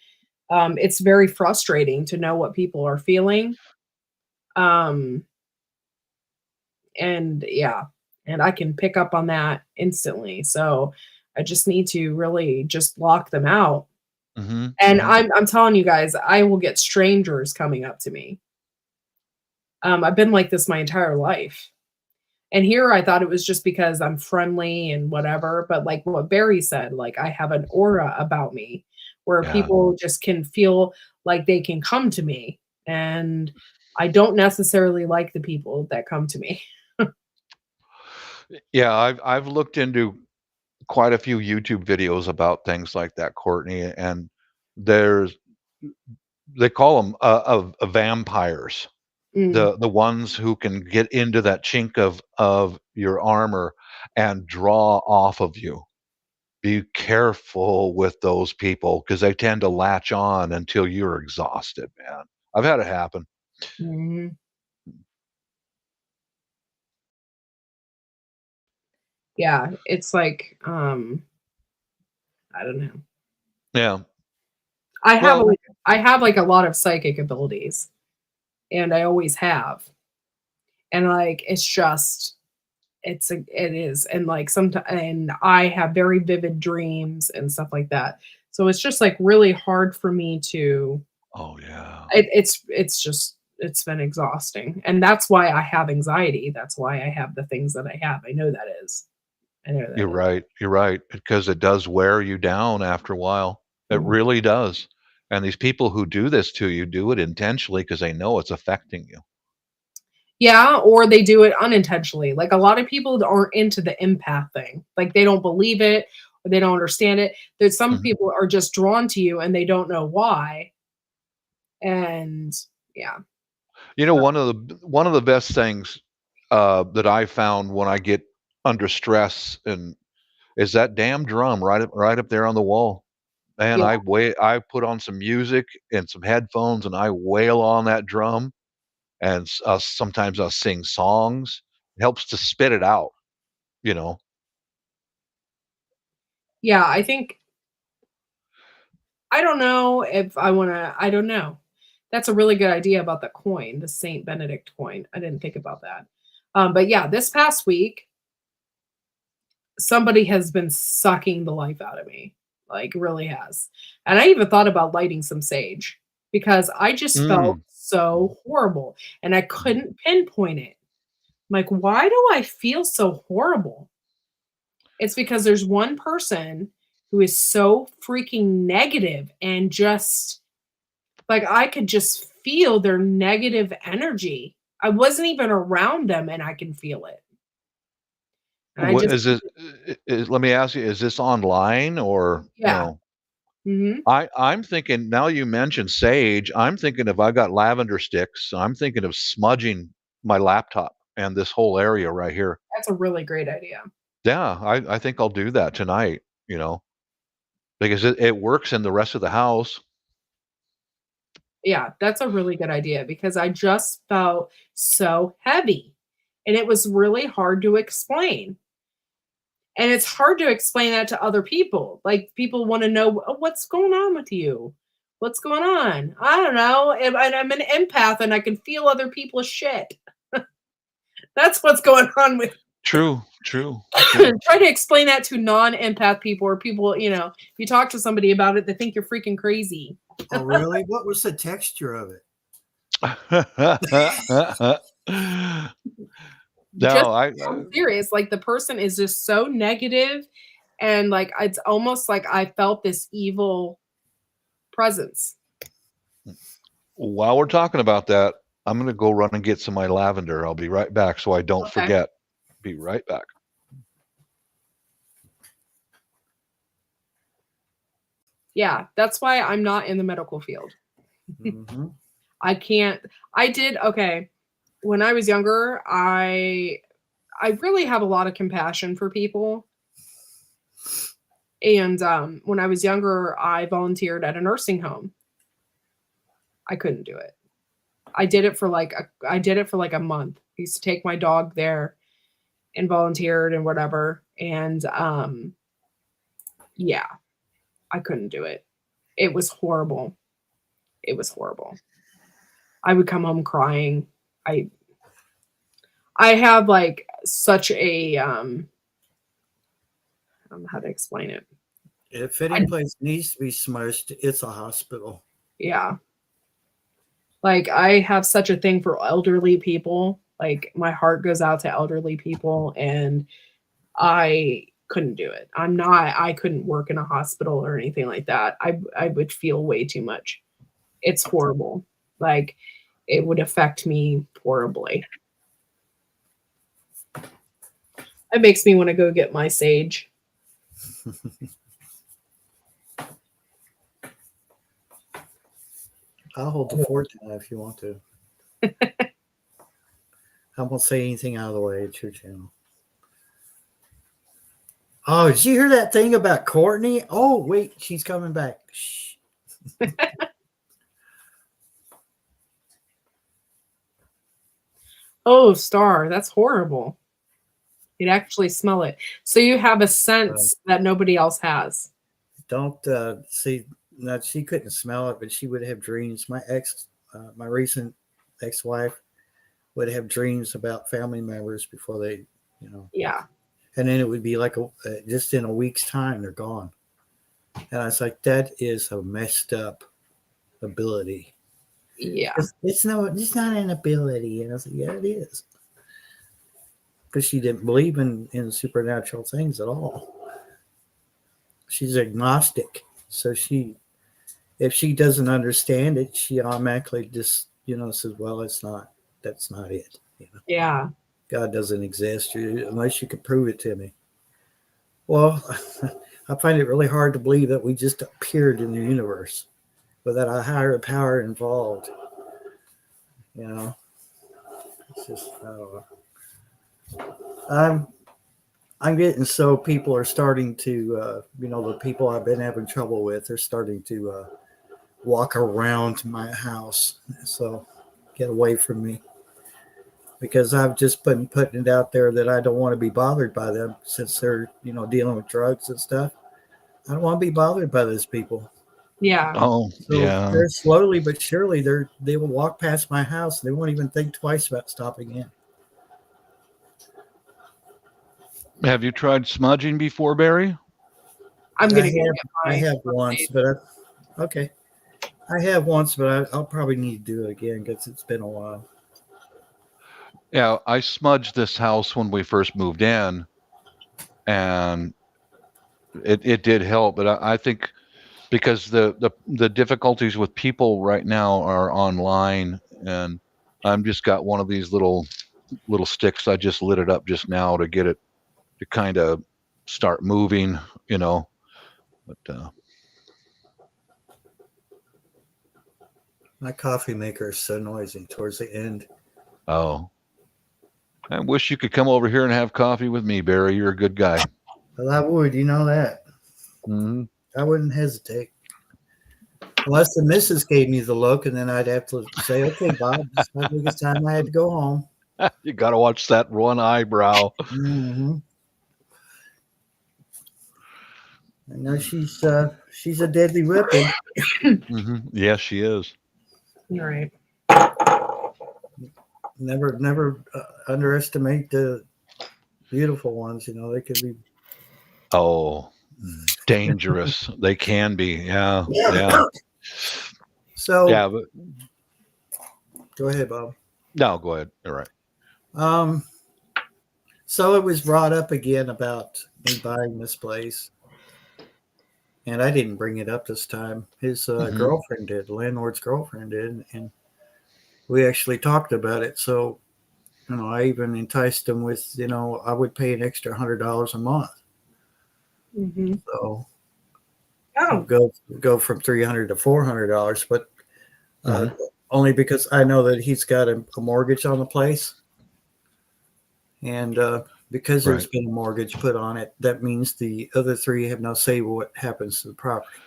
it's very frustrating to know what people are feeling. Um, and yeah, and I can pick up on that instantly. So I just need to really just lock them out. Mhm, And mhm. I'm telling you guys, I will get strangers coming up to me. I've been like this my entire life. And here I thought it was just because I'm friendly and whatever, but like what Barry said, like I have an aura about me where Yeah. people just can feel like they can come to me. And I don't necessarily like the people that come to me. Yeah, I've looked into quite a few YouTube videos about things like that, Courtney, and there's they call them vampires. Mm, The ones who can get into that chink of your armor and draw off of you. Be careful with those people because they tend to latch on until you're exhausted, man. I've had it happen. mhm. Yeah, it's like, I don't know. Yeah. I have Well, like I have like a lot of psychic abilities, and I always have. And like it's just it is, and like sometimes, and I have very vivid dreams and stuff like that. So it's just like really hard for me to. oh yeah. It's just it's been exhausting, and that's why I have anxiety. That's why I have the things that I have. I know that is. I know that You're is. right. You're right because it does wear you down after a while. It Mhm. really does. And these people who do this to you do it intentionally because they know it's affecting you. Yeah, or they do it unintentionally. Like a lot of people aren't into the empath thing. Like they don't believe it or they don't understand it. There's some Mhm. people are just drawn to you and they don't know why. And yeah. You know, one of the best things that I found when I get under stress and is that damn drum right up there on the wall. Man, Yeah. I put on some music and some headphones and I wail on that drum and sometimes I'll sing songs. It helps to spit it out, you know. Yeah, I think I don't know if I want to I don't know. That's a really good idea about the coin, the Saint Benedict coin. I didn't think about that. But yeah, this past week somebody has been sucking the life out of me, like really has. And I even thought about lighting some sage because I just felt Mm. so horrible and I Mhm. couldn't pinpoint it. Like, why do I feel so horrible? It's because there's one person who is so freaking negative and just like I could just feel their negative energy. I wasn't even around them and I can feel it. And I What just is this? Let me ask you: is this online or yeah. no? Mhm. I'm thinking now. You mentioned sage. I'm thinking if I got lavender sticks, I'm thinking of smudging my laptop and this whole area right here. That's a really great idea. Yeah, I think I'll do that tonight. You know, because it works in the rest of the house. Yeah, that's a really good idea because I just felt so heavy and it was really hard to explain. And it's hard to explain that to other people. Like people want to know, "Oh, what's going on with you? What's going on?" I don't know. And I'm an empath and I can feel other people's shit. That's what's going on with True, True. Try to explain that to non-empath people or people, if you talk to somebody about it, they think you're freaking crazy. Oh, really? What was the texture of it? Just, No, I'm serious. Like the person is just so negative, and like it's almost like I felt this evil presence. while we're talking about that, I'm going to go run and get some of my lavender. I'll be right back so I don't forget. Be right back. Yeah, that's why I'm not in the medical field. Mm-hmm. I can't. When I was younger, I really have a lot of compassion for people. And when I was younger, I volunteered at a nursing home. I couldn't do it. I did it for like a month. I used to take my dog there and volunteered and whatever. And yeah, I couldn't do it. It was horrible. It was horrible. I would come home crying. I have like such a I don't know how to explain it. If any place needs to be smushed, it's a hospital. Yeah. Like I have such a thing for elderly people. Like my heart goes out to elderly people, and I couldn't do it. I couldn't work in a hospital or anything like that. I would feel way too much. It's horrible. Like it would affect me horribly. It makes me want to go get my sage. I'll hold the fort tonight if you want to. I won't say anything out of the way. It's your channel. Oh, did you hear that thing about Courtney? Oh, wait, she's coming back. Shh. Oh, Star, that's horrible. You'd actually smell it. So you have a sense that nobody else has. Don't see. No, she couldn't smell it, but she would have dreams. My recent ex-wife would have dreams about family members before they, Yeah. And then it would be like just in a week's time, they're gone. And I was like, that is a messed up ability. Yeah. It's not an ability. And I was like, yeah, it is. Because she didn't believe in supernatural things at all. She's agnostic. So if she doesn't understand it, she automatically just, says, well, that's not it. Yeah. God doesn't exist unless you can prove it to me. Well, I find it really hard to believe that we just appeared in the universe without a higher power involved. It's just, I don't know. I'm getting so people are starting to, the people I've been having trouble with, they're starting to walk around my house. So get away from me. Because I've just been putting it out there that I don't want to be bothered by them since they're, dealing with drugs and stuff. I don't want to be bothered by those people. Yeah. Oh, so yeah. They're slowly but surely they will walk past my house. They won't even think twice about stopping in. Have you tried smudging before, Barry? I'm gonna. I have once, but okay. I have once, but I'll probably need to do it again because it's been a while. Yeah, I smudged this house when we first moved in, and it did help. But I think because the difficulties with people right now are online, and I'm just got one of these little sticks. I just lit it up just now to get it to kind of start moving, But my coffee maker is so noisy towards the end. Oh. I wish you could come over here and have coffee with me, Barry. You're a good guy. Well, I would. You know that. Mm-hmm. I wouldn't hesitate. Unless the missus gave me the look, and then I'd have to say, okay, Bob, it's time I had to go home. You got to watch that one eyebrow. Mm-hmm. I know she's a deadly weapon. Mm-hmm. Yes, she is. You're right. Never underestimate the beautiful ones, they could be. Oh, dangerous. They can be. Yeah. Yeah. So Yeah. But go ahead, Bob. no, go ahead. All right. Um, so it was brought up again about me buying this place, and I didn't bring it up this time. His girlfriend did, the landlord's girlfriend did, and we actually talked about it. So, I even enticed him with, I would pay an extra $100 a month. Mm-hmm. So Oh, go from $300 to $400, but only because I know that he's got a mortgage on the place, and because there's Right. been a mortgage put on it, that means the other three have no say what happens to the property,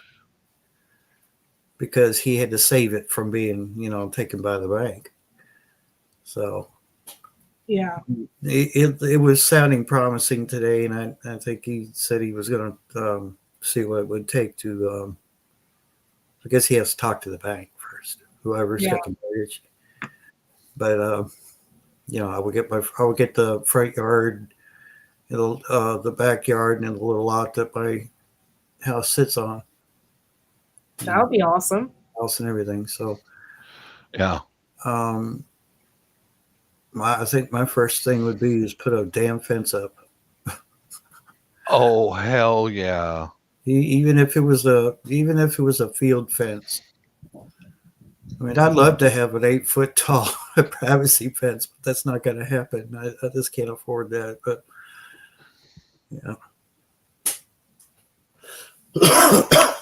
because he had to save it from being, taken by the bank. So yeah. it was sounding promising today, and I think he said he was going to see what it would take to. I guess he has to talk to the bank first, whoever's got the mortgage. But I would get the front yard, the backyard, and the little lot that my house sits on. That would be awesome. House and everything. So yeah. I think my first thing would be is put a damn fence up. Oh, hell yeah. Even if it was a field fence. I mean, I'd love to have an 8-foot tall privacy fence, but that's not going to happen. I just can't afford that. But yeah, I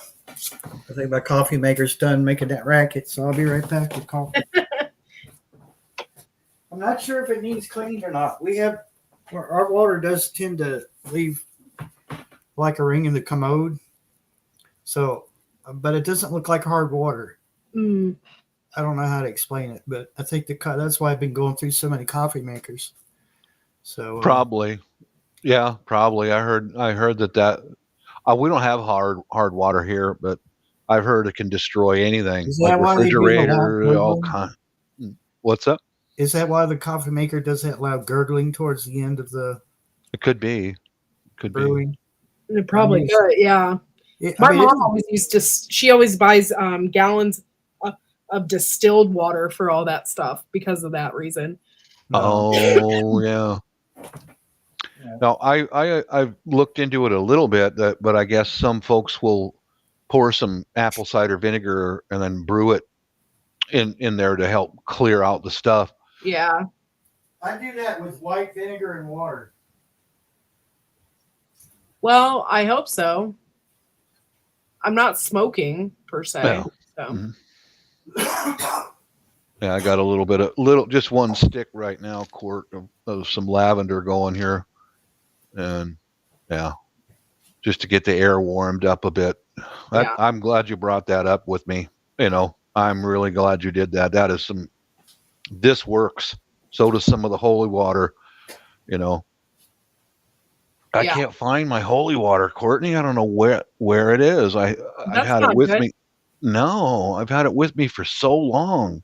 think my coffee maker's done making that racket, so I'll be right back with coffee. I'm not sure if it needs cleaned or not. Our water does tend to leave like a ring in the commode. So, but it doesn't look like hard water. Mm. I don't know how to explain it, but I think that's why I've been going through so many coffee makers. So probably, yeah, probably. I heard that we don't have hard water here, but I've heard it can destroy anything, is like that why they do refrigerator, all gurgling? kind. What's up? Is that why the coffee maker does that loud gurgling towards the end of the It could be. brewing? It probably could, yeah. My mom always she always buys gallons of distilled water for all that stuff because of that reason. Oh, yeah. Now, I've looked into it a little bit, but I guess some folks will pour some apple cider vinegar and then brew it in there to help clear out the stuff. Yeah. I do that with white vinegar and water. Well, I hope so. I'm not smoking per se. Yeah. So. Mm-hmm. Yeah, I got a just one stick right now, quart of some lavender going here. And yeah, just to get the air warmed up a bit. I'm glad you brought that up with me. I'm really glad you did that. This works. So does some of the holy water, I can't find my holy water, Courtney. I don't know where it is. I've had it with me. No, I've had it with me for so long.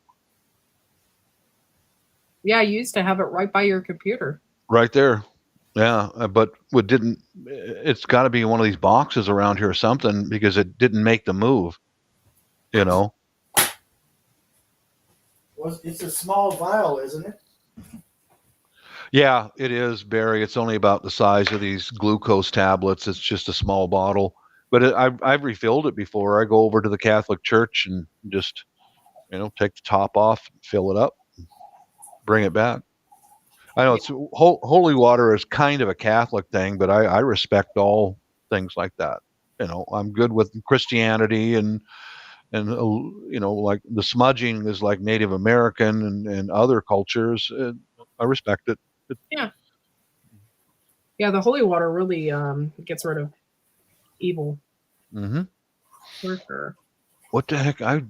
Yeah, you used to have it right by your computer. Right there. Yeah, but it's got to be one of these boxes around here or something, because it didn't make the move, Well, it's a small vial, isn't it? Yeah, it is, Barry. It's only about the size of these glucose tablets. It's just a small bottle. But I've refilled it before. I go over to the Catholic Church and just, take the top off, fill it up, bring it back. I know it's holy water is kind of a Catholic thing, but I respect all things like that. I'm good with Christianity and like the smudging is like Native American and other cultures. I respect it. Yeah. Yeah, the holy water really gets rid of evil. Mm-hmm. For sure. What the heck? I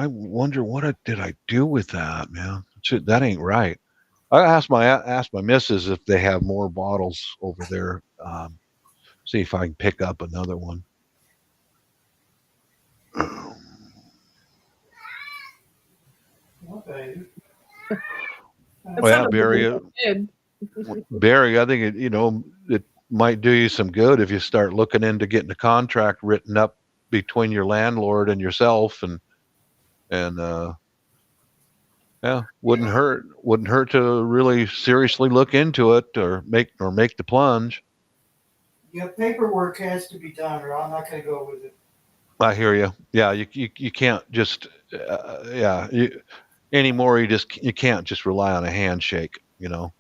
wonder what did I do with that, man? That ain't right. I asked my missus if they have more bottles over there. See if I can pick up another one. Okay. Yeah, Barry. Barry, I think it might do you some good if you start looking into getting a contract written up between your landlord and yourself, and yeah, wouldn't hurt to really seriously look into it or make the plunge. Yeah, paperwork has to be done, or I'm not going to go with it. I hear you. Yeah, you can't just anymore. You can't just rely on a handshake. I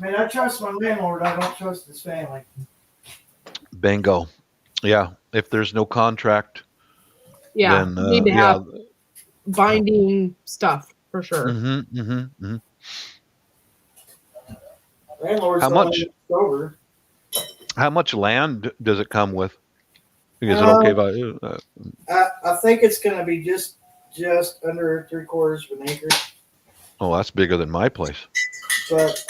mean, I trust my landlord. I don't trust his family. Bingo. Yeah, if there's no contract, Yeah, then you need to have binding stuff for sure. Landlord's How the one much? that's over. How much land does it come with? Is it okay if I think it's going to be just under 3/4 of an acre. Oh, that's bigger than my place. But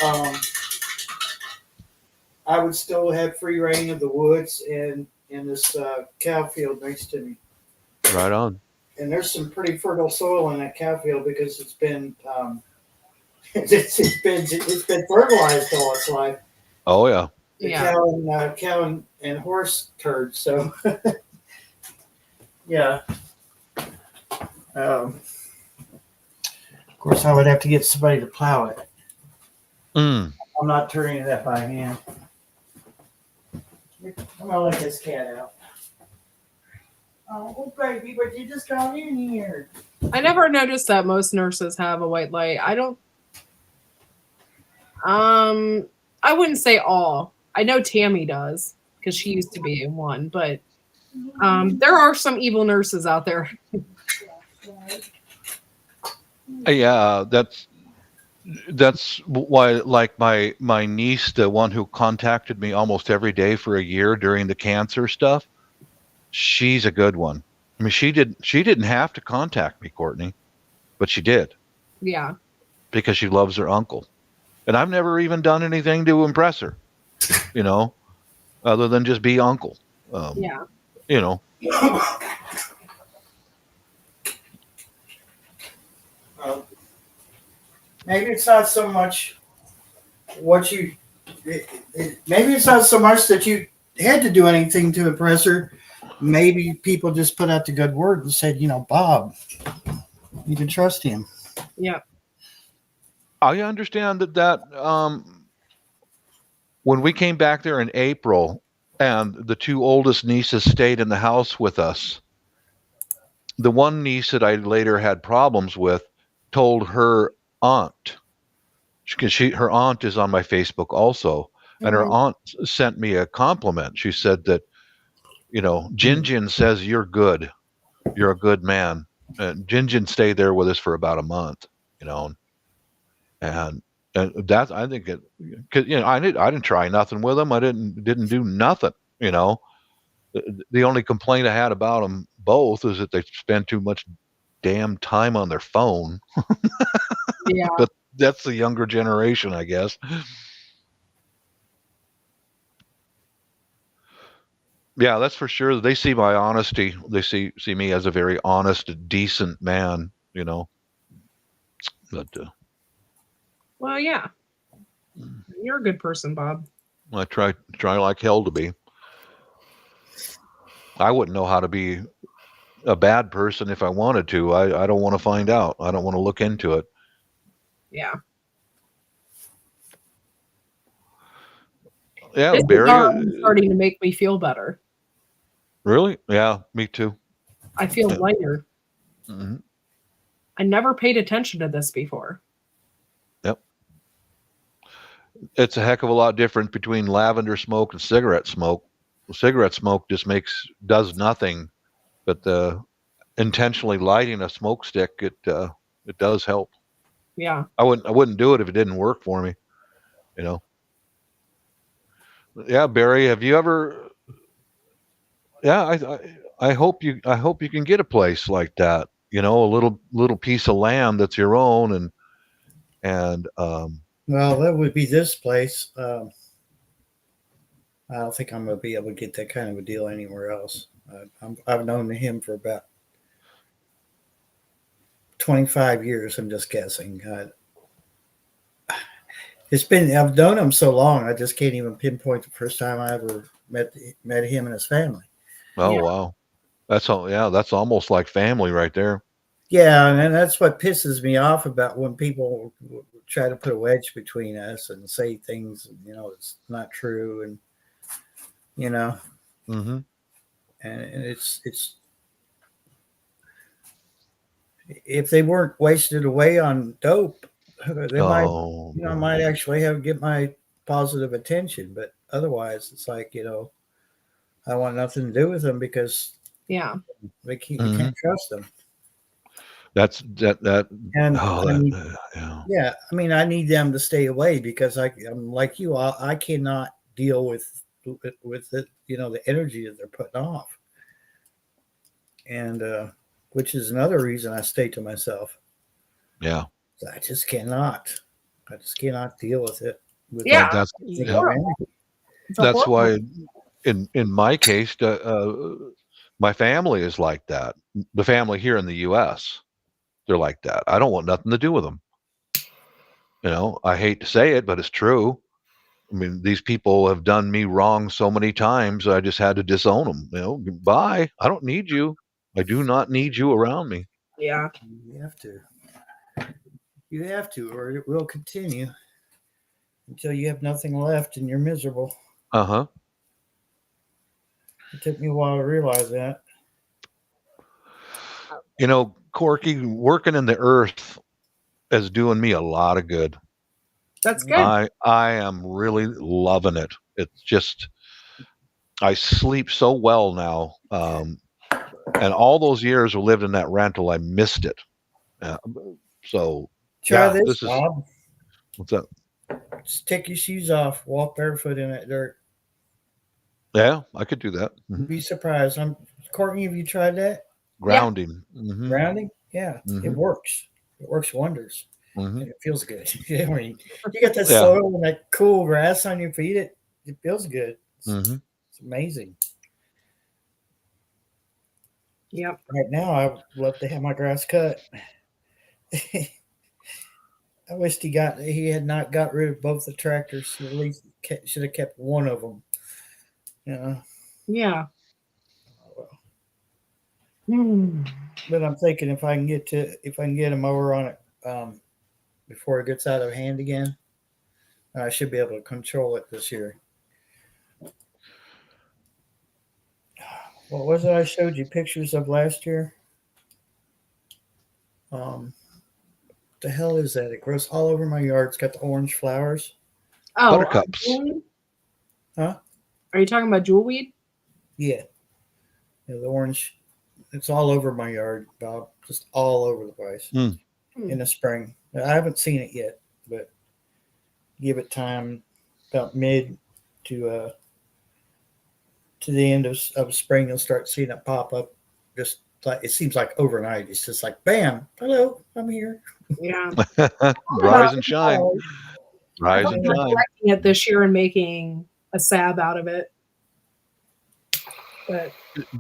I would still have free reign of the woods and this cow field next to me. Right on. And there's some pretty fertile soil in that cow field because it's been it's been fertilized all its life. Oh yeah. The cow and horse turds. So yeah. Of course, I would have to get somebody to plow it. I'm not turning that by hand. I'm gonna let this cat out. Oh, baby, but you just got in here. I never noticed that most nurses have a white light. I don't. I wouldn't say all. I know Tammy does because she used to be in one, but there are some evil nurses out there. Yeah, that's why, like my niece, the one who contacted me almost every day for a year during the cancer stuff, she's a good one. I mean, she didn't have to contact me, Courtney, but she did. Yeah. Because she loves her uncle. And I've never even done anything to impress her, other than just be uncle. Yeah. Maybe it's not so much what you. Maybe it's not so much that you had to do anything to impress her. Maybe people just put out the good word and said, Bob, you can trust him. Yeah. I understand that when we came back there in April and the two oldest nieces stayed in the house with us, the one niece that I later had problems with told her aunt, because her aunt is on my Facebook also, and her aunt sent me a compliment. She said that, Jinjin says you're good. You're a good man. And Jinjin stayed there with us for about a month, and that, I think it, because I didn't try nothing with them. I didn't do nothing. The only complaint I had about them both is that they spend too much damn time on their phone. Yeah. But that's the younger generation, I guess. Yeah, that's for sure. They see my honesty. They see me as a very honest, decent man. But well, yeah, you're a good person, Bob. I try like hell to be. I wouldn't know how to be a bad person if I wanted to. I don't want to find out. I don't want to look into it. Yeah. Yeah, this Barry. is starting to make me feel better. Really? Yeah, me too. I feel lighter. Mm-hmm. I never paid attention to this before. Yep. It's a heck of a lot different between lavender smoke and cigarette smoke. Cigarette smoke just does nothing, but intentionally lighting a smoke stick, it does help. Yeah. I wouldn't do it if it didn't work for me. Yeah, Barry, have you ever? Yeah, I hope you can get a place like that. A little piece of land that's your own, and well, that would be this place. I don't think I'm going to be able to get that kind of a deal anywhere else. I've known him for about 25 years. I'm just guessing. I've known him so long, I just can't even pinpoint the first time I ever met him and his family. Oh, Yeah. wow. That's all. Yeah, that's almost like family right there. Yeah, and that's what pisses me off about when people try to put a wedge between us and say things, it's not true, and Mm-hmm. and it's if they weren't wasted away on dope, they might, Oh, boy. might actually get my positive attention, but otherwise, it's like, I want nothing to do with them because Yeah. you Mhm. can't trust them. That's that. And Oh, I mean, yeah. yeah, I mean, I need them to stay away because I'm like you. I cannot deal with the the energy that they're putting off, and which is another reason I stay to myself. Yeah. I just cannot. I just cannot deal with it. Yeah. That's It's yeah. horrible. It's a That's horrible. why, in my case, my family is like that. The family here in the U.S., they're like that. I don't want nothing to do with them. I hate to say it, but it's true. I mean, these people have done me wrong so many times. I just had to disown them. Bye. I don't need you. I do not need you around me. Yeah. You have to. You have to, or it will continue until you have nothing left and you're miserable. Uh-huh. It took me a while to realize that. Corky, working in the earth is doing me a lot of good. That's good. I am really loving it. It's just I sleep so well now. And all those years we lived in that rental, I missed it. So Try yeah, this, Bob. What's up? Just take your shoes off, walk barefoot in that dirt. Yeah, I could do that. Mm-hmm. Be surprised. Courtney, have you tried that? Grounding. Yeah. Mm-hmm. Grounding? Yeah, mm-hmm. It works. It works wonders. Mm-hmm. It feels good. I mean, you got that soil and that cool grass on your feet. It feels good. It's amazing. Yep. Right now, I would love to have my grass cut. I wished he had not got rid of both the tractors. At least should have kept one of them. Yeah. But I'm thinking if I can get a mower on it before it gets out of hand again, I should be able to control it this year. What was it I showed you pictures of last year? The hell is that? It grows all over my yard. It's got the orange flowers. Oh, buttercups. Huh? Are you talking about jewelweed? Yeah. The orange. It's all over my yard, Bob. Just all over the place in the spring. I haven't seen it yet, but give it time, about mid to the end of spring, you'll start seeing it pop up. Just like it seems like overnight. It's just like, bam, hello, I'm here. Yeah. Rise and shine. Rise and shine. Collecting it this year and making a salve out of it. But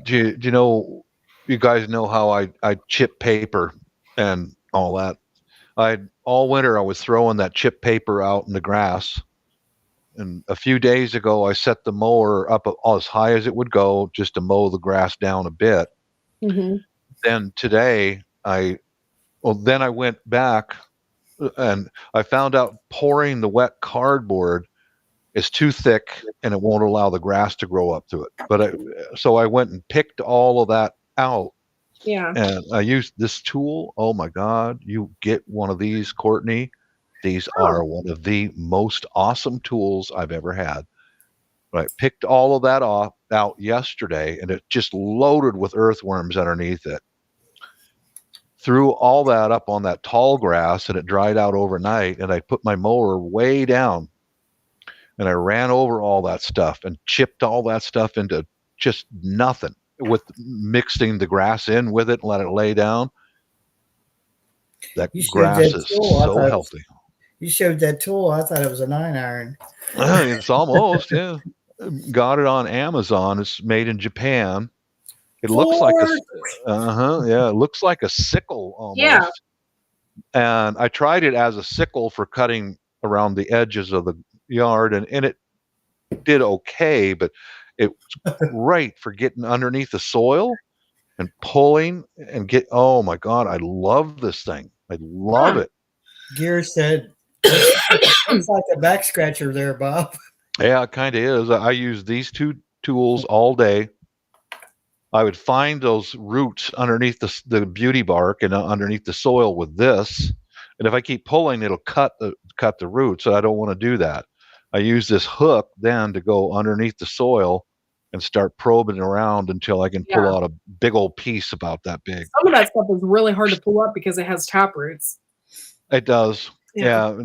do you know? You guys know how I chip paper and all that. All winter I was throwing that chip paper out in the grass. And a few days ago, I set the mower up as high as it would go just to mow the grass down a bit. Mm-hmm. Then today, then I went back and I found out pouring the wet cardboard is too thick and it won't allow the grass to grow up to it. So I went and picked all of that out. Yeah. And I used this tool. Oh my God, you get one of these, Courtney. These are one of the most awesome tools I've ever had. I picked all of that out yesterday, and it just loaded with earthworms underneath it. Threw all that up on that tall grass, and it dried out overnight. And I put my mower way down, and I ran over all that stuff and chipped all that stuff into just nothing, with mixing the grass in with it and let it lay down. That grass is so healthy. You showed that tool. I thought it was a 9-iron. It's almost, yeah. Got it on Amazon. It's made in Japan. It looks like it looks like a sickle almost. Yeah. And I tried it as a sickle for cutting around the edges of the yard, and it did okay, but it's great for getting underneath the soil and pulling and oh my God, I love this thing. I love it. Gear said, looks like a back scratcher there, Bob. Yeah, it kind of is. I use these two tools all day. I would find those roots underneath the beauty bark and underneath the soil with this. And if I keep pulling, it'll cut the roots. So I don't want to do that. I use this hook then to go underneath the soil and start probing around until I can pull out a big old piece about that big. Some of that stuff is really hard to pull up because it has tap roots. It does. Yeah.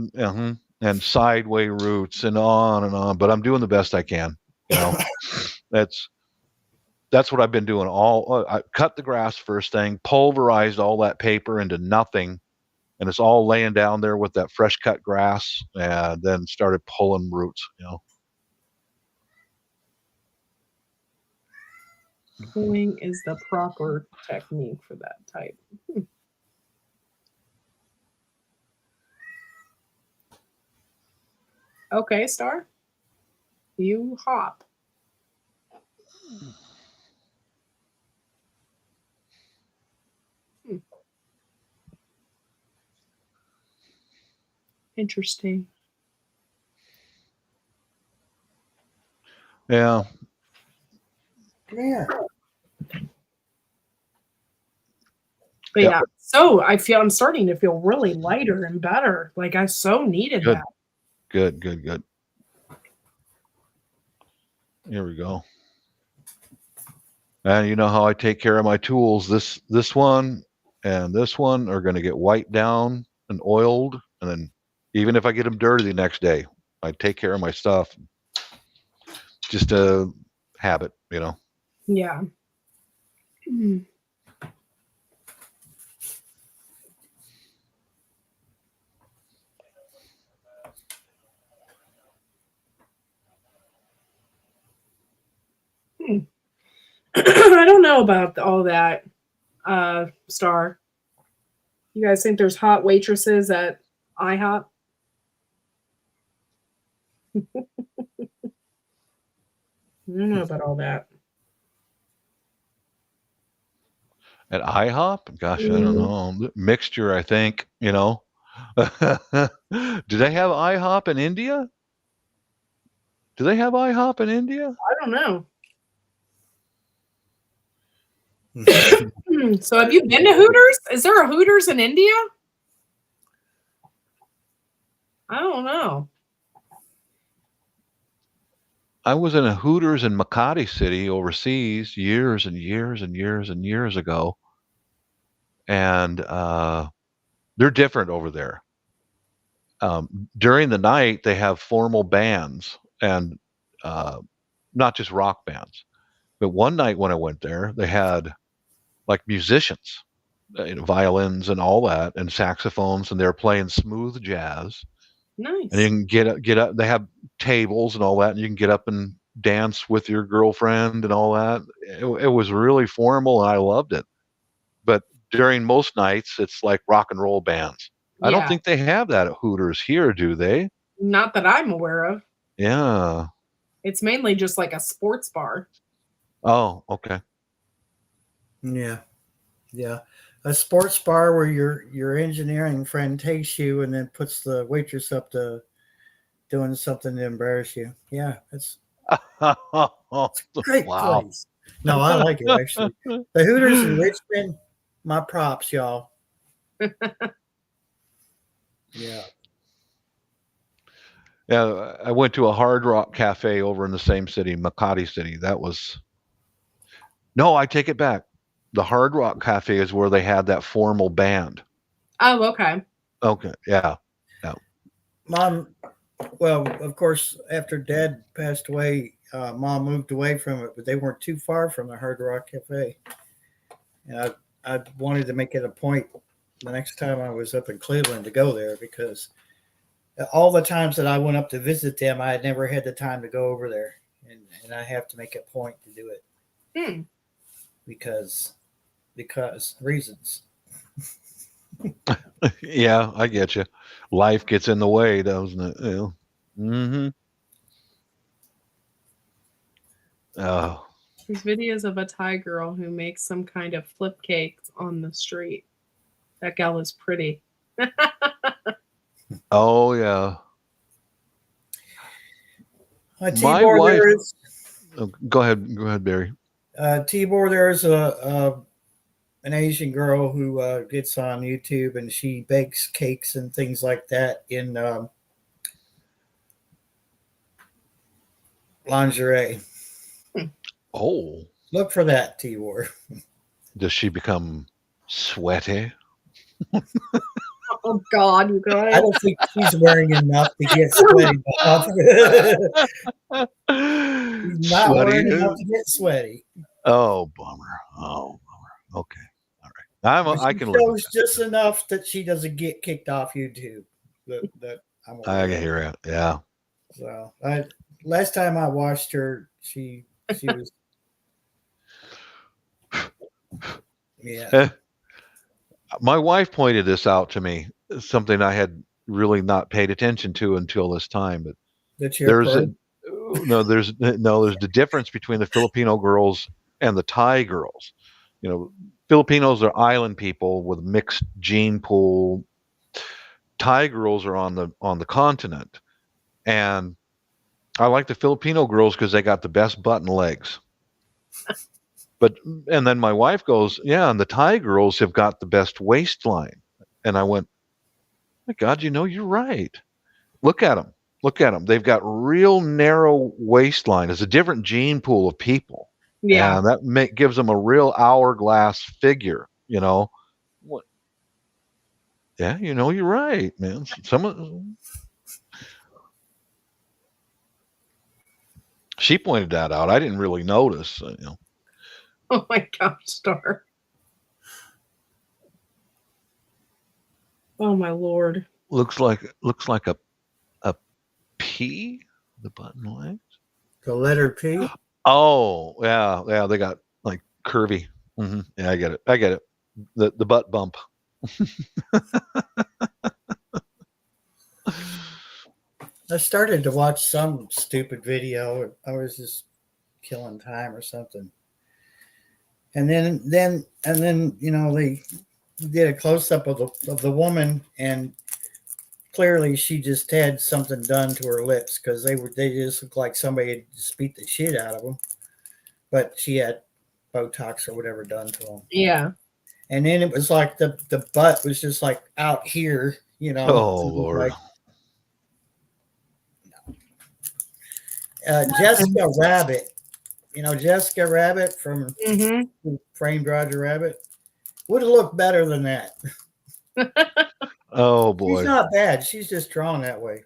And sideway roots and on. But I'm doing the best I can. You know, that's what I've been doing. I cut the grass first thing, pulverized all that paper into nothing, and it's all laying down there with that fresh cut grass, and then started pulling roots. You know, pulling is the proper technique for that type. Okay, Star, you hop. Interesting. Yeah. Yeah. But yeah, so I'm starting to feel really lighter and better. Like I so needed that. Good. Here we go. And you know how I take care of my tools. This one and this one are going to get wiped down and oiled, and then even if I get them dirty the next day, I take care of my stuff. Just a habit, you know. Yeah. I don't know about all that, Star. You guys think there's hot waitresses at IHOP? I don't know about all that. At IHOP? Gosh, I don't know. Mixture, I think, you know. Do they have IHOP in India? Do they have IHOP in India? I don't know. So have you been to Hooters? Is there a Hooters in India? I don't know. I was in a Hooters in Makati City overseas years and years and years and years ago. And they're different over there. During the night, they have formal bands and not just rock bands. But one night when I went there, they had like musicians, violins and all that, and saxophones, and they're playing smooth jazz. Nice. And you can get up. They have tables and all that, and you can get up and dance with your girlfriend and all that. It was really formal, and I loved it. But during most nights, it's like rock and roll bands. I don't think they have that at Hooters here, do they? Not that I'm aware of. Yeah. It's mainly just like a sports bar. Oh, okay. Yeah. A sports bar where your engineering friend takes you and then puts the waitress up to doing something to embarrass you. Yeah, it's a great place. No, I like it actually. The Hooters in Richmond, my props, y'all. Yeah. Yeah, I went to a Hard Rock Cafe over in the same city, Makati City. No, I take it back. The Hard Rock Cafe is where they had that formal band. Oh, okay. Okay, yeah. Mom, well, of course, after Dad passed away, Mom moved away from it, but they weren't too far from the Hard Rock Cafe. And I wanted to make it a point the next time I was up in Cleveland to go there, because all the times that I went up to visit them, I had never had the time to go over there, and I have to make a point to do it because reasons. Yeah, I get you. Life gets in the way, doesn't it? Mm-hmm. Oh. There's videos of a Thai girl who makes some kind of flip cakes on the street. That gal is pretty. Oh yeah. My Tibor, wife. there is Go ahead, Barry. Tibor. There's an Asian girl who gets on YouTube and she bakes cakes and things like that in lingerie. Oh. Look for that, Tibor. Does she become sweaty? Oh God, you guys! I don't think she's wearing enough to get sweaty. She's not wearing enough to get sweaty. Oh bummer! Oh bummer! Okay, all right. I can live with that. Just enough that she doesn't get kicked off YouTube. That I can hear it. Yeah. So last time I watched her, she was. Yeah. My wife pointed this out to me, something I had really not paid attention to until this time. But there's the difference between the Filipino girls and the Thai girls. You know, Filipinos are island people with mixed gene pool. Thai girls are on the continent, and I like the Filipino girls because they got the best butt and legs. And then my wife goes, yeah, and the Thai girls have got the best waistline. And I went, my God, you're right. Look at them. They've got real narrow waistline. It's a different gene pool of people. Yeah. And that gives them a real hourglass figure, What? Yeah, you're right, man. She pointed that out. I didn't really notice, Oh my gosh, Star. Oh my Lord. Looks like a P, the button legs. The letter P. Oh yeah. They got like curvy. Mm-hmm. Yeah, I get it. The butt bump. I started to watch some stupid video. I was just killing time or something. And then they did a close up of the woman, and clearly she just had something done to her lips because they just looked like somebody had just beat the shit out of them. But she had Botox or whatever done to them. Yeah. And then it was like the butt was just like out here, Oh Lord. Jessica Rabbit. Jessica Rabbit from Who Framed Roger Rabbit would have looked better than that. Oh boy. She's not bad. She's just drawn that way.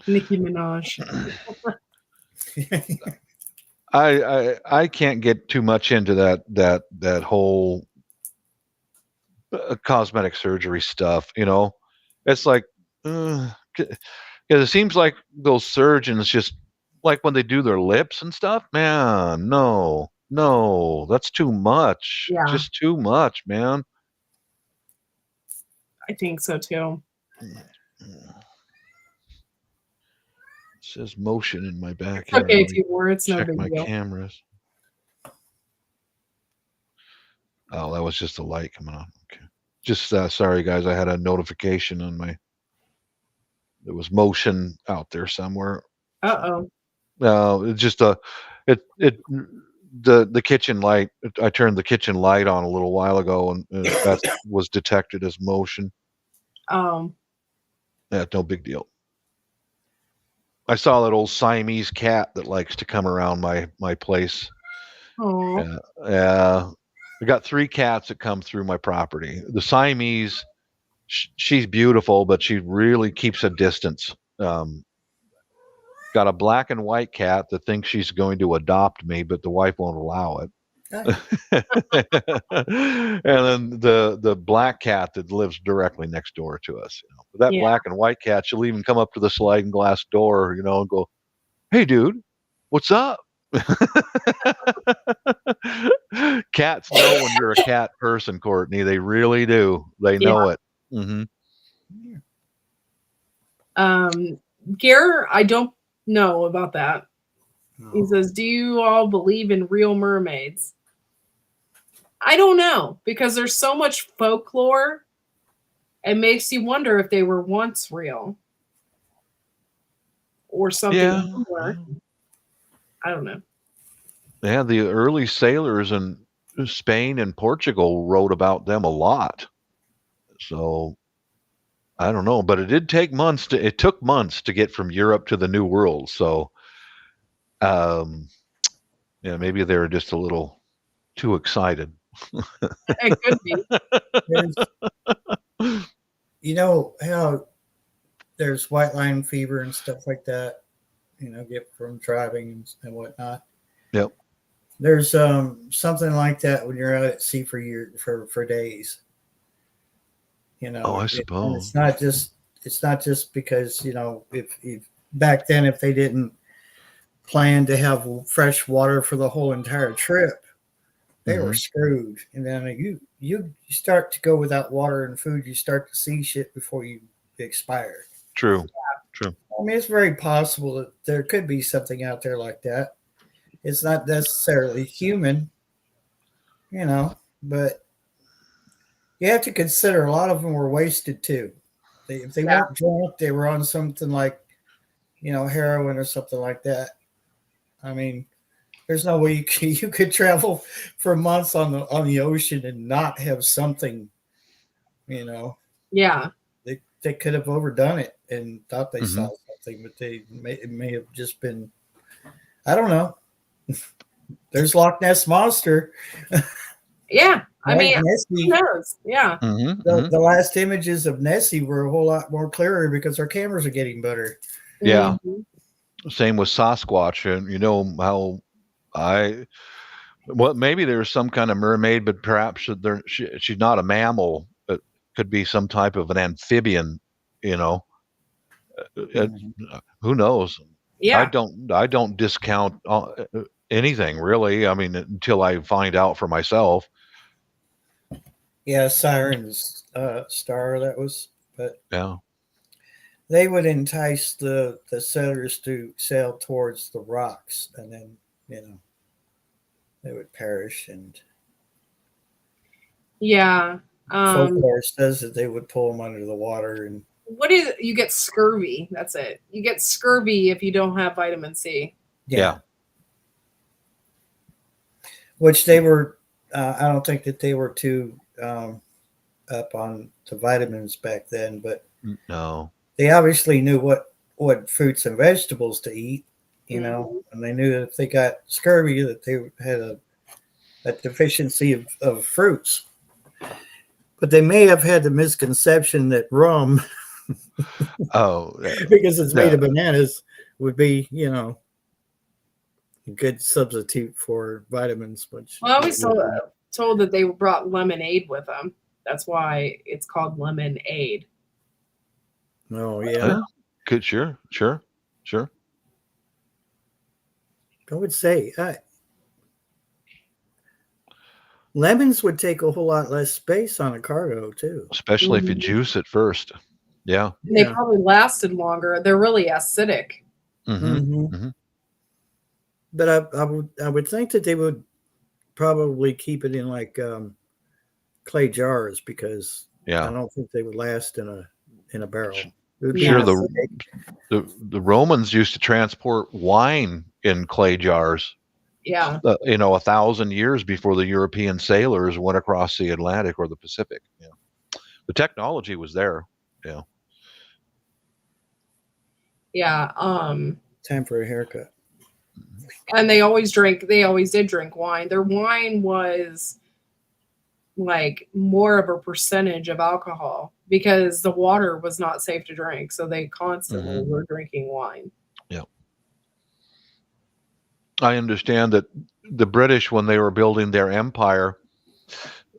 Nicki Minaj. I can't get too much into that whole cosmetic surgery stuff. It's like it seems like those surgeons just like when they do their lips and stuff. Man, no, that's too much. Yeah. Just too much, man. I think so too. It says motion in my back. Okay, Tibor, it's no check big my deal. cameras. Oh, that was just a light coming on. Okay. Just sorry, guys. I had a notification on my. There was motion out there somewhere. Uh-oh. No, it's just the kitchen light. I turned the kitchen light on a little while ago, and that was detected as motion. Yeah, no big deal. I saw that old Siamese cat that likes to come around my place. Oh. Yeah. I got 3 cats that come through my property. The Siamese, she's beautiful, but she really keeps a distance. Got a black and white cat that thinks she's going to adopt me, but the wife won't allow it. And then the black cat that lives directly next door to us. But that black and white cat, she'll even come up to the sliding glass door, and go, "Hey, dude, what's up?" Cats know when you're a cat person, Courtney. They really do. They know it. Mm-hmm. Gare, I don't know about that. He Oh. says, "Do you all believe in real mermaids?" I don't know, because there's so much folklore. It makes you wonder if they were once real or something Yeah. similar. I don't know. Yeah, the early sailors in Spain and Portugal wrote about them a lot. So I don't know, but it did take months to it took months to get from Europe to the New World. So yeah, maybe they were just a little too excited. It could be. There's, you know how there's white line fever and stuff like that, get from driving and whatnot. Yep. There's something like that when you're out at sea for days. Oh, I And suppose. it's not just because if back then if they didn't plan to have fresh water for the whole entire trip, they were Mhm. screwed. And then you start to go without water and food, you start to see shit before you expire. True. True. I mean, it's very possible that there could be something out there like that. It's not necessarily human, but you have to consider a lot of them were wasted too. If they weren't drunk, they were on something like, heroin or something like that. I mean, there's no way you could travel for months on the ocean and not have something. Yeah. They could have overdone it and thought they saw Mhm. something, but it may have just been, I don't know. There's Loch Ness Monster. Yeah. I Right, mean, Nessie. who knows? Yeah. Mhm. The last images of Nessie were a whole lot more clearer because our cameras are getting better. Yeah. Mhm. Same with Sasquatch, and you know how well, maybe there's some kind of mermaid, but perhaps she's not a mammal. It could be some type of an amphibian. You know, It- who knows? Yeah. I don't discount anything really. I mean, until I find out for myself. Yeah, Siren's star that was, but Yeah. they would entice the settlers to sail towards the rocks, and then they would perish. And Yeah. folklore says that they would pull them under the water, and What is you get scurvy? That's it. You get scurvy if you don't have vitamin C. Yeah. Which they were. I don't think that they were too up on the vitamins back then, but No. they obviously knew what fruits and vegetables to eat, Mhm. and they knew that if they got scurvy, that they had a deficiency of fruits. But they may have had the misconception that rum, Oh, because it's made yeah. of bananas, would be, a good substitute for vitamins. Which Well, I always told that they brought lemonade with them. That's why it's called lemonade. Oh yeah, Yeah. Good. Sure. I would say lemons would take a whole lot less space on a cargo too. Especially if you Mhm. juice it first. Yeah. And they probably lasted longer. They're really acidic. Mm-hmm. Mm-hmm. But I would think that they would probably keep it in like clay jars, because Yeah. I don't think they would last in a barrel. It would Sure. be acidic. The Romans used to transport wine in clay jars. Yeah. 1,000 years before the European sailors went across the Atlantic or the Pacific. Yeah. The technology was there. Yeah. Yeah. Time for a haircut. And they always did drink wine. Their wine was like more of a percentage of alcohol because the water was not safe to drink. So they constantly were drinking wine. Yeah. I understand that the British, when they were building their empire,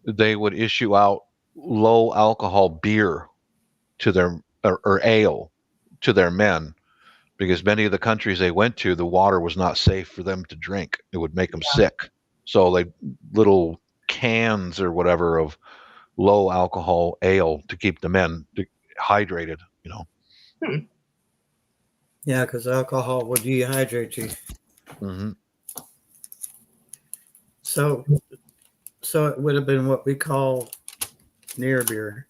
they would issue out low alcohol beer to their or ale to their men because many of the countries they went to, the water was not safe for them to drink. It would make them sick. So they little cans or whatever of low alcohol ale to keep the men hydrated. Yeah, because alcohol will dehydrate you. Mm-hmm. So it would have been what we call near beer.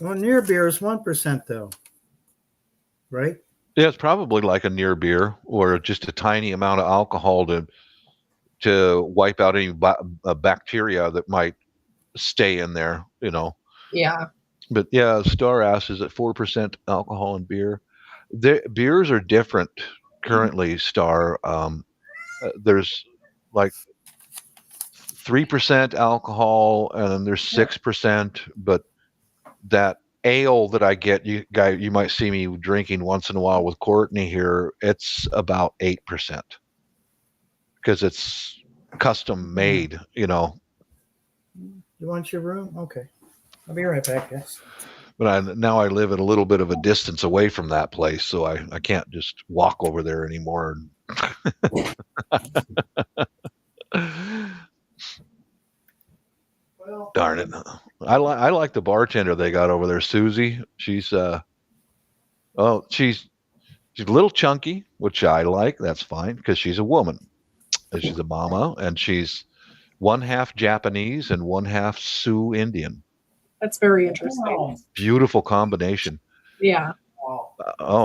Well, near beer is 1% though, right? Yeah, it's probably like a near beer or just a tiny amount of alcohol to wipe out any bacteria that might stay in there. Yeah. But yeah, Star Ass is at 4% alcohol in beer. Beers are different currently. Star, there's like 3% alcohol, and then there's 6%. But that ale that I get, you might see me drinking once in a while with Courtney here. It's about 8% because it's custom made. You want your room? Okay. I'll be right back, guys. But now I live at a little bit of a distance away from that place, so I can't just walk over there anymore. Darn it! I like the bartender they got over there, Susie. She's she's a little chunky, which I like. That's fine because she's a woman. She's a mama, and she's one half Japanese and one half Sioux Indian. That's very interesting. Beautiful combination. Yeah.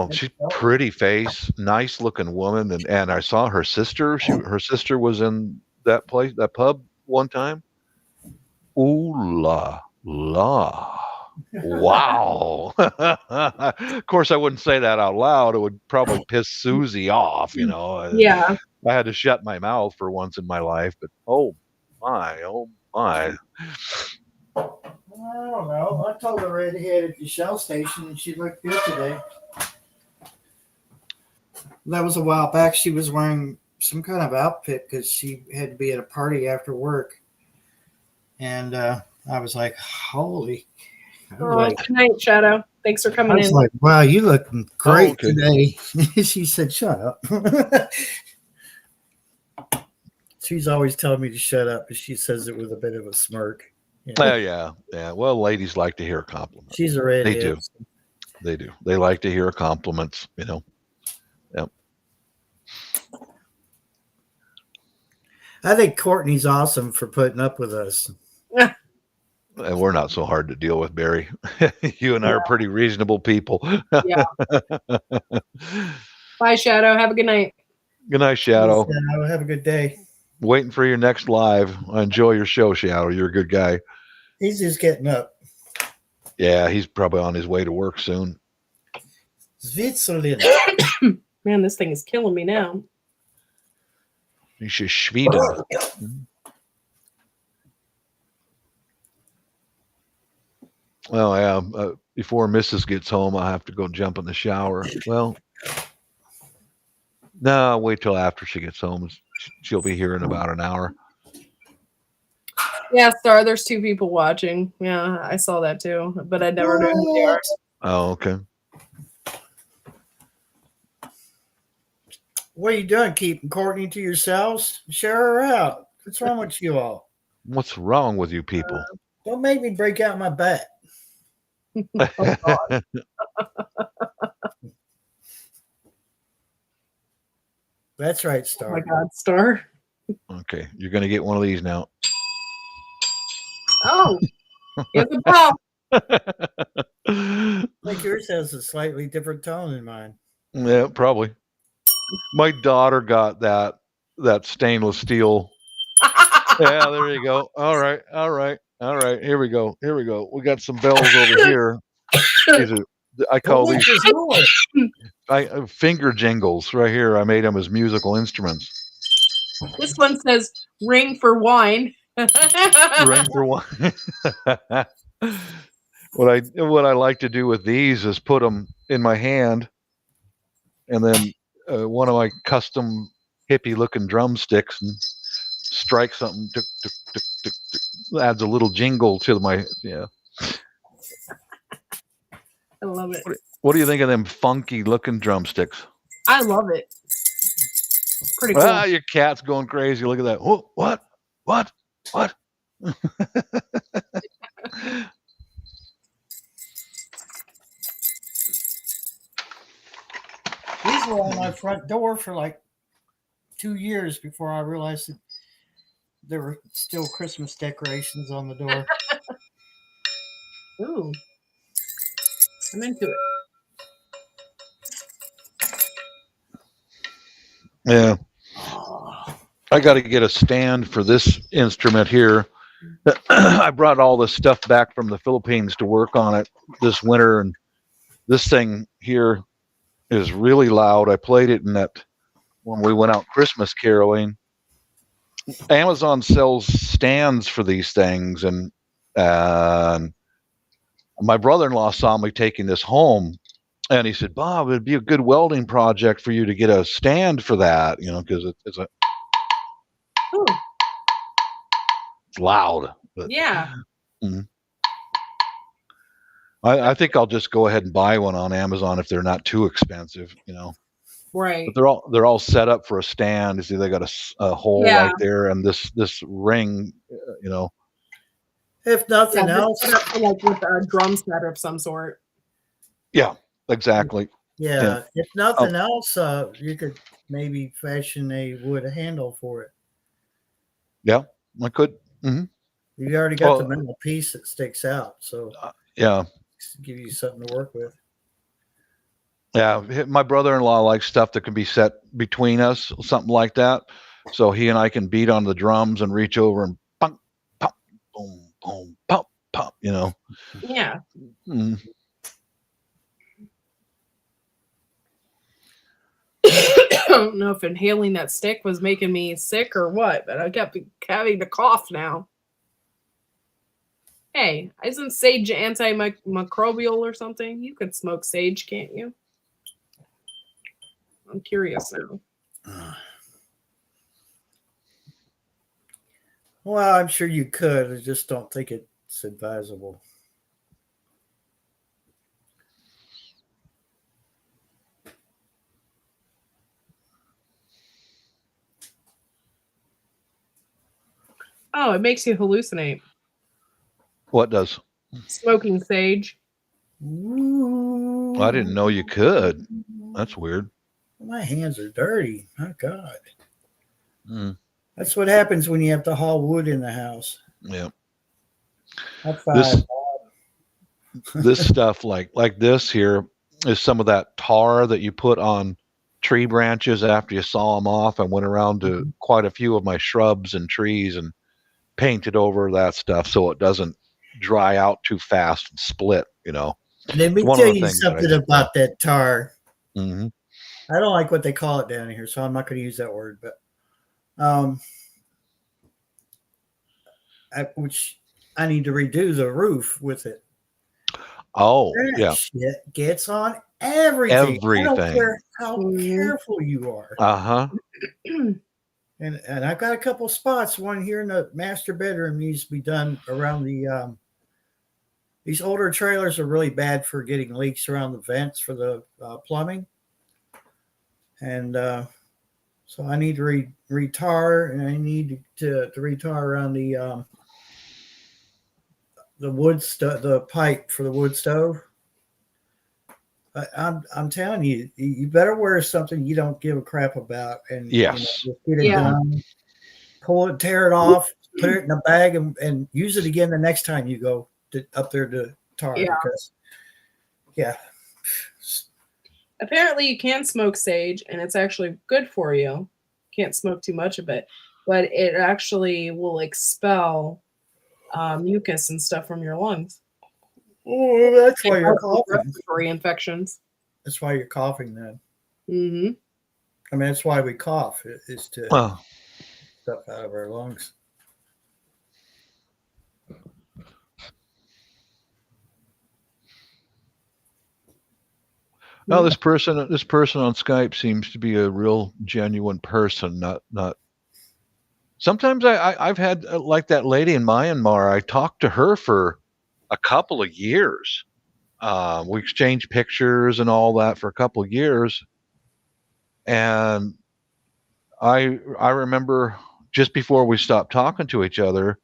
She's pretty face, nice looking woman, and I saw her sister. Her sister was in that pub one time. Ooh la la! Wow. Of course, I wouldn't say that out loud. It would probably piss Susie off. Yeah. I had to shut my mouth for once in my life. But oh my. I don't know. I told the redhead at the Shell station, and she looked good today. That was a while back. She was wearing some kind of outfit because she had to be at a party after work. And I was like, holy. Good night, Shadow. Thanks for coming in. I was like, wow, you look great today. She said, shut up. She's always telling me to shut up, but she says it with a bit of a smirk. Yeah. Well, ladies like to hear compliments. She's a redhead. They do. They like to hear compliments. Yep. I think Courtney's awesome for putting up with us. And we're not so hard to deal with, Barry. You and I are pretty reasonable people. Yeah. Bye, Shadow. Have a good night. Good night, Shadow. Have a good day. Waiting for your next live. I enjoy your show, Shadow. You're a good guy. He's just getting up. Yeah, he's probably on his way to work soon. Switzerland. Man, this thing is killing me now. He's just Sweden. Well, yeah. Before Mrs. gets home, I have to go jump in the shower. Well, no, I'll wait till after she gets home. She'll be here in about an hour. Yeah, Star, there's 2 people watching. Yeah, I saw that too, but I never knew who they are. Oh, okay. What are you doing? Keeping Courtney to yourselves? Share her out. What's wrong with you all? What's wrong with you people? Don't make me break out my butt. Oh, God. That's right, Oh Star. my God, Star. Okay, you're going to get one of these now. Oh, here's the bell. I think yours has a slightly different tone than mine. Yeah, probably. My daughter got that stainless steel. Yeah, there you go. All right. Here we go. We got some bells over here. I call these finger jingles right here. I made them as musical instruments. This one says "ring for wine." Ring for wine. What I like to do with these is put them in my hand, and then one of my custom hippie looking drumsticks, and strike something. Tick, tick, tick, tick, tick, adds a little jingle to my I love it. What do you think of them funky looking drumsticks? I love it. Pretty cool. Ah, your cat's going crazy. Look at that. Oh, what? These were on my front door for like 2 years before I realized that there were still Christmas decorations on the door. Ooh. I'm into it. Yeah. I got to get a stand for this instrument here. I brought all this stuff back from the Philippines to work on it this winter, and this thing here is really loud. I played it in that when we went out Christmas caroling. Amazon sells stands for these things, and my brother-in-law saw me taking this home, and he said, "Bob, it'd be a good welding project for you to get a stand for that, because it's loud." But, yeah. I think I'll just go ahead and buy one on Amazon if they're not too expensive, Right. But they're all set up for a stand. You see, they got a hole right there, and this ring, If nothing else, like with a drum set of some sort. Yeah, exactly. Yeah. If nothing else, you could maybe fashion a wood handle for it. Yeah, I could. You already got the metal piece that sticks out, so yeah, give you something to work with. Yeah, my brother-in-law likes stuff that can be set between us, something like that. So he and I can beat on the drums and reach over and pop, pop, boom, boom, pop, pop. Yeah. Mm. I don't know if inhaling that stick was making me sick or what, but I kept having to cough now. Hey, isn't sage antimicrobial or something? You could smoke sage, can't you? I'm curious now. Well, I'm sure you could. I just don't think it's advisable. Oh, it makes you hallucinate. What does? Smoking sage. Ooh. I didn't know you could. That's weird. My hands are dirty. My God. Mm. That's what happens when you have to haul wood in the house. Yeah. This stuff like this here is some of that tar that you put on tree branches after you saw them off. I went around to quite a few of my shrubs and trees and painted over that stuff so it doesn't dry out too fast and split, Let me tell you something about that tar. Mm-hmm. I don't like what they call it down here, so I'm not going to use that word. But, which I need to redo the roof with it. Oh, that shit gets on everything. I don't care how careful you are. And I've got a couple spots. One here in the master bedroom needs to be done around the. These older trailers are really bad for getting leaks around the vents for the plumbing. And so I need to retar, and I need to retar around the wood the pipe for the wood stove. I'm telling you, you better wear something you don't give a crap about, and yes, just get it done. Pull it, tear it off, put it in a bag, and use it again the next time you go up there to tar. Because, apparently you can smoke sage, and it's actually good for you. Can't smoke too much of it, but it actually will expel mucus and stuff from your lungs. Oh, that's why you're coughing. Respiratory infections. That's why you're coughing then. Mm-hmm. I mean, that's why we cough, is to stuff out of our lungs. No, this person on Skype seems to be a real genuine person. Not. Sometimes I've had like that lady in Myanmar. I talked to her for a couple of years. We exchanged pictures and all that for a couple of years. And I remember just before we stopped talking to each other,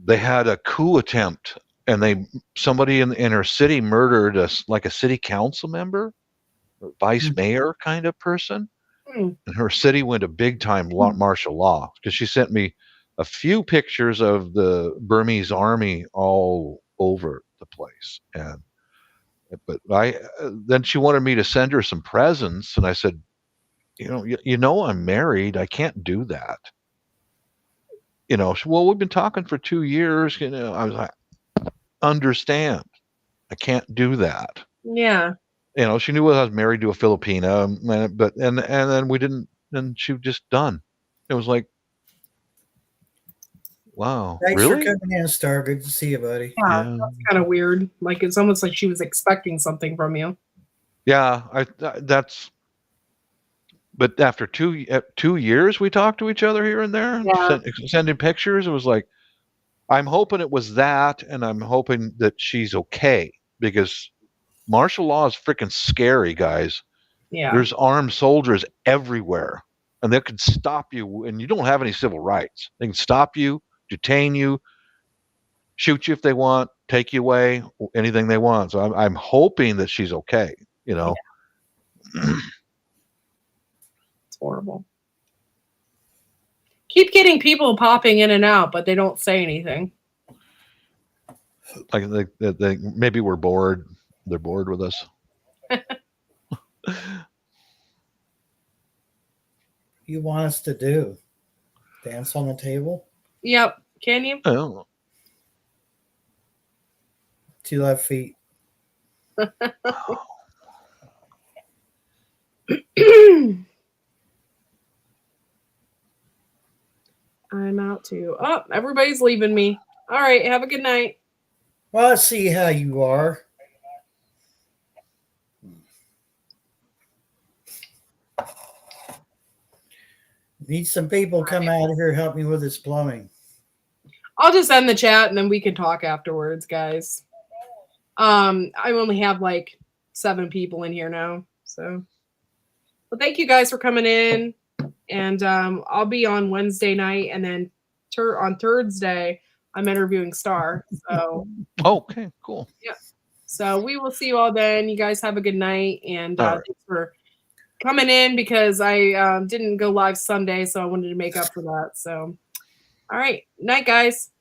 they had a coup attempt, and somebody in her city murdered like a city council member, or vice mayor kind of person. And her city went to big time martial law because she sent me a few pictures of the Burmese army all over the place. But then she wanted me to send her some presents, and I said, you know, I'm married. I can't do that. Well, we've been talking for 2 years. I was like, understand, I can't do that. Yeah. She knew I was married to a Filipina, but and then we didn't. And she was just done. It was like, wow, Thanks really? for coming in, Star. Good to see you, buddy. Yeah, that's kind of weird. Like it's almost like she was expecting something from you. Yeah, But after 2 years, we talked to each other here and there, sending pictures. It was like, I'm hoping it was that, and I'm hoping that she's okay, because martial law is freaking scary, guys. Yeah. There's armed soldiers everywhere, and they can stop you, and you don't have any civil rights. They can stop you, detain you, shoot you if they want, take you away, anything they want. So I'm hoping that she's okay. Yeah. It's horrible. Keep getting people popping in and out, but they don't say anything. Like they maybe we're bored. They're bored with us. You want us to do? Dance on the table? Yep. Can you? Oh. 2 left feet. I'm out too. Oh, everybody's leaving me. All right. Have a good night. Well, let's see how you are. Need some people come out here help me with this plumbing. I'll just end the chat and then we can talk afterwards, guys. I only have like 7 people in here now, so. Well, thank you guys for coming in, and I'll be on Wednesday night, and then on Thursday I'm interviewing Star. So. Okay, cool. Yeah. So we will see you all then. You guys have a good night, and thanks for coming in, because I didn't go live Sunday, so I wanted to make up for that. So, all right, night, guys.